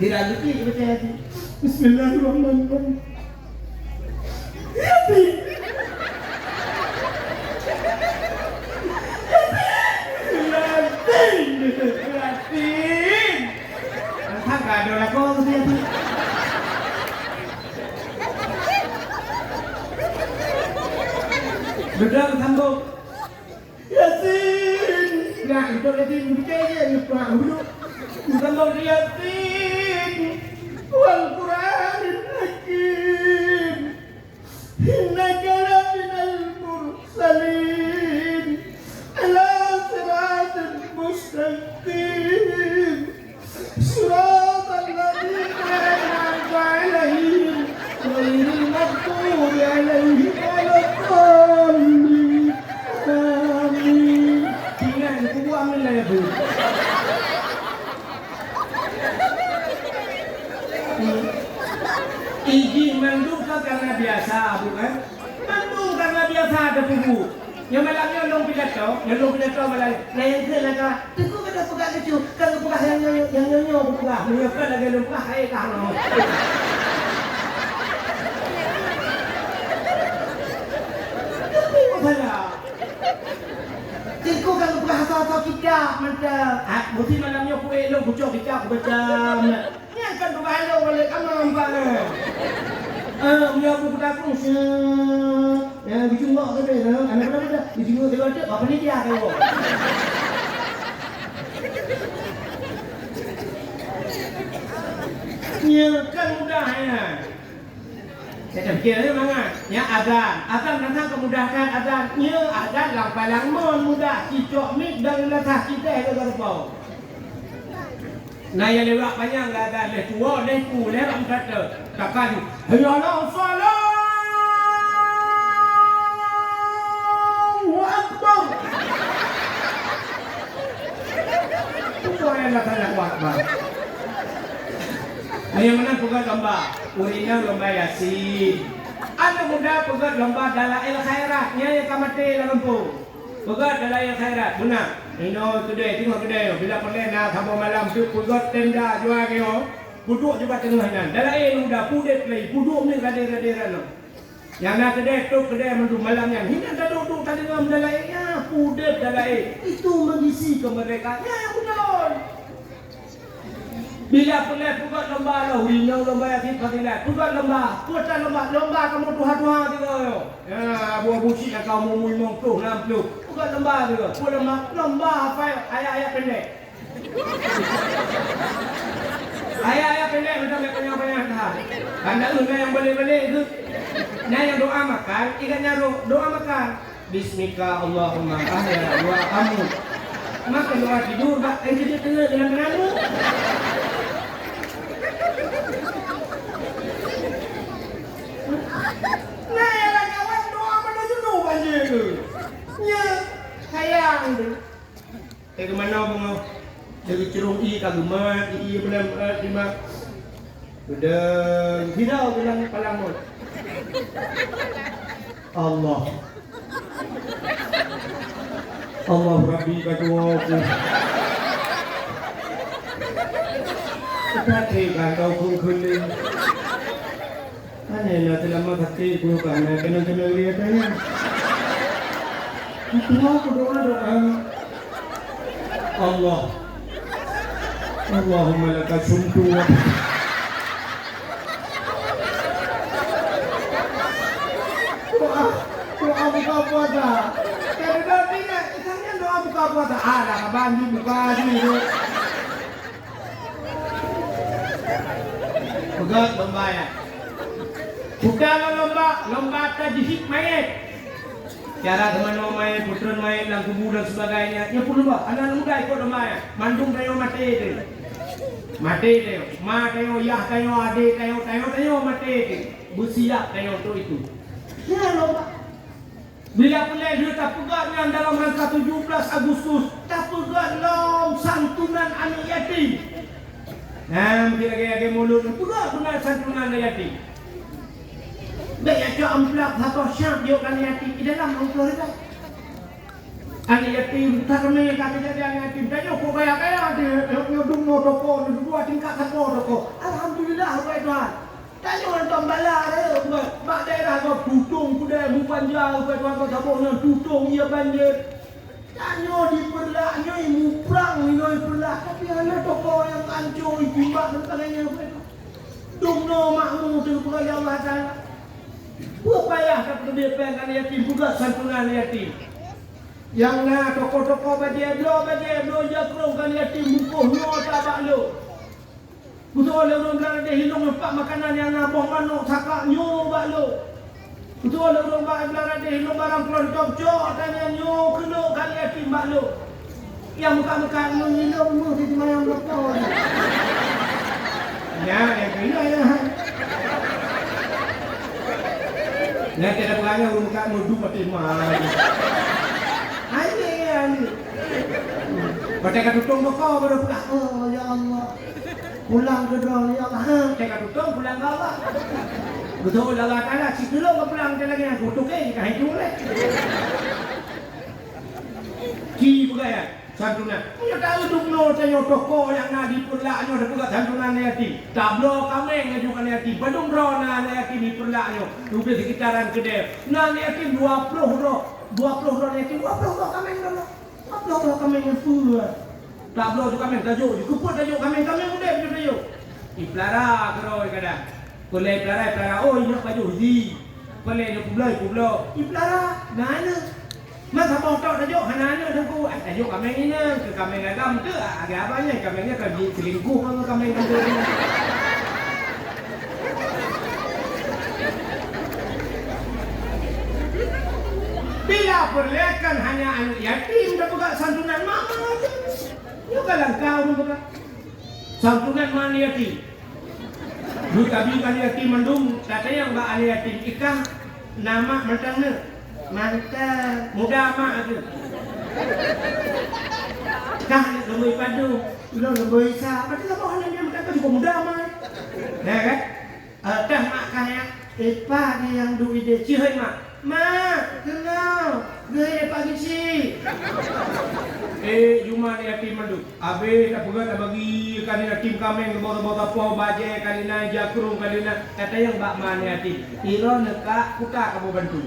Tidak lagi baca yatim. Bismillahirrahmanirrahim. Yatim. Yatim. Entah tak ada lah kau tu yatim. Bedang sambung. Yatim. Nah, itu yatim bicara je ni pulang dulu. Sambung yatim. Wal Quranil Hakim. Innaka laminal mursalin. Ala siratal mustaqim. Siratal ladzina an'amta 'alaihim ghairil maghdubi 'alaihim waladdallin. Amin. Ingat aku buat ambil ya bu. Iji mandung karena biasa bukan? Mandung karena biasa ada buku. Yang malamnya long pidato malam. Lain ke laka. Teku kata pegang kecil. Kalau pegang yang nyonya pegang. Menyapa lagi lupa hai kahno. Tapi masalah. Teku kalau pegang atau kita macam. Mesti malamnya aku elok bucok kita aku macam. Kan tu kalau boleh kamu nampak dia aku takut ya bijungok tu dia anak berapa dah bijungok dia ada apa ni dia kau ya kan mudah ya saya fikir ni mana ya azan datang kemudahkan azannya azan lang mudah cicok mik dan latah kita itu berapa. Nah yang lewat panjang dah ada le tua le ku le ram kata takkan hayya ala Allahu akbar. Tuan yang nak kuat bang. Yang mana pegang lomba, urina lomba yasin. Ada muda pegang lomba dalail khairat, nya yang kamate lampu. Pegang dalail khairat, benar. Ino today tengok kedai bila pandai nak sampai malam tu pugot tenda jual keo duduk juga tengah nan dalai udah pudet lagi duduk ni kadang-kadang yang nak kedai tu kedai mendu malam yang hina duduk tadi ngam dalai ya pudet dalai itu mengisi kemerdekaan ya betul bila pandai pugot lomba lah winang lomba yatim fadilat pugot lomba puatan lomba kamu tuha-tuha tiga yo ya buah busi kau mau mung tu 60 bukan lomba juga, lomba apa ayat-ayat pendek. Ayat-ayat pendek macam Anda lu yang boleh-boleh itu. Nah yang doa makan, ikannya doa makan. Bismika Allahumma ahya wa amut. Maka doa tidur, jadi tengah dalam menanggung. Nah yang kawan doa mana jenuh banjir tu. Ya, sayang tu. Ke mana bunga? Dari cerung i kagumat, i belam lima. Udah hirau bilang palang mut. Allah Rabbi kaduaku. Kati kau kungkuling. Ane na telah kati ku kana kena lihat aja. Aku doa. Allahumma laka sumtu wa doa buka puasa. Kalau tidak, ikannya doa buka puasa. Ada kabandi buka dulu. Pegat lomba ya. Bukanlah lomba tajhid mayat. Cara teman mayat, putran mayat, lang kubur dan sebagainya. Ya pun lomba. Anak muda ikut lomba ya. Mandung tayo mati itu. Mati tayo. Ma tayo, yah tayo, adik tayo mati itu. Bersiap tayo untuk itu. Ya lomba. Bila pula dia tak pegangnya dalam rangka 17 Agustus, tak pegang lom santunan anak yatim. Nah, kira-kira mulut pegang santunan anak yatim. Baik aja amplak atau syak dia kan yatim di dalam amplak itu. Anak yatim tak kena kata jadi anak yatim. Tanya kok kaya dia duduk no toko, dua tingkat toko. Alhamdulillah baik Tuhan. Tanya orang tambala dia, mak daerah kau tutung kuda mupanjang kau tuan kau sabun tutung ia banjir. Tanya di perlaknya ibu perang ini perlak tapi anak toko yang hancur itu mak tentangnya. Dumno makmu tu kepada Allah Taala. Berpayah tak perlu pengen yatim juga santunan yatim. Yang na toko-toko bagi blo jakrong kan yatim bukuh no tabak lo. Betul orang belar dia hilung lepak makanan yang nabah manuk sakak nyo bak lo. Betul orang belar dia hilung barang keluar cok tanya nyo kena kali yatim bak lo. Yang muka-muka nyo hilung mu di mana betul. Ya, yang kena ya. Nah, kita beranya muka mudu mati mah. Ani. Pada tutung kau baru pulang. Oh ya Allah. Pulang ke dong ya Allah. Teka tutung pulang ke Allah. Betul Allah Taala si dulu pulang ke lagi aku tuke ka hitung le. Ki budaya santunan. Punya tahu dumno tanyo toko yang nadi perlaknya ada juga santunan yatim. Tablo kameng ngajukan yatim. Badung rona yatim di perlaknya. Dube sekitaran kedai. Nah yatim 20 yatim 20 kameng dulu. 20 kameng yang full. Tablo tu kami tajuk, kuput tajuk kami muda betul tajuk. Iplara keroi kadang. Kolai plara oh inyak baju zi. Kolai dia kublo. Iplara nana. Masa mau tahu tajuk hanana tu tajuk kami ini ke kami agam ke agak apanya kami kan selingkuh dengan kami kan. Bila perlihatkan hanya anak yatim dah pegang santunan mama aja. Ya kalau kau bukan santunan mana yatim. Dulu kami kan yatim mandung, katanya yang mbak ali yatim ikan nama macamnya mantap muda mak tu. Kah lembu padu, lembu isa, macam apa hanya dia macam tu muda mak. Nah kan, dah mak kaya ipa dia yang duit dia cihai mak. Mak, kenal, gaya pagi sih. Cuma ni yatim mandu. Abe tak pegang tak bagi kali yatim kami ke bawah pau baje kali na jakrung kali na kata yang bak man yatim. Iro nekak buka kamu bantu.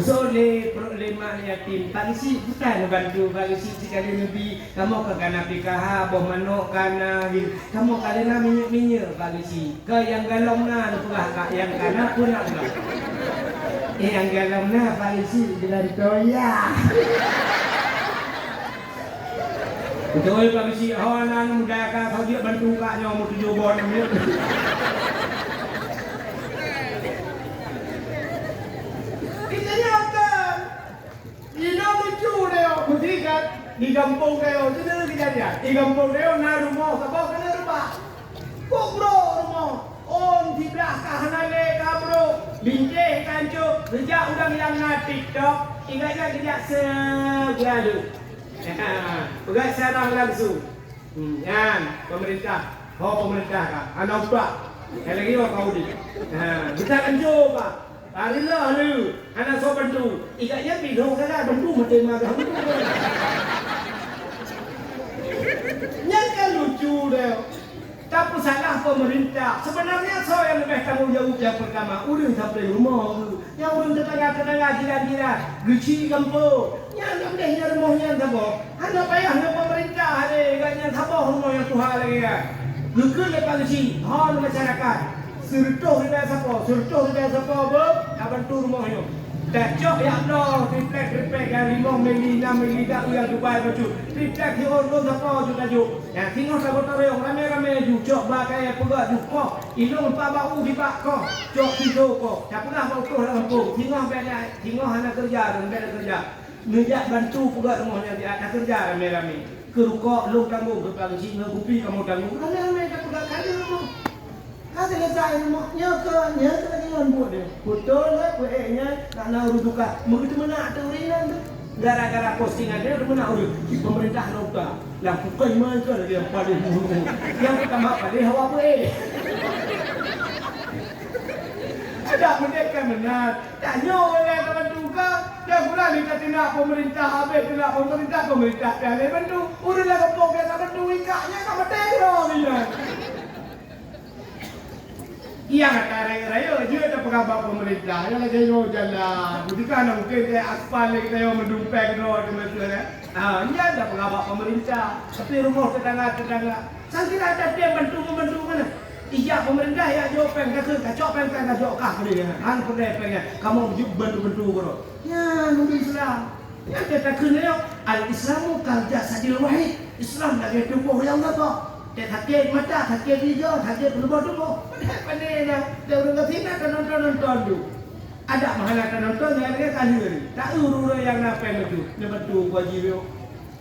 So le mak yatim pagi sih bukan bantu pagi sih sekali nabi kamu ke kana pikaha boh manok kana kamu kali na minyak pagi sih. Ke yang galong na pegah kak yang kana pun nak. Yang galong na pagi sih dari toya. Betul pagi si anak muda kau dia bantu kaknya mau 7 bon ni. Kita nyatakan. Ina lucu dia. Mesti kan di kampung dia. Itu kita dia. Di kampung dia na rumah sabah kena rumah. Kok bro rumah. On di belakang nale kabro. Bincang kancu. Sejak udah bilang na TikTok. Ingatnya kejap segala. Pegang secara langsung. Kan pemerintah. Pemerintah kan. Anak ubah. Yang lagi kau di. Kita akan coba. Arilah lu, anak so bantu. Ikatnya bidung kan bantu mati marah. Yang kan lucu deh. Tapi salah pemerintah. Sebenarnya saya yang lebih tanggung jawab yang pertama. Urang sampai rumah. Yang urang tetangga-tetangga jiran-jiran. Geci kampung. Yang tak boleh hidup rumahnya apa? Anak payahnya pemerintah ada. Ikatnya apa rumah yang Tuhan lagi kan? Gekul lepas geci. Hal masyarakat. Sertuh di bawah siapa, abang tu rumahnya. Tak cok yang no, triplek yang 5 mili, 6 mili, tak uyang Dubai baju. Triplek di orang siapa juga ju. Yang tengok sahabat orang ramai-ramai ju. Cok bagai pegak ju kok. Ilung empat bau di bak kok. Cok tidur kok. Tak pernah bau tu dalam kampung. Tengok anak kerja dan beda kerja. Ngejak bantu pegak rumahnya dia ada kerja ramai-ramai. Kerukok lu tanggung kepala Cina kupi kamu tanggung. Ramai-ramai tak pegak kali rumah. Ada letak rumahnya lagi orang buat dia. Betul lah kuenya karena urut duka. Begitu mana ada urinan tu. Gara-gara postingan dia udah mana urut. Si pemerintah nota. Yang bukan mana dia paling mulu. Yang pertama pada hawa kueh. Ada mereka benar. Tanya oleh kawan duka. Dia pula dikatakan nak pemerintah habis nak pemerintah dia le bantu. Urutlah kepok dia tak bantu ikatnya kamu teror dia. Iya kata raya juga ada pengabar pemerintah. Yang lagi yo jalan. Bukan mungkin dia aspal kita yo mendumpeng road macam ni. Iya ada pengabar pemerintah. Tapi rumah tetangga. Sang kira ada dia bantu mana? Iya pemerintah ya jopeng kacok pengkan kacok kah dia. Han pengen kamu bantu bro. Ya mungkin Islam. Ya kita kena al-Islamu kal jasadil wahid. Islam lagi tubuh yang apa? Dia sakit mata, sakit hijau, sakit tubuh. Pandai dah. Dia orang kesini akan nonton tu. Ada mahala akan nonton yang dia kali ni. Tak urut yang nak itu. Dia bantu wajib.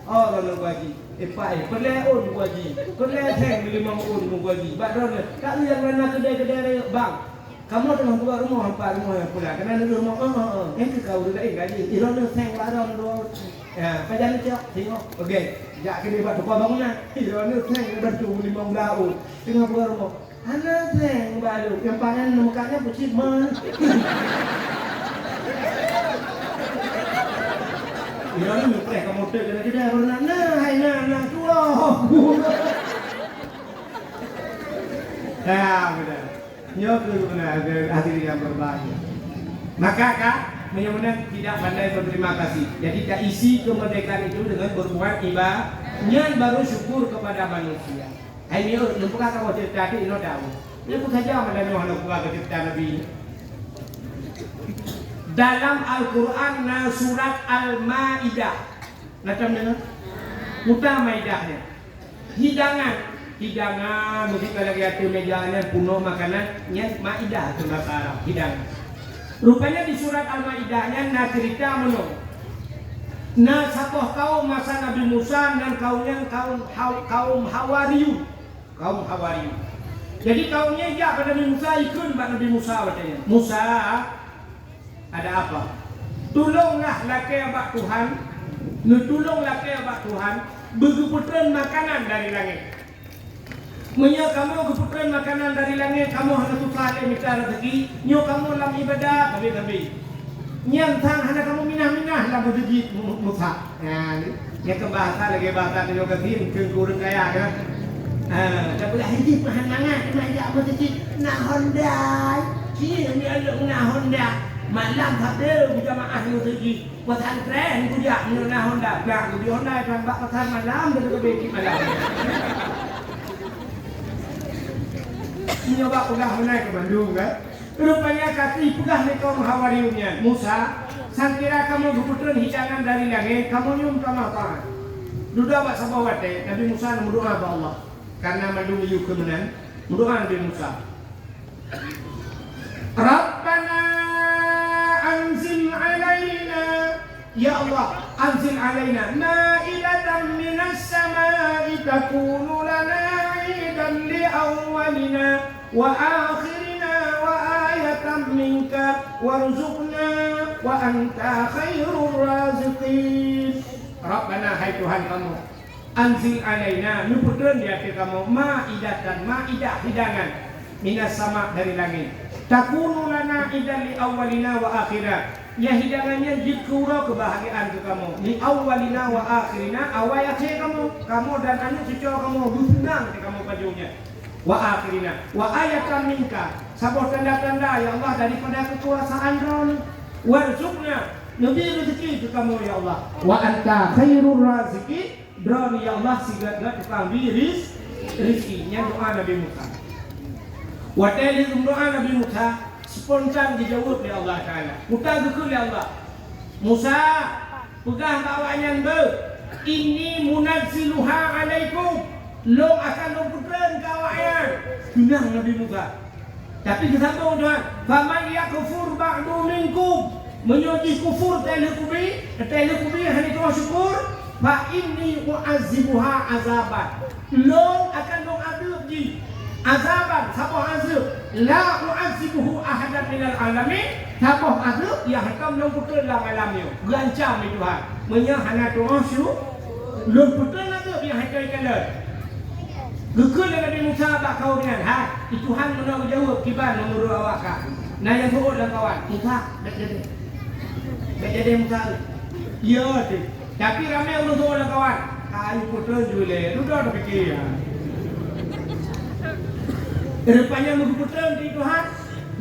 Oh kalau wajib. Perleh wajib. Perleh teng 5 wajib. Badan tak yang mana kedai-kedai bang. Kamu tengah buat rumah hampa rumah yang pula. Kena ada rumah. Yang kau dah gaji. Iron teng badan dua. Ya, kajian cak tengok. Okey. Jak kena buat tukar bangunan. Iron teng bantu 15 tahun. Tengah buat rumah. Anak teng baru. Yang panen mukanya pucit man. Iron ni teh kamu teh kena pernah. Hai nah tua. Ya, benar. Nyok tu benar hadirin yang berbahagia. Maka kak benar-benar tidak pandai berterima kasih. Jadi tak isi kemerdekaan itu dengan berbuat ibadah baru syukur kepada manusia. Ini lupa kata kau cerita ini no tahu. Ini pun saja mana no hendak buat cerita Nabi. Dalam Al-Quran surat Al-Maidah. Macam mana? Muta Maidahnya. Hidangan mesti kalau lagi ada mejanya penuh makanannya Maidah itu bahasa Arab hidangan. Rupanya di surat Al-Maidahnya cerita menurut sapoh kaum masa Nabi Musa dan kaum Hawariyun. Jadi kaumnya pada Nabi Musa ikut Nabi Musa katanya. Musa ada apa? Tolonglah laki abak Tuhan. Tolonglah laki abak Tuhan berkeputusan makanan dari langit. Menyo kamu keputusan makanan dari langit, kamu hendak tukar minta rezeki. Nyo kamu dalam ibadah, tapi. Nyan tang hendak kamu minah-minah dalam rezeki musa. Ya ke bahasa lagi bahasa tu juga tin kurang kaya kan. Tak boleh hidup mahanangan, nak rezeki nak Honda. Sini ni ada nak Honda. Malam hadir berjamaah rezeki. Buatan keren kujak nak Honda. Nak di Honda kan bak pesan malam dan ke malam. Nyoba pegah menaik ke Bandung kan. Rupanya kaki pegah ni kaum Hawariyunnya. Musa, sangkira kamu keputusan hidangan dari langit, kamu nyum kamu apa? Duda buat sabah wate, Nabi Musa berdoa kepada Allah. Karena mandung iu kemenan, berdoa Nabi Musa. Rabbana anzil alaina ya Allah anzil alaina ma'idatan minas samai takunu lana 'idan li awwalina wa akhirina wa ayatan minka warzuqna wa anta khairur raziqin. Rabbana, hai Tuhan kamu, anzil alaina, nubuhkan di hati kamu ma'idatan, ma'idah hidangan minas sama dari langit. Takunu lana idan li awalina wa akhirina. Ya hidangannya jikura kebahagiaan ke kamu. Li awalina wa akhirina, awal akhir kamu dan anak cucu kamu bersenang di kamu bajunya. Wa akhirina, wa ayatan minka, sebuah tanda-tanda ya Allah daripada kekuasaan Ron. Warzuqna, lebih rezeki ke kamu ya Allah. Wa anta khairur raziqin, Ron ya Allah sigat tukang biris rizkinya doa Nabi Musa. Wadai doa Nabi Musa spontan dijawab oleh Allah Taala. Muta gekul ya Allah. Musa pegang kawannya be. Ini munazziluha alaikum. Lo akan mempunyai kawannya. Tunang Nabi Musa. Tapi disambung Tuhan. Faman yakfur ba'du minkum. Menyuji kufur telekubi hanya itu syukur. Fa inni u'azzibuha azaban. Lo akan mengadab di azaban, sabah azab la u'azibuhu ahadan minal alamin, sabah azab yang hakam belum putus dalam alamnya gancam itu Tuhan menyahana doa syu belum putus azab yang hakam kala gekul Nabi Musa tak kau dengan itu Tuhan menang jawab kiban menurut awak kah nah yang turut dan kawan Musa tak jadi Musa ya tu tapi ramai orang turut dan kawan kayu putus jule duduk fikir Rupanya mengikutan di Tuhan.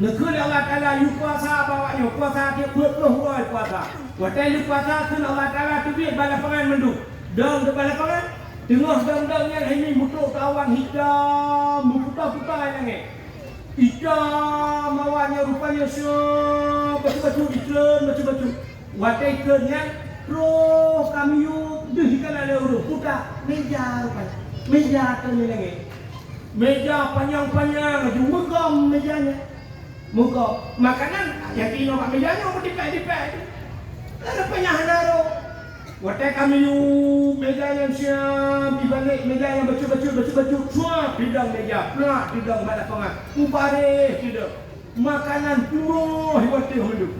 Negeri Allah Ta'ala yu kuasa bawanya. Kuasa dia berpeluang kuasa. Wadai yu kuasa kun Allah Ta'ala tubik balapangan mendu. Dong ke balapangan. Tengah dong-dongnya ini mutuk kawan hitam. Berputar-putar yang ni. Hitam awannya rupanya syok. Batu-batu iklan, batu-batu. Wadai iklannya. Roh kami yu. Dihkan ada huruf. Putar. Meja rupanya. Meja kami lagi. Meja panjang-panjang, megam mejanya. Megam. Makanan yang tino kat mejanya mau dipek-dipek. Ada penyahanaro. Watai kami yu meja yang siap dibalik meja yang baju-baju. Suap bidang meja, pelak bidang badak pengat. Mubareh tidak. Makanan penuh watai hidup.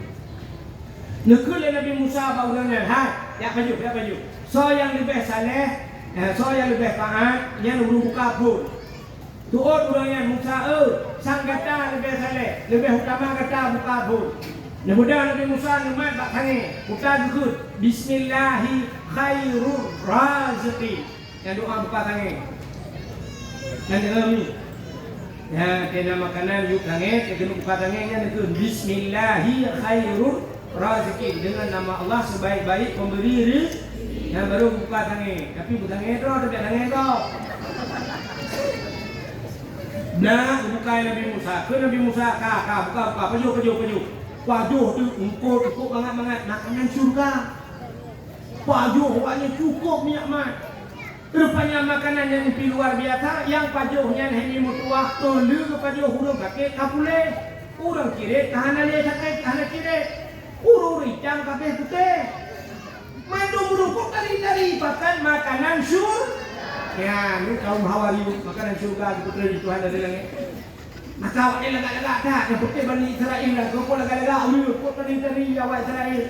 Negeri Nabi Musa bangunannya. Ya baju. So yang lebih saleh, so yang lebih taat, yang berbuka pun. Tuot orangnya Musa sang kata lebih saleh, lebih utama kata buka pun. Kemudian Nabi Musa nemat tak tangi, buka dukut. Bismillahi khairur raziqin. Yang doa buka tangi. Nanti kami. Ya, kena makanan yuk tangi, kena buka tanginya dukut. Bismillahi khairur raziqin. Dengan nama Allah sebaik-baik pemberi rezeki. Yang baru buka tangi. Tapi buka tangi itu, tidak tangi itu. Nah, buka Nabi Musa. Ke Nabi Musa, buka. Paju. Paju tu engkau banget. Makanan surga. Paju awalnya cukup minyak mat. Rupanya makanan yang luar biasa. Yang pajuhnya hanya mutuah. Tolu ke paju hurung kakek kapule. Urang kiri, tahanan dia sakit, tahanan kiri. Urung ricang kakek putih. Mandung kok dari bahkan makanan surga. Ya, ni kaum Hawari makanan surga diputra di Tuhan dari langit. Maka awaknya lega-lega dah. Yang putih Bani Israel lah. Kau pun lega-lega. Kau teri awak Israel.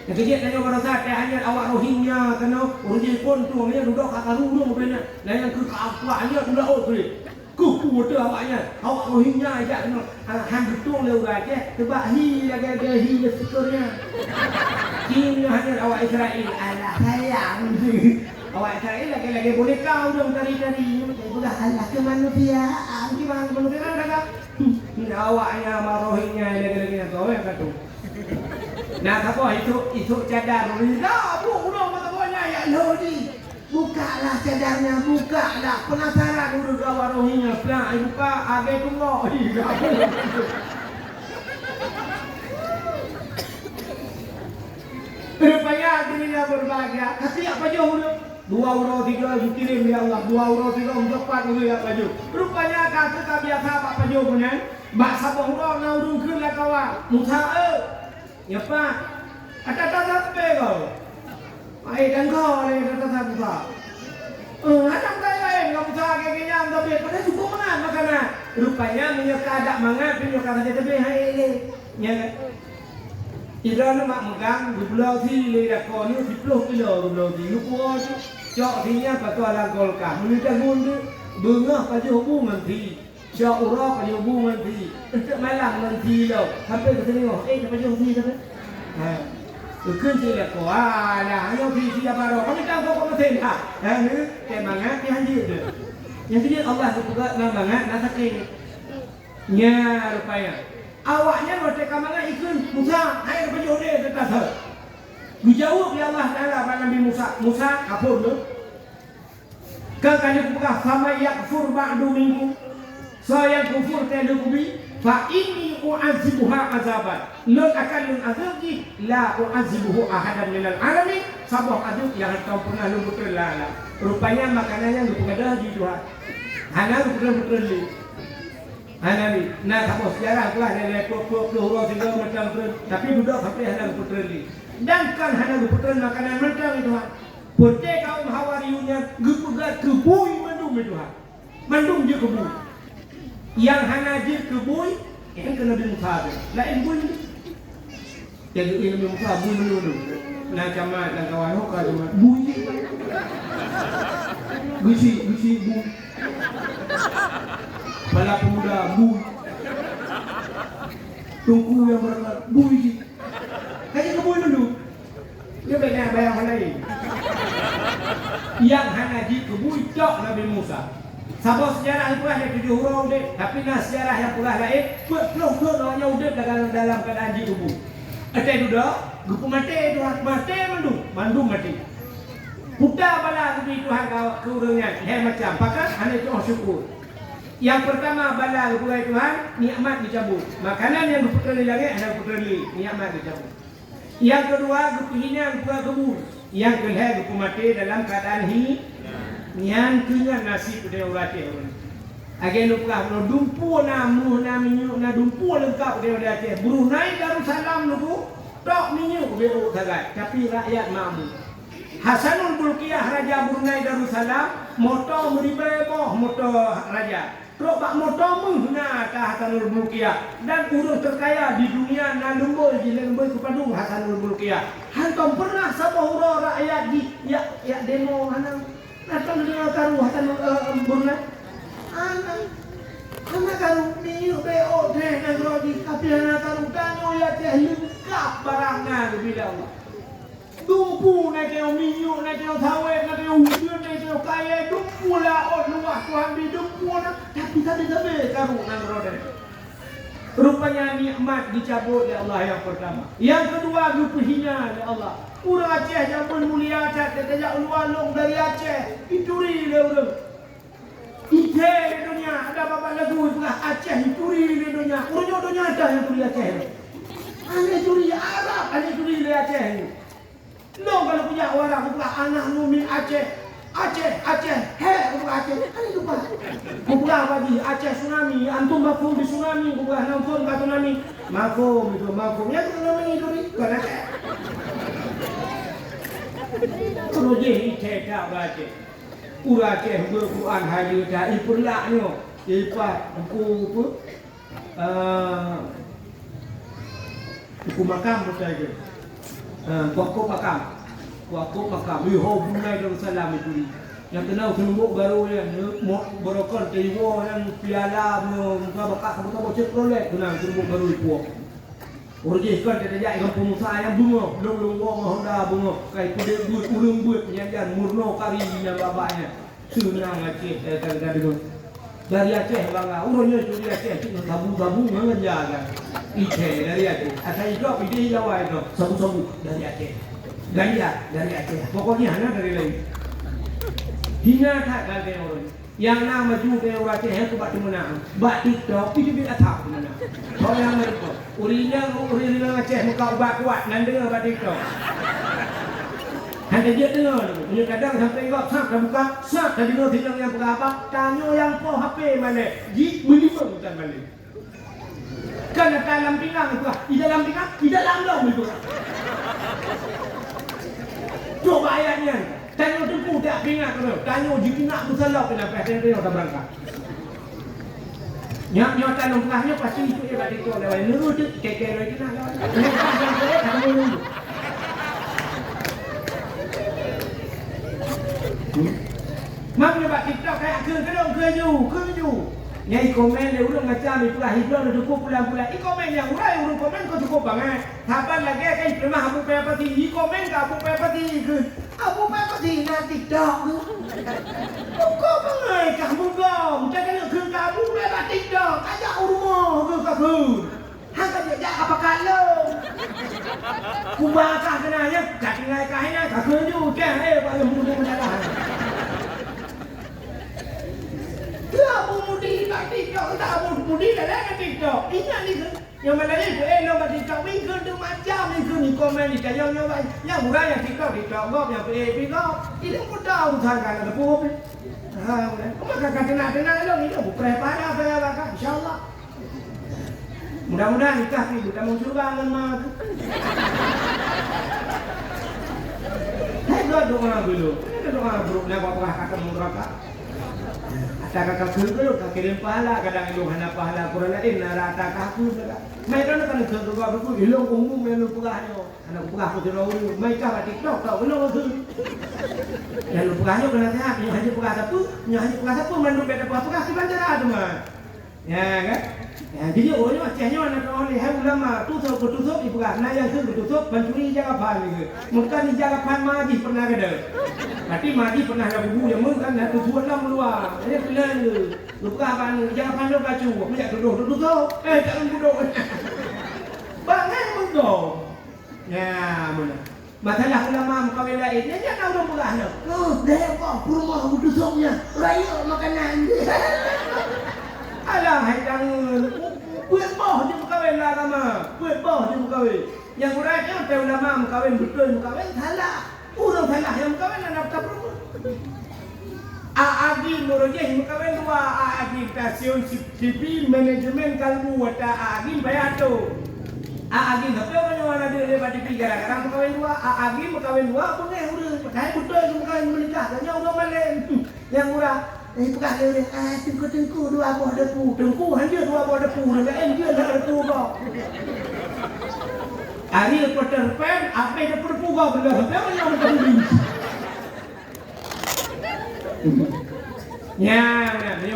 Yang kejap tanya orang kata hanya awak Rohingya. Kerana orang Jepun tu. Dia duduk kakak rurung. Dan yang kekapuannya duduk tu. Kuku tu awaknya. Awak Rohingya aja. Han betul dia orang je. Sebab hi lagi hi sekurnya. Kini hanya awak Israel. Alah sayang. Awak Israel lagi boneka udah tari-tari. Udah Allah ke manusia. Gimana manusia dah? Awaknya marohingnya lagi tahu yang kata. Nah, apa itu cadar. Dah, udah mata buahnya ya Yahudi. Bukalah cadarnya, bukalah. Penasaran dulu awak rohingnya. Nah, buka agak tunggu. Rupanya dirinya berbahagia. Kasih apa jauh dulu? 2 euro 3 dikirim ya Allah. 2 euro 3 4 dulu ya baju. Rupanya kata biasa Pak Paju punya. Mbak sabah urang na urung keun lah kawan. Musa Ya Pak, ada apa kau? Ai dan kau ni ada apa? Ada lain kau bisa kayaknya tapi pada suku mana makanan. Rupanya menyuka ada mangat menyuka saja tapi hai nya. Ida nak megang belau si le dak kau ni 10 kilo belau si lu kuat. Jok dinya patut ada golkar. Menuju gundu bengah pada hubungan ti. Jok urap pada hubungan ti. Untuk malam nanti lo. Sampai ke sini pada hubungan ti.ขึ้นที่แหละก็ว่านะโยมพี่ที่จะมาเราเขาไม่กล้าเขาก็เทนค่ะนี่แต่บางงานที่ให้ยืดเลยyangที่ยืดAllah juga namanya nasa kini nya rupanya awaknya mereka mana ikut Musa hai berjodoh dekat her dijawab ya Allah Taala pada Nabi Musa kapur tu kan buka sama yakfur ba'du minkum saya kufur telubi fa inni u'azibuha azaban lun akan lun azabi la u'azibuhu ahadan minal alamin sabah aduk yang kau pernah lu betul lah rupanya makanannya lu pengadah di Tuhan hana lu betul li hana ni nah kamu sejarah kelah dari peluru tinggal macam tu tapi duduk sampai hana lu betul li dan kan hana lu betul makanan macam itu Tuhan putih kaum hawariyunya gepegat kebui mendung Tuhan mendung je kebui yang hana je kebui yang kena Nabi Musa lain bui jadi Nabi Musa bui menunduk nak camat dan kawan hokar camat bui gusi bui kepala pemuda bui tungku yang berangkat bui kaji kebui menunduk dia banyak bayang lain yang hana je kebui cok Nabi Musa. Sabah sejarah itu ada 7 huruf dek, tapi nah sejarah yang pula lain, peluk-peluk orangnya udah dalam keadaan ji tubuh. Ada duduk, gupu mati Tuhan, mati mandum mati. Buddha bala gupi Tuhan ke urangnya, macam, pakat hanya itu syukur. Yang pertama bala gupi Tuhan, nikmat dicabut. Makanan yang gupu terli lagi, ada gupu terli, nikmat dicabut. Yang kedua gupu hina, gupu kebun. Yang kedua gupu mati dalam keadaan nian kena nasib dia urate orang. Agen lukah no dumpu na muh na minyu na dumpu lengkap dia urate. Brunei Darussalam lugu tok minyu beu sagat tapi rakyat makmur. Hasanul Bulqiyah Raja Brunei Darussalam moto muribebo moto raja. Tok bak moto muh na ka Hasanul Bulqiyah dan urus terkaya di dunia na lemboi di lemboi kepadung Hasanul Bulqiyah. Hantom pernah sapa hura rakyat di ya demo hanang atau dengan karu hatan Brunei anak karu ni beo deh negro di tapi anak karu kanyo ya teh lengkap barangnya bila Allah dumpu nak kau minyu nak kau tawe nak kau hujan nak kau kaya dumpu lah luas Tuhan di dumpu nak tapi karu negro deh rupanya nikmat dicabut oleh Allah yang pertama yang kedua grup hina oleh Allah Urang Aceh yang pun mulia Aceh Dia luar-long dari Aceh Ituri dia urang Ije di dunia Ada bapak lagu itulah Aceh Ituri di dunia Urang dunia ada yang turi Aceh Ane turi Arab Ane turi di Aceh Long kalau punya orang Bukan anak numin Aceh Aceh Hei bukan Aceh Ane lupa Bukan lagi Aceh tsunami Antum makum di tsunami Bukan nonton ke tsunami Makum itu makum Ya itu namanya Ituri Bukan Aceh Kalau dia tak baca Aceh berquran hari dah ipulaknya ipat buku buku makam betul je waktu makam liho Brunei Darussalam itu yang kenal tembok baru yang berokon tiwo yang piala muka bakak muka bocor prolet kenal tembok baru itu Urjih kan dia jadi kampung Musa yang bunga, belum wong Honda bunga, kai kude buat urung buat penyanyian murno kari yang babanya, senang Aceh dari dulu. Dari Aceh bangga, urungnya dari Aceh itu sabu-sabu mengajar, Ije dari Aceh, asal itu ide Jawa itu sabu-sabu dari Aceh, ganja dari Aceh, pokoknya hanya dari lain. Hina tak ganti orang. Yang nama juga orang Aceh itu batu menang, batu TikTok itu dia tak menang. Kalau yang mereka, urinya Aceh muka ubah kuat, nanti dengar batu TikTok. Nanti dia dengar, punya kadang sampai kau sak dah buka, sak dah dengar tidak yang buka apa, tanya yang po HP mana, jik beli pun bukan balik. Bukan dalam pinggang itu, di dalam pinggang, di dalam dong itu. Coba ayatnya, tanya tempuh tak pinggang tu, tanya jika nak bersalah kenapa dia tak berangkat. Nyak tanam pengahnya pasti itu dia balik tu lewat nurut tu, kekeh lagi nak lewat. Mak punya bak TikTok kayak ke. Nyai komen dia urang macam ni pula hidup dah cukup pulang-pulang. I komen yang urang komen kau cukup banget. Saban lagi kan pernah aku pay pati. I komen ka aku pay pati ke. Aku pay pati na TikTok ke. Kau bangai kamu gom. Jangan ke kamu lewat TikTok. Ajak rumah ke ke. Hang ka jak apa kalau. Kubakah kenanya. Jak ngai kahina ka ke ju. Ke pak mudah menyalah. Tak mudi kat TikTok, tak mudi dah kat TikTok. Ingat ni ke? Yang mana ni ke? Lo kat TikTok ni ke tu macam ni ke ni komen ni kan yang murah yang TikTok gop yang PAP gop. Ini pun tahu sangat ada pun. Maka kena lo ni tu prepare apa insyaallah. Mudah-mudahan nikah ni bukan mau surga dengan mak. Hai doa dulu. Doa buruknya apa kata neraka. Kakak kerja tak kirim pahala kadang ilung hana pahala Quran lain narata kaku juga. Mai kan kan kerja aku ilung umum menu pulahnya. Anak pulah aku terlalu mai ka TikTok tau ilung tu. Ya lu pulahnya kena sehat ni hanya pulah satu, hanya pulah satu mandu beda pulah si bandara tu mah. Ya kan? Ya jadi orang macamnya anak orang ni hai ulama tutup ibu kan nah yang tu tutup pencuri jaga pan ni. Bukan jaga pan mati pernah ada. Berarti mati pernah ada bubu yang mungkin dah tujuan lah meluar. Ini pilihan tu. Lupa pan jaga pan lo kacu. Aku tak tutup. Jangan duduk. Bangan mengkau. Ya mana. Masalah ulama mukawin lain. Dia jangan orang pula nak. Dah kau rumah aku tusuknya. Raya makanan. Alah hai jangan. Buat boh dia mukawin lah sama. Buat boh dia mukawin. Yang kurang apa ulama mukawin betul mukawin salah. Urang salah yang mukawin anak tak perlu. Aagi merojeh mukawin dua aagi stasiun sipil manajemen kalbu wata aagi bayar tu. Aagi tapi orang ada lepas di gara-gara mukawin dua aagi mukawin dua boleh urang pakai betul mukawin menikah tanya orang lain yang murah. Bukan dia tengku dua buah depu. Tengku hanya dua buah depu dengan dia dah depu kau. Hari Peter Pan apa yang depu kau benda apa yang macam ni. Ya,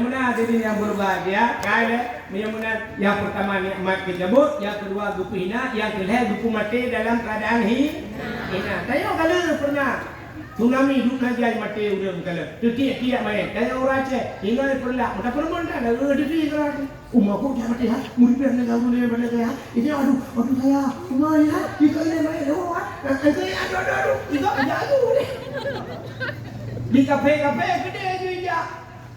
mana jadi yang berbahagia, kaya, mana yang pertama nikmat kejabut, yang kedua gupu hina, yang ketiga gupu mati dalam keadaan hina. Tanya kalau pernah tsunami duka jai mati urang kala tiap main kaya orang Aceh hingga perlah maka permonda ada di pikiran umma ko jangan mati ha murid nak gaul ni benda saya ini aduh saya umma ya jika ini main saya aduh itu aduh di kafe gede je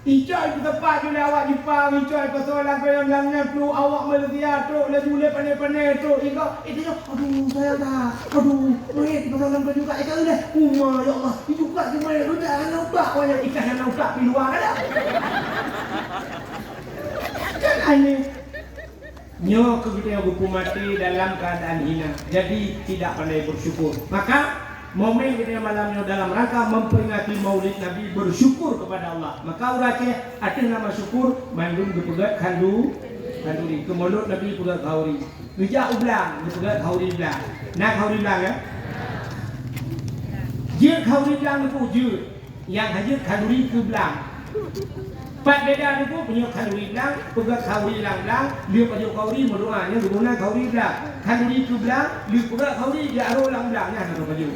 Icai tu tepat je awak Jepang, icai persoalan kau yang langnya tu awak Malaysia tu, lagi boleh pandai-pandai tu. Itu aduh saya tak, mait persoalan kau juga ikan dah. Umma ya Allah, itu juga cuma lu jangan nampak banyak ikan yang nampak di luar ada. Kan ini. Nyo kita hukum mati dalam keadaan hina, jadi tidak pandai bersyukur. Maka momen kita malamnya dalam rangka memperingati Maulid Nabi bersyukur kepada Allah. Maka orang Aceh ada nama syukur mandung dipegat kanduri. Kemulut Nabi pegat khauri. Bijak ublang dipegat khauri belang. Nak khauri belang ya? Jir khauri belang itu jir. Yang hajir kanduri ke belang. Pat beda itu punya kanduri belang, pegat khauri belang. Dia punya khauri berdoanya guna khauri belang. Kanduri ke belang, dia pegat khauri dia aruh belang-belangnya nak baju.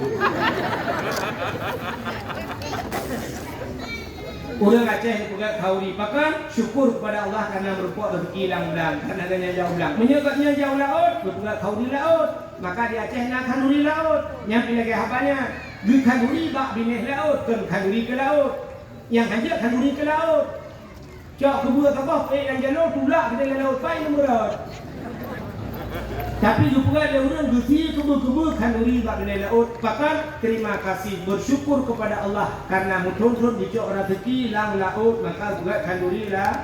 Orang Aceh pegat khauri, bahkan syukur kepada Allah kerana merupakan rezeki belang-belang, kerana adanya jauh belang. Menyebabnya jauh laut, pegat khauri laut. Maka di Aceh nak kanduri laut. Yang pilih ke hapanya, di kanduri bak binih laut, ke kanduri ke laut. Yang hanya kanduri ke laut. Cak kebuah kapal, yang jalur tulak kita ke laut, baik nomor. Tapi juga ada orang gusi kebu kanduri bak binih laut. Bahkan terima kasih bersyukur kepada Allah karena mutung-mutung dicok rezeki lang laut, maka juga kanduri lah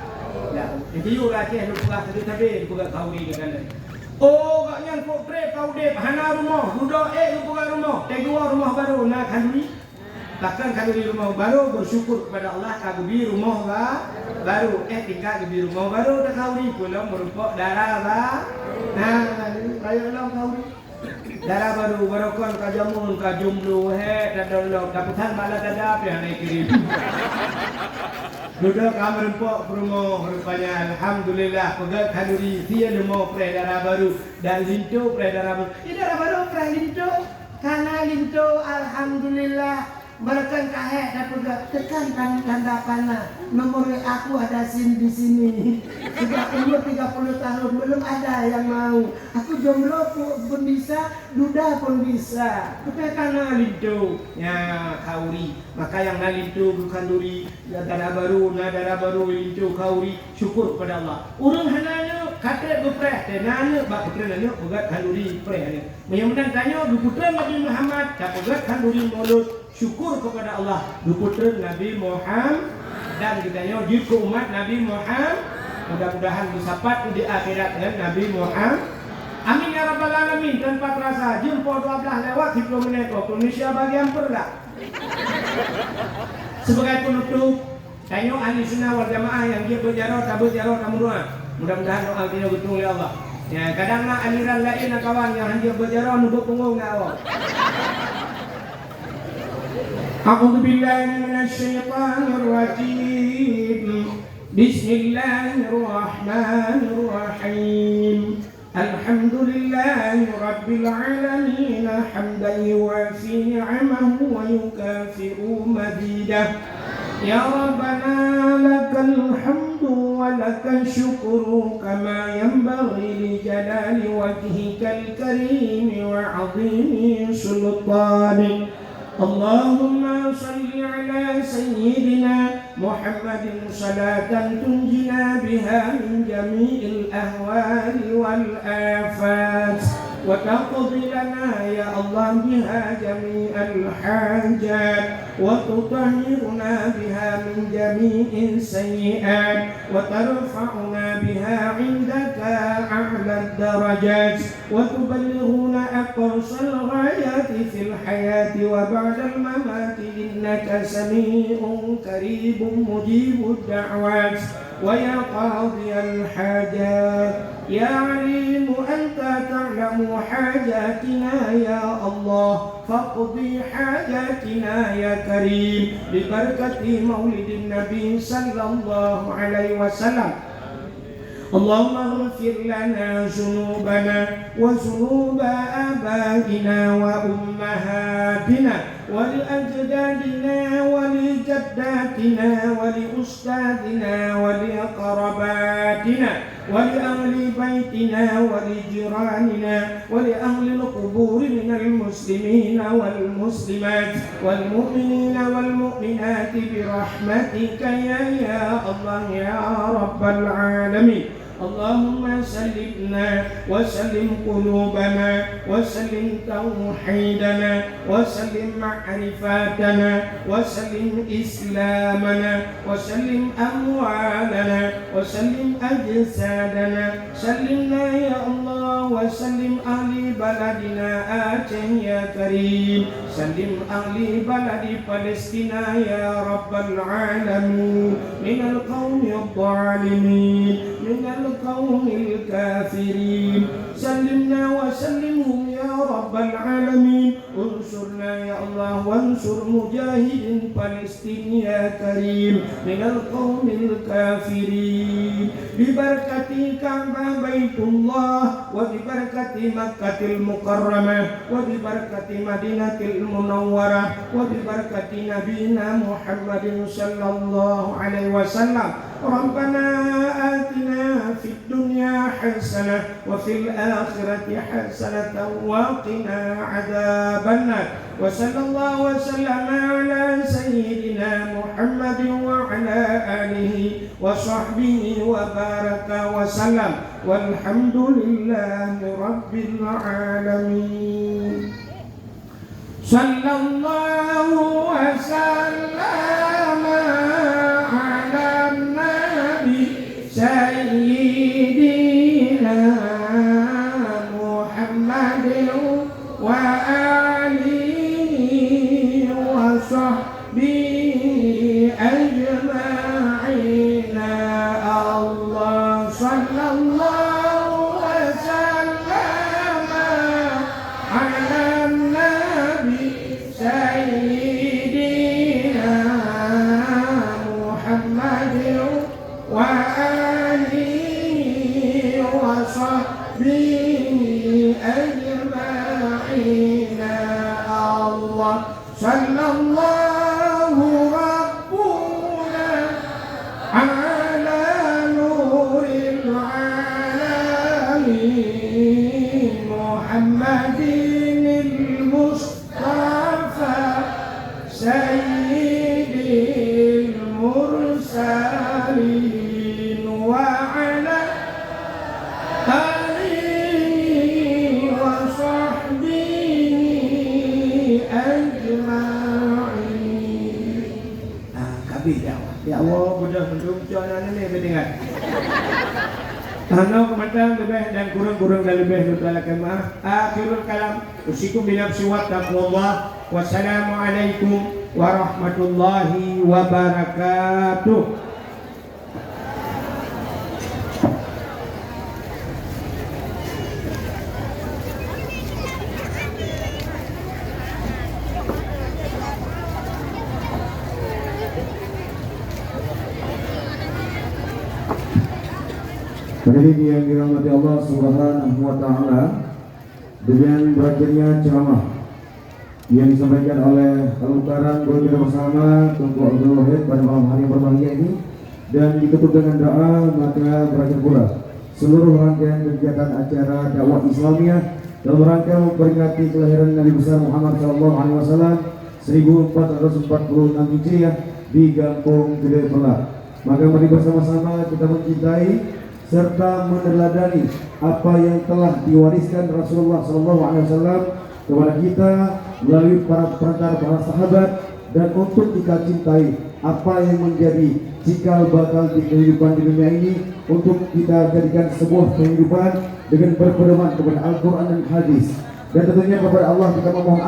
Ya, itu juga Aceh lu pegah tadi lu pegah kau di kan. Oh, gak yang kok trip kau dep hana rumah, duduk lu pegah rumah, dua rumah baru nak kanduri. Bahkan kanduri rumah baru bersyukur kepada Allah kagumi rumah baru tinggal di rumah baru dah kau di pulau merupakan darah lah. Nah, kayu long kau di darah baru barokon kajamun kajumlu dadolong daputan malah dadap yang naik kiri. Duduk kamar empok rumah rupanya alhamdulillah pegang kanduri dia demo darah baru dan linto darah baru. Ini darah baru linto karena linto alhamdulillah berikan kahek dan pegang tekan tanda panah nomor aku ada di sini sudah umur 30 tahun belum ada yang mau aku jomblo pun bisa duda pun bisa tapi karena linto ya kauri maka yang nalinto bukan duri ya darah baru linto kauri syukur kepada Allah urang hananya kata bepreh tenanya bak bepreh nanya pegat kanduri preh menyamdan tanya duputra Nabi Muhammad tak pegat kanduri mulut syukur kepada Allah duputra Nabi Muhammad dan kita nyojib ke umat Nabi Muhammad mudah-mudahan disapat di akhirat dengan Nabi Muhammad amin ya rabbal alamin tanpa terasa jempol 12 lewat 30 menit waktu Indonesia bagian perdak sebagai penutup tanya ahli sunnah wal jamaah yang dia berjarah tabut jarah kamurua mudah-mudahan doa kita betul ya Allah ya kadang nak aliran lain kawan yang hanya berjarah nubuk punggung awak أعوذ بالله من الشيطان الرجيم بسم الله الرحمن الرحيم الحمد لله رب العالمين حمدا يوافي نعمه ويكافئ مزيده يا ربنا لك الحمد ولك الشكر كما ينبغي لجلال وجهك الكريم وعظيم سلطانك اللهم صل على سيدنا محمد صلاة تنجينا بها من جميع الأهوال والآفات وتقضي لنا يا الله بها جميع الحاجات وتطهرنا بها من جميع السيئات وترفعنا بها عندك أعلى الدرجات وتبلغنا أقصى الغايات في الحياة وبعد الممات إنك سميع قريب مجيب الدعوات ويا قاضي الحاجات يا عليم أنت تعلم حاجاتنا يا الله فاقضي حاجاتنا يا كريم ببركة مولد النبي صلى الله عليه وسلم اللهم اغفر لنا ذنوبنا وذنوب آبائنا وأمهاتنا ولأجدادنا ولجداتنا ولأستاذنا ولأقرباتنا ولأهل بيتنا ولجيراننا ولأهل القبور من المسلمين والمسلمات والمؤمنين والمؤمنات برحمتك يا الله يا رب العالمين اللهم سلمنا وسلم قلوبنا وسلم توحيدنا وسلم معرفاتنا وسلم إسلامنا وسلم أموالنا وسلم أجسادنا سلمنا يا الله وسلم أهل بلدنا آته يا كريم سلم أهل بلد فلسطين يا رب العالمين من القوم الظالمين من القوم الكافرين سلمنا وسلمهم يا رب العالمين انصرنا يا الله وانصر مجاهد فلسطين يا كريم من القوم الكافرين ببركة كعبة بيت الله وببركة مكة المكرمة وببركة مدينة المنورة وببركة نبينا محمد صلى الله عليه وسلم ربنا آتنا في الدنيا حسنة وفي الآخرة حسنة وقنا عذاب النار وصلى الله وسلم على سيدنا محمد وعلى آله وصحبه وبارك وسلم والحمد لله رب العالمين صلى الله وسلم على النبي سيدنا محمد وآله وصحبه أجمعين الله صلى الله وسلم على النبي سيدنا محمد وآله وصحبه أجمعين الله صلى الله ربنا على نور العالمين محمد المصطفى سيد المرسلين وعلى آله وصحبه أجمعين. Kami dakwah. Ya Allah, mudah-mudahan jalan ini berdengar. Ano kematang lebih dan kurang-kurang dan lebih nutala kemah. Akhirul kalam. Usikum binafsi wa taqwallah. Wassalamualaikum warahmatullahi wabarakatuh. Hadirin yang dirahmati Allah Subhanahu wa taala, dengan berakhirnya ceramah yang disampaikan oleh Al-Mukarram guru kita bersama Tunku Abdul Wahid pada malam hari yang berbahagia ini dan ditutup dengan doa, maka berakhir pula seluruh rangkaian kegiatan acara dakwah Islamiyah dalam rangka memperingati kelahiran Nabi besar Muhammad SAW 1446 Hijriah di Kampung Gede Pelak. Maka mari bersama-sama kita mencintai serta meneladani apa yang telah diwariskan Rasulullah SAW kepada kita melalui para sahabat, dan untuk kita cintai apa yang menjadi cikal bakal di kehidupan di dunia ini, untuk kita jadikan sebuah kehidupan dengan berpedoman kepada Al-Quran dan Hadis, dan tentunya kepada Allah kita memohon